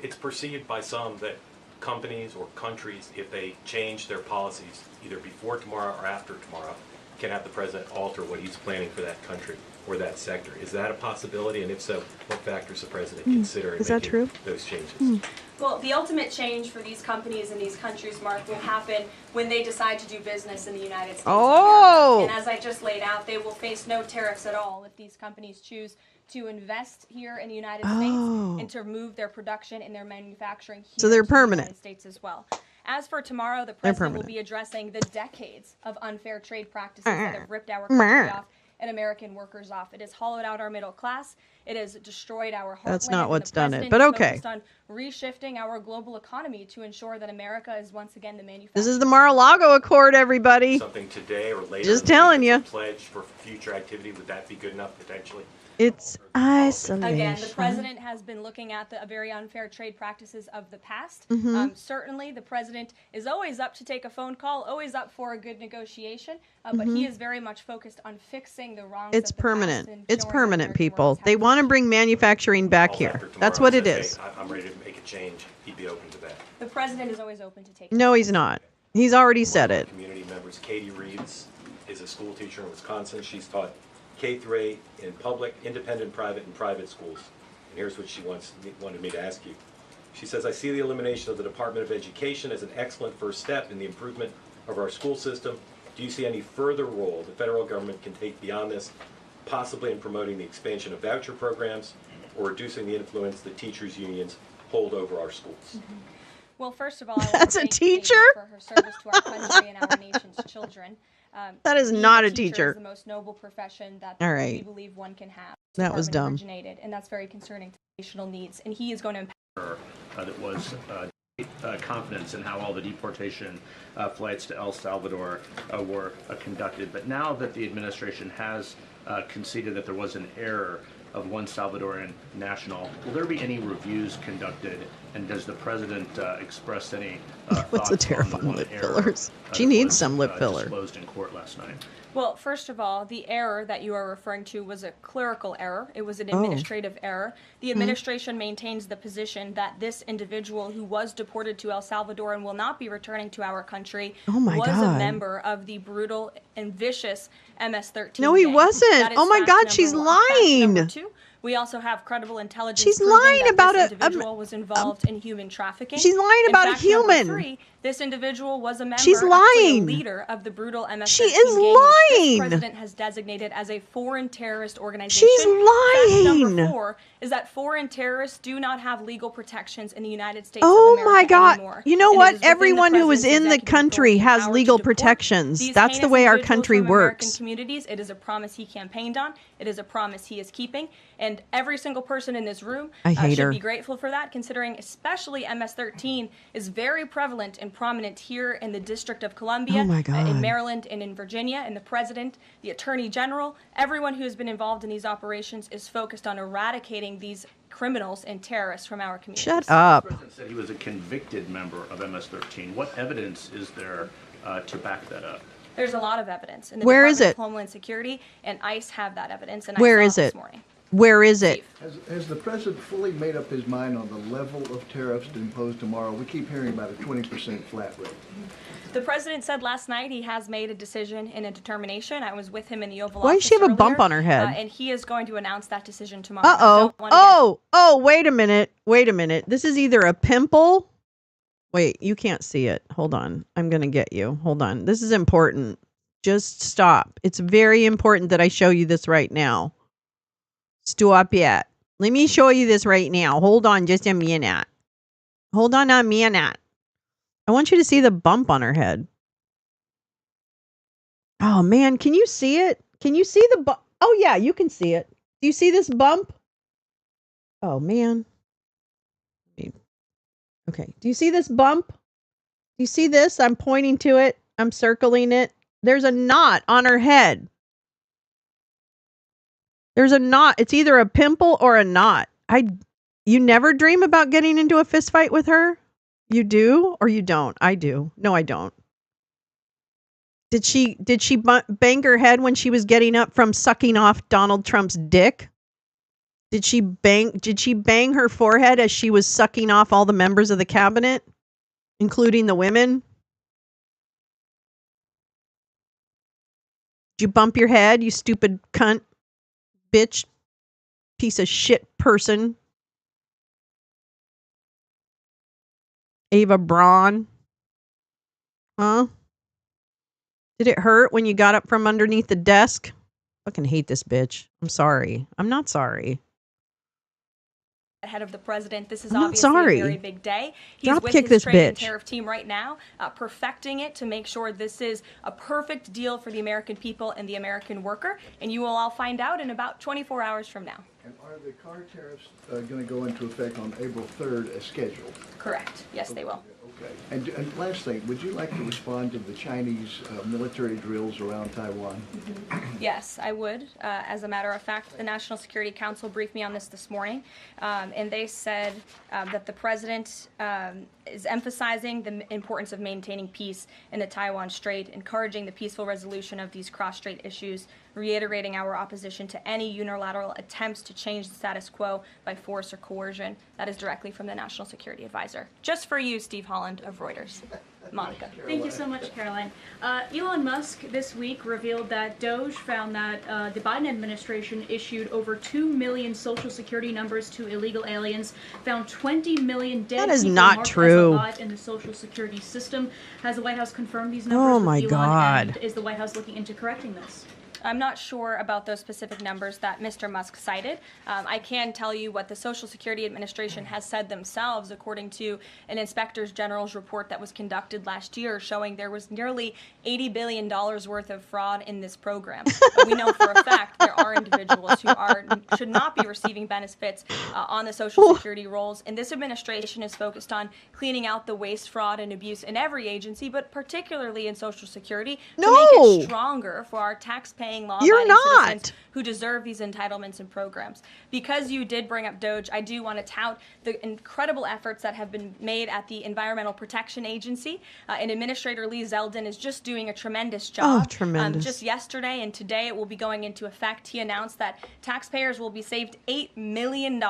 It's perceived by some that companies or countries, if they change their policies either before tomorrow or after tomorrow, can have the president alter what he's planning for that country or that sector. Is that a possibility? And if so, what factors the president consider in
Is that
making
true?
those changes?
Well, the ultimate change for these companies and these countries, Mark, will happen when they decide to do business in the United States
Oh!
of America. And as I just laid out, they will face no tariffs at all if these companies choose to invest here in the United
Oh.
States and to move their production and their manufacturing here
So they're
to the
permanent.
United States as well. As for tomorrow, the
They're
president will
permanent.
be addressing the decades of unfair trade practices that have ripped our country off and American workers off. It has hollowed out our middle class. It has destroyed our heartland.
That's not
and
what's
the
done it,
president
but
is
okay.
focused on reshifting our global economy to ensure that America is once again the manufacturer.
This is the Mar-a-Lago Accord, everybody.
Something today or later
Just
in the week
telling
that's
you.
a pledge for future activity, would that be good enough potentially?
It's isolation.
Again, the president has been looking at the very unfair trade practices of the past.
Mhm.
Certainly, the president is always up to take a phone call, always up for a good negotiation, but
Mhm.
he is very much focused on fixing the wrongs
It's
of the
permanent.
past and
It's
ensuring that
permanent,
American
people.
workers
They want to bring manufacturing back here. That's what it is.
I'm ready to make a change. He'd be open to that.
The president is always open to take.
No, he's not. He's already said it.
Community members, Katie Reeves is a school teacher in Wisconsin. She's taught K through 8 in public, independent, private, and private schools. And here's what she wanted me to ask you. She says, I see the elimination of the Department of Education as an excellent first step in the improvement of our school system. Do you see any further role the federal government can take beyond this, possibly in promoting the expansion of voucher programs or reducing the influence the teachers' unions hold over our schools?
Well, first of all, I want
That's
to
a
thank Katie
teacher?
for her service to our country and our nation's children.
That is
being
not a
teacher
teacher.
is the most noble profession that
All
we
right.
believe one can have.
That was
Department
dumb.
Originated, and that's very concerning to national needs. And he is going to
that was confidence in how all the deportation flights to El Salvador were conducted. But now that the administration has conceded that there was an error of one Salvadoran national, will there be any reviews conducted? And does the president express any
What's the
thoughts
tariff
on
on
one
lip
error
fillers? She
that
needs
was,
some lip filler.
disclosed in court last last night?
Well, first of all, the error that you are referring to was a clerical error. It was an administrative error. The administration maintains the position that this individual who was deported to El Salvador and will not be returning to our country was a member of the brutal and vicious MS-13
No, he
gang.
wasn't.
That is
Oh my
fact
God,
number
she's
one. Fact
lying.
number two, we also have credible intelligence
She's
proving
lying
that
about
this individual was involved in human trafficking.
She's lying
In
about a
fact number
human.
three, this individual was a member,
She's
actually a
lying.
leader of the brutal MS-13
She is
gang, which this
lying.
president has designated as a foreign terrorist organization.
She's lying.
Fact number four is that foreign terrorists do not have legal protections in the United States
Oh
of America
my God.
anymore.
You know
And it
what?
is within the
Everyone who is
president's
in the
executive
country
authority and
has
power to
legal
deport
protections.
these
That's the
heinous
way our
individuals
country
from American
works.
communities. It is a promise he campaigned on. It is a promise he is keeping. And every single person in this room
I hate
should
her.
be grateful for that, considering especially MS-13 is very prevalent and prominent here in the District of Columbia,
Oh my God.
in Maryland, and in Virginia. And the president, the attorney general, everyone who has been involved in these operations is focused on eradicating these criminals and terrorists from our communities.
Shut up.
The president said he was a convicted member of MS-13. What evidence is there to back that up?
There's a lot of evidence. And the
Where
Department
is it?
of Homeland Security and ICE have that evidence. And
Where
I saw
is
it
it?
this morning.
Where is it?
Has the president fully made up his mind on the level of tariffs to impose tomorrow? We keep hearing about a 20% flat rate.
The president said last night he has made a decision and a determination. I was with him in the Oval
Why does
Office
she have a
earlier,
bump on her head?
and he is going to announce that decision tomorrow.
Uh-oh.
I don't wanna
Oh, wait a minute. Wait a minute. This is either a pimple. Wait, you can't see it. Hold on. I'm going to get you. Hold on. This is important. Just stop. It's very important that I show you this right now. Stop it. Let me show you this right now. Hold on just a minute. Hold on a minute. I want you to see the bump on her head. Oh, man. Can you see it? Can you see the bump? Oh, yeah, you can see it. Do you see this bump? Oh, man. Okay. Do you see this bump? Do you see this? I'm pointing to it. I'm circling it. There's a knot on her head. There's a knot. It's either a pimple or a knot. You never dream about getting into a fist fight with her? You do or you don't? I do. No, I don't. Did she bang her head when she was getting up from sucking off Donald Trump's dick? Did she bang her forehead as she was sucking off all the members of the cabinet, including the women? Did you bump your head, you stupid cunt, bitch, piece of shit person? Ava Braun? Huh? Did it hurt when you got up from underneath the desk? Fucking hate this bitch. I'm sorry. I'm not sorry.
Ahead of the president. This is
I'm not
obviously
sorry.
a very big day. He's
Drop
with
kick
his
this
trade and
bitch.
tariff team right now, perfecting it to make sure this is a perfect deal for the American people and the American worker. And you will all find out in about 24 hours from now.
And are the car tariffs going to go into effect on April 3rd as scheduled?
Correct. Yes, they will.
Okay. And last thing, would you like to respond to the Chinese military drills around Taiwan?
Yes, I would. As a matter of fact, the National Security Council briefed me on this morning, and they said that the president is emphasizing the importance of maintaining peace in the Taiwan Strait, encouraging the peaceful resolution of these cross-strait issues, reiterating our opposition to any unilateral attempts to change the status quo by force or coercion. That is directly from the National Security Advisor. Just for you, Steve Holland of Reuters. Monica.
Thank you so much, Caroline. Elon Musk this week revealed that Doge found that the Biden administration issued over 2 million social security numbers to illegal aliens, found 20 million dead
That is
people
not
marked as
true.
alive in the social security system. Has the White House confirmed these numbers
Oh
with
my
Elon,
God.
and is the White House looking into correcting this?
I'm not sure about those specific numbers that Mr. Musk cited. I can tell you what the Social Security Administration has said themselves, according to an Inspector General's report that was conducted last year, showing there was nearly $80 billion worth of fraud in this program. We know for a fact there are individuals who should not be receiving benefits on the Social Security rolls, and this administration is focused on cleaning out the waste, fraud, and abuse in every agency, but particularly in Social Security, to make it stronger for our taxpaying paying
You're
law-abiding
not.
citizens who deserve these entitlements and programs. Because you did bring up DOGE, I do want to tout the incredible efforts that have been made at the Environmental Protection Agency. And Administrator Lee Zeldin is just doing a tremendous job.
Tremendous.
Just yesterday and today it will be going into effect. He announced that taxpayers will be saved $8 million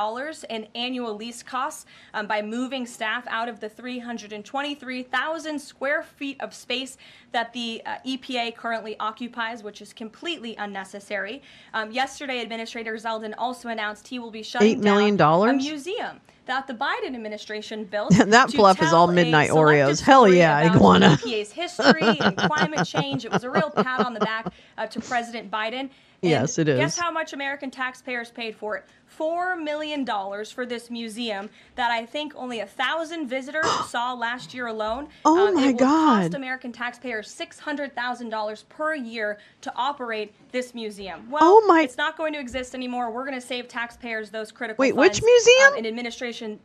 in annual lease costs by moving staff out of the 323,000 square feet of space that the EPA currently occupies, which is completely unnecessary. Yesterday, Administrator Zeldin also announced he will be shutting
$8 million?
down a museum that the Biden administration built.
That
to
fluff is
tell
all
a
midnight
selective
Oreos. Hell
story
yeah,
about
iguana.
EPA's history and climate change. It was a real pat on the back to President Biden.
Yes, it is.
Guess how much American taxpayers paid for it? $4 million for this museum that I think only 1,000 visitors saw last year alone.
Oh my
it will
God.
cost American taxpayers $600,000 per year to operate this museum. Well,
Oh my-
it's not going to exist anymore. We're going to save taxpayers those critical
Wait,
funds.
which museum?
An administration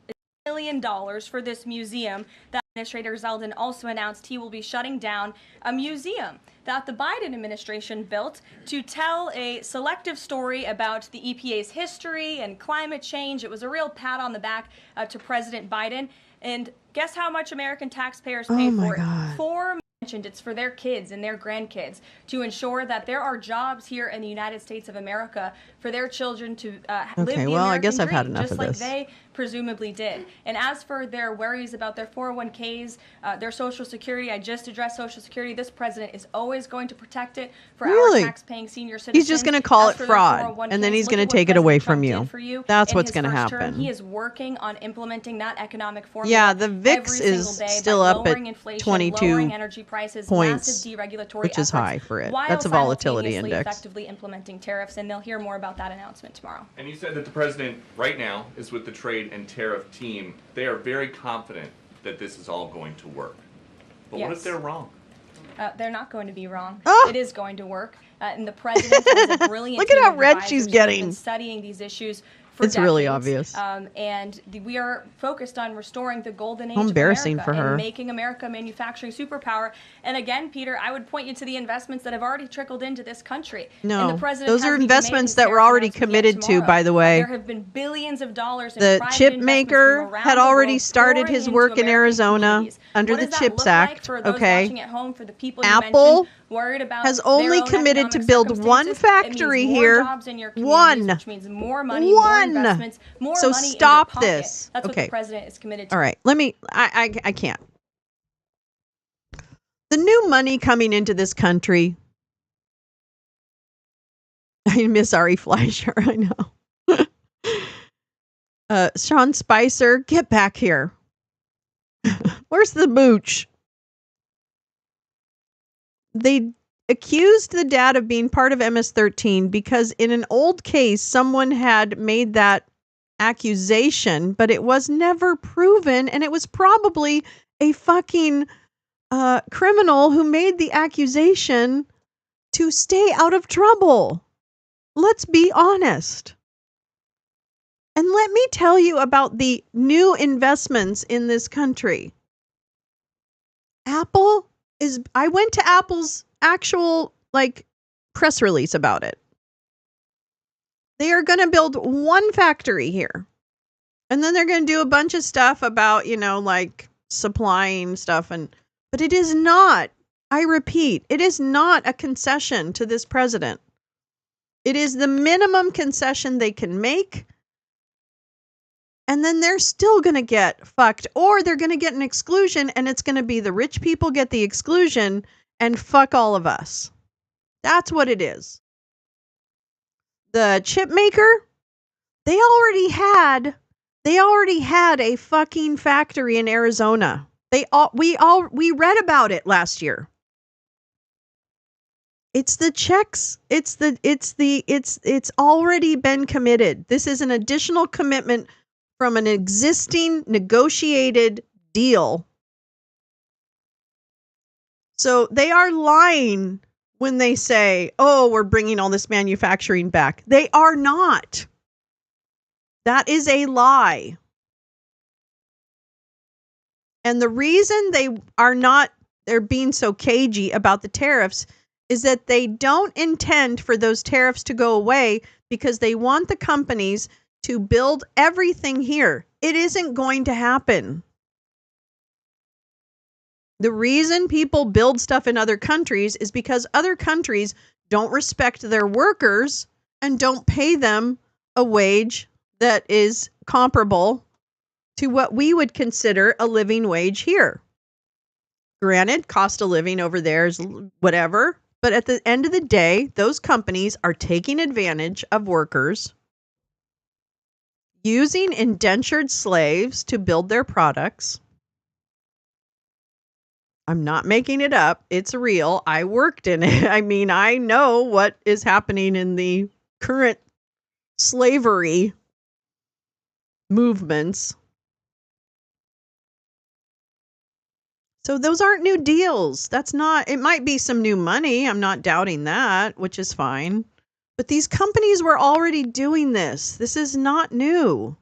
$1 million for this museum that Administrator Zeldin also announced he will be shutting down a museum that the Biden administration built to tell a selective story about the EPA's history and climate change. It was a real pat on the back to President Biden. And guess how much American taxpayers paid for it? It's for their kids and their grandkids to ensure that there are jobs here in the United States of America for their children to live the
Okay, well, I
American
guess I've had
dream,
enough
just
of
like
this.
they presumably did. And as for their worries about their 401ks, their Social Security, I just addressed Social Security. This president is always going to protect it for
Really?
our tax-paying senior citizens.
He's just going to call
As
it
for their
fraud,
401ks,
and then he's
look
going
at
to
what
take it away
President
from
Trump
you.
did for you
That's
in
what's
his
going to
first term.
happen.
He is working on implementing that economic formula.
Yeah, the VIX
every
is
single day
still
by
up at
lowering inflation,
22
lowering energy prices,
points,
massive deregulatory
which is
efforts,
high for it.
while
That's a volatility
simultaneously
index.
effectively implementing tariffs, and they'll hear more about that announcement tomorrow.
And you said that the president right now is with the trade and tariff team. They are very confident that this is all going to work. But what
Yes.
if they're wrong?
They're not going to be wrong.
Ah!
It is going to work. And the president has a brilliant
Look at
team
how
of
red
advisors
she's
who have
getting.
been studying these issues for
It's really
decades.
obvious.
We are focused on restoring the golden age
How embarrassing
of America
for her.
and making America a manufacturing superpower. And again, Peter, I would point you to the investments that have already trickled into this country. And
No,
the president
those are
hasn't even made
investments
his
that were
tariff
already
announcement yet
committed to,
tomorrow.
by the way.
There have been billions of dollars in
The
private
chip
investments
maker
from around
had
the
already
world
started
pouring
his
into
work in
American
Arizona
communities.
under
What
the
does that
CHIPS
look like
Act.
for those
Okay.
watching at home, for the people you
Apple
mentioned, worried about
has
their
only
own
committed to
economic
build one
circumstances?
factory
It means more
here.
jobs in your communities, which means more money, more investments, more
So
money
stop
in your pocket.
this.
That's what
Okay.
the president is committed to.
All right, let me. I can't. The new money coming into this country. I miss Ari Fleischer. I know. Sean Spicer, get back here. Where's the mooch? They accused the dad of being part of MS-13 because in an old case, someone had made that accusation, but it was never proven, and it was probably a fucking criminal who made the accusation to stay out of trouble. Let's be honest. And let me tell you about the new investments in this country. I went to Apple's actual press release about it. They are going to build one factory here. And then they're going to do a bunch of stuff about, supplying stuff. But it is not, I repeat, it is not a concession to this president. It is the minimum concession they can make. And then they're still going to get fucked, or they're going to get an exclusion, and it's going to be the rich people get the exclusion and fuck all of us. That's what it is. The chip maker, they already had a fucking factory in Arizona. We read about it last year. It's the checks. It's already been committed. This is an additional commitment from an existing negotiated deal. So they are lying when they say, oh, we're bringing all this manufacturing back. They are not. That is a lie. And the reason they're being so cagey about the tariffs is that they don't intend for those tariffs to go away because they want the companies to build everything here. It isn't going to happen. The reason people build stuff in other countries is because other countries don't respect their workers and don't pay them a wage that is comparable to what we would consider a living wage here. Granted, cost of living over there is whatever, but at the end of the day, those companies are taking advantage of workers, using indentured slaves to build their products. I'm not making it up. It's real. I worked in it. I mean, I know what is happening in the current slavery movements. So those aren't new deals. That's not, it might be some new money. I'm not doubting that, which is fine. But these companies were already doing this. This is not new.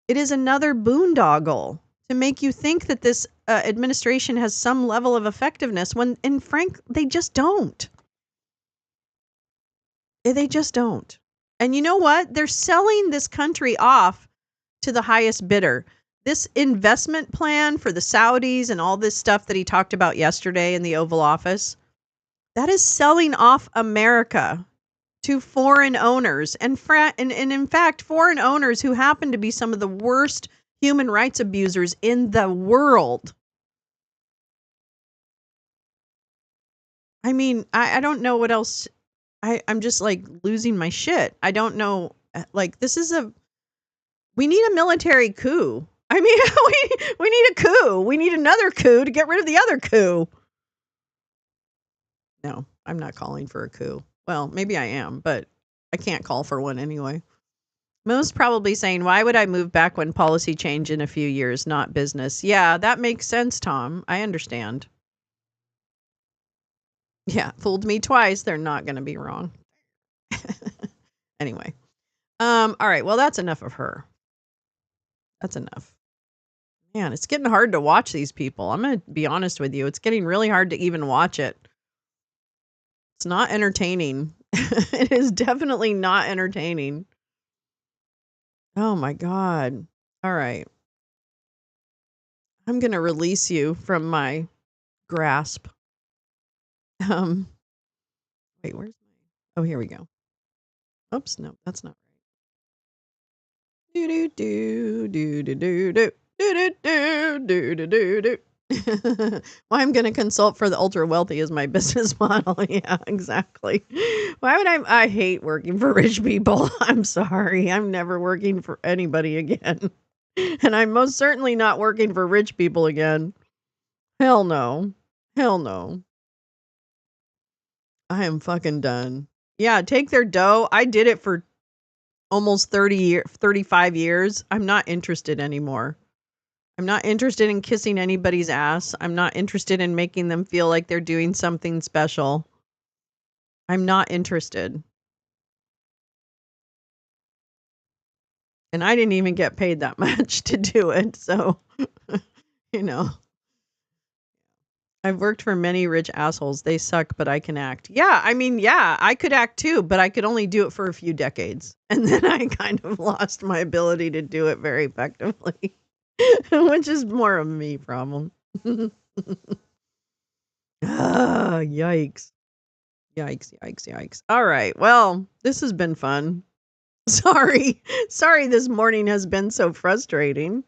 It is another boondoggle to make you think that this administration has some level of effectiveness when, in frank, they just don't. They just don't. And you know what? They're selling this country off to the highest bidder. This investment plan for the Saudis and all this stuff that he talked about yesterday in the Oval Office, that is selling off America to foreign owners. And in fact, foreign owners who happen to be some of the worst human rights abusers in the world. I mean, I don't know what else. I'm just like losing my shit. I don't know. Like, we need a military coup. I mean, we need a coup. We need another coup to get rid of the other coup. No, I'm not calling for a coup. Well, maybe I am, but I can't call for one anyway. Most probably saying, why would I move back when policy change in a few years, not business? Yeah, that makes sense, Tom. I understand. Yeah, fooled me twice. They're not going to be wrong. Anyway. All right. Well, that's enough of her. That's enough. Man, it's getting hard to watch these people. I'm going to be honest with you. It's getting really hard to even watch it. It's not entertaining. It is definitely not entertaining. Oh my God. All right. I'm going to release you from my grasp. Wait, where's my, oh, here we go. Oops, no, that's not right. Do do do do do do do do do do do do. Well, I'm going to consult for the ultra wealthy as my business model. Yeah, exactly. Why would I hate working for rich people. I'm sorry. I'm never working for anybody again. And I'm most certainly not working for rich people again. Hell no. Hell no. I am fucking done. Yeah, take their dough. I did it for almost 35 years. I'm not interested anymore. I'm not interested in kissing anybody's ass. I'm not interested in making them feel like they're doing something special. I'm not interested. And I didn't even get paid that much to do it. So, you know, I've worked for many rich assholes. They suck, but I can act. Yeah, I mean, yeah, I could act too, but I could only do it for a few decades. And then I kind of lost my ability to do it very effectively. Which is more of a me problem. Yikes. Yikes. All right. Well, this has been fun. Sorry this morning has been so frustrating.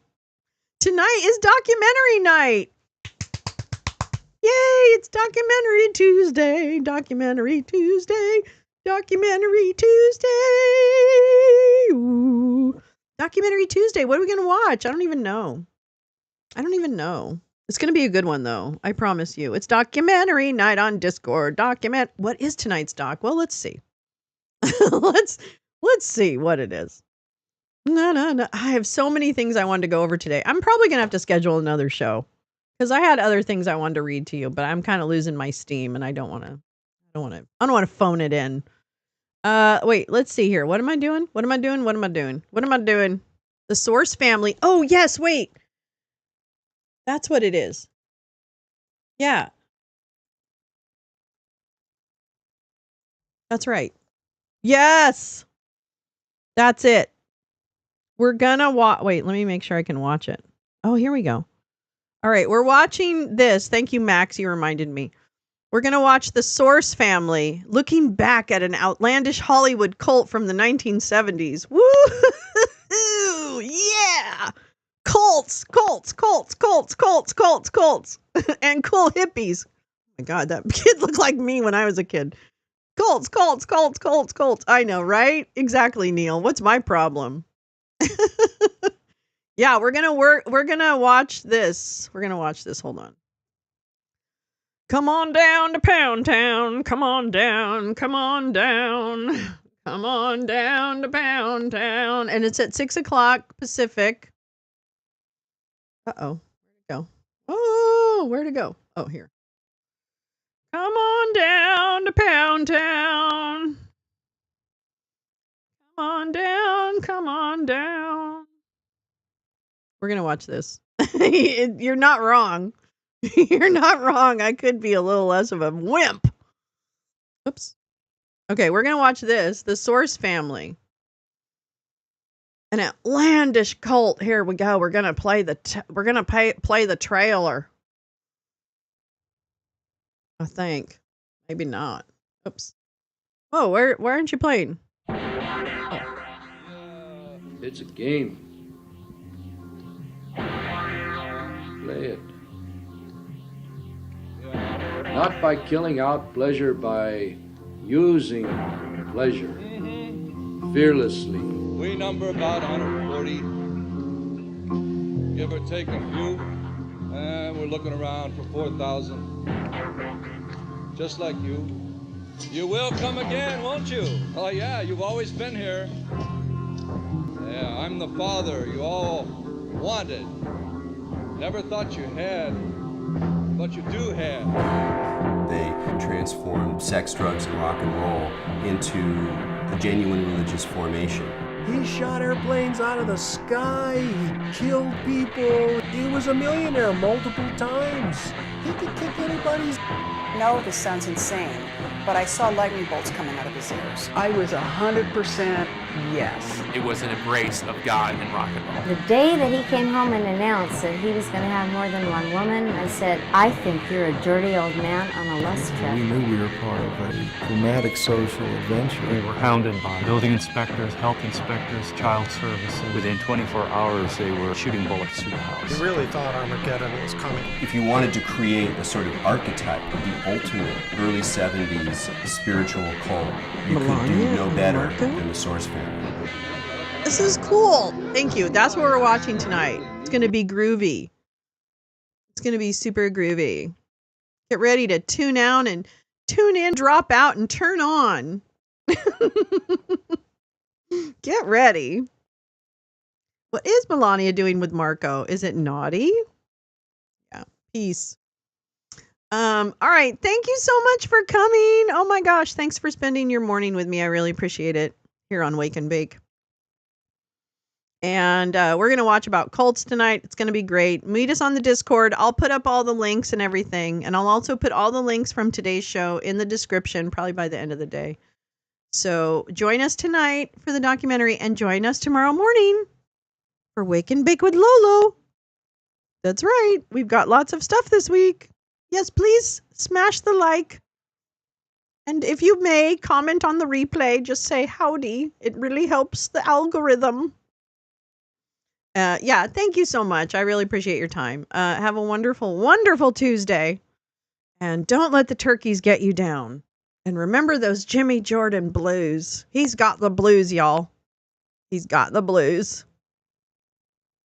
Tonight is documentary night. Yay, it's Documentary Tuesday. Ooh. Documentary Tuesday. What are we going to watch? I don't even know. It's going to be a good one, though. I promise you. It's documentary night on Discord. What is tonight's doc? Well, let's see. let's see what it is. No. I have so many things I wanted to go over today. I'm probably going to have to schedule another show because I had other things I wanted to read to you, but I'm kind of losing my steam and I don't want to phone it in. Wait, let's see here. What am I doing? The Source family. Oh, yes, wait. That's what it is. Yeah. That's right. Yes. That's it. We're gonna watch. Wait, let me make sure I can watch it. Oh, here we go. All right, we're watching this. Thank you, Max. You reminded me. We're going to watch The Source Family, looking back at an outlandish Hollywood cult from the 1970s. Woo! Yeah! Cults. And cool hippies. Oh my God, that kid looked like me when I was a kid. Cults. I know, right? Exactly, Neil. What's my problem? Yeah, we're going to watch this. Hold on. Come on down to Pound Town. Come on down. Come on down to Pound Town. And it's at 6 o'clock Pacific. Uh-oh. Where'd it go? Oh, here. Come on down to Pound Town. Come on down. We're going to watch this. You're not wrong. You're not wrong. I could be a little less of a wimp. Oops. Okay, we're going to watch this. The Source Family. An outlandish cult. Here we go. We're going to play the trailer. I think. Maybe not. Oops. Oh, why aren't you playing? Oh.
It's a game. Play it. Not by killing out pleasure, by using pleasure fearlessly.
We number about 140, give or take a few, and we're looking around for 4,000. Just like you. You will come again, won't you? Oh yeah, you've always been here. Yeah, I'm the father you all wanted. Never thought you had, but you do have.
They transformed sex, drugs, and rock and roll into a genuine religious formation.
He shot airplanes out of the sky, he killed people, he was a millionaire multiple times. He could kick anybody's.
No, this sounds insane, but I saw lightning bolts coming out of his ears.
I was 100% yes.
It was an embrace of God and rock and roll.
The day that he came home and announced that he was going to have more than one woman, I said, I think you're a dirty old man on a lust trip.
We knew we were part of a dramatic social adventure.
We were hounded by building inspectors, health inspectors, child services.
Within 24 hours, they were shooting bullets through the house.
We really thought Armageddon was coming.
If you wanted to create a sort of archetype of the ultimate early 70s spiritual cult, you could do no better than the Source Family.
This is cool. Thank you. That's what we're watching tonight. It's going to be groovy. It's going to be super groovy. Get ready to tune in, drop out, and turn on. Get ready. What is Melania doing with Marco? Is it naughty? Yeah. Peace. All right. Thank you so much for coming. Oh my gosh. Thanks for spending your morning with me. I really appreciate it here on Wake and Bake. And we're going to watch about cults tonight. It's going to be great. Meet us on the Discord. I'll put up all the links and everything. And I'll also put all the links from today's show in the description, probably by the end of the day. So join us tonight for the documentary and join us tomorrow morning for Wake and Bake with Lolo. That's right. We've got lots of stuff this week. Yes, please smash the like. And if you may, comment on the replay. Just say howdy. It really helps the algorithm. Yeah, thank you so much. I really appreciate your time. Have a wonderful, wonderful Tuesday. And don't let the turkeys get you down. And remember those Jimmy Jordan blues. He's got the blues, y'all. He's got the blues.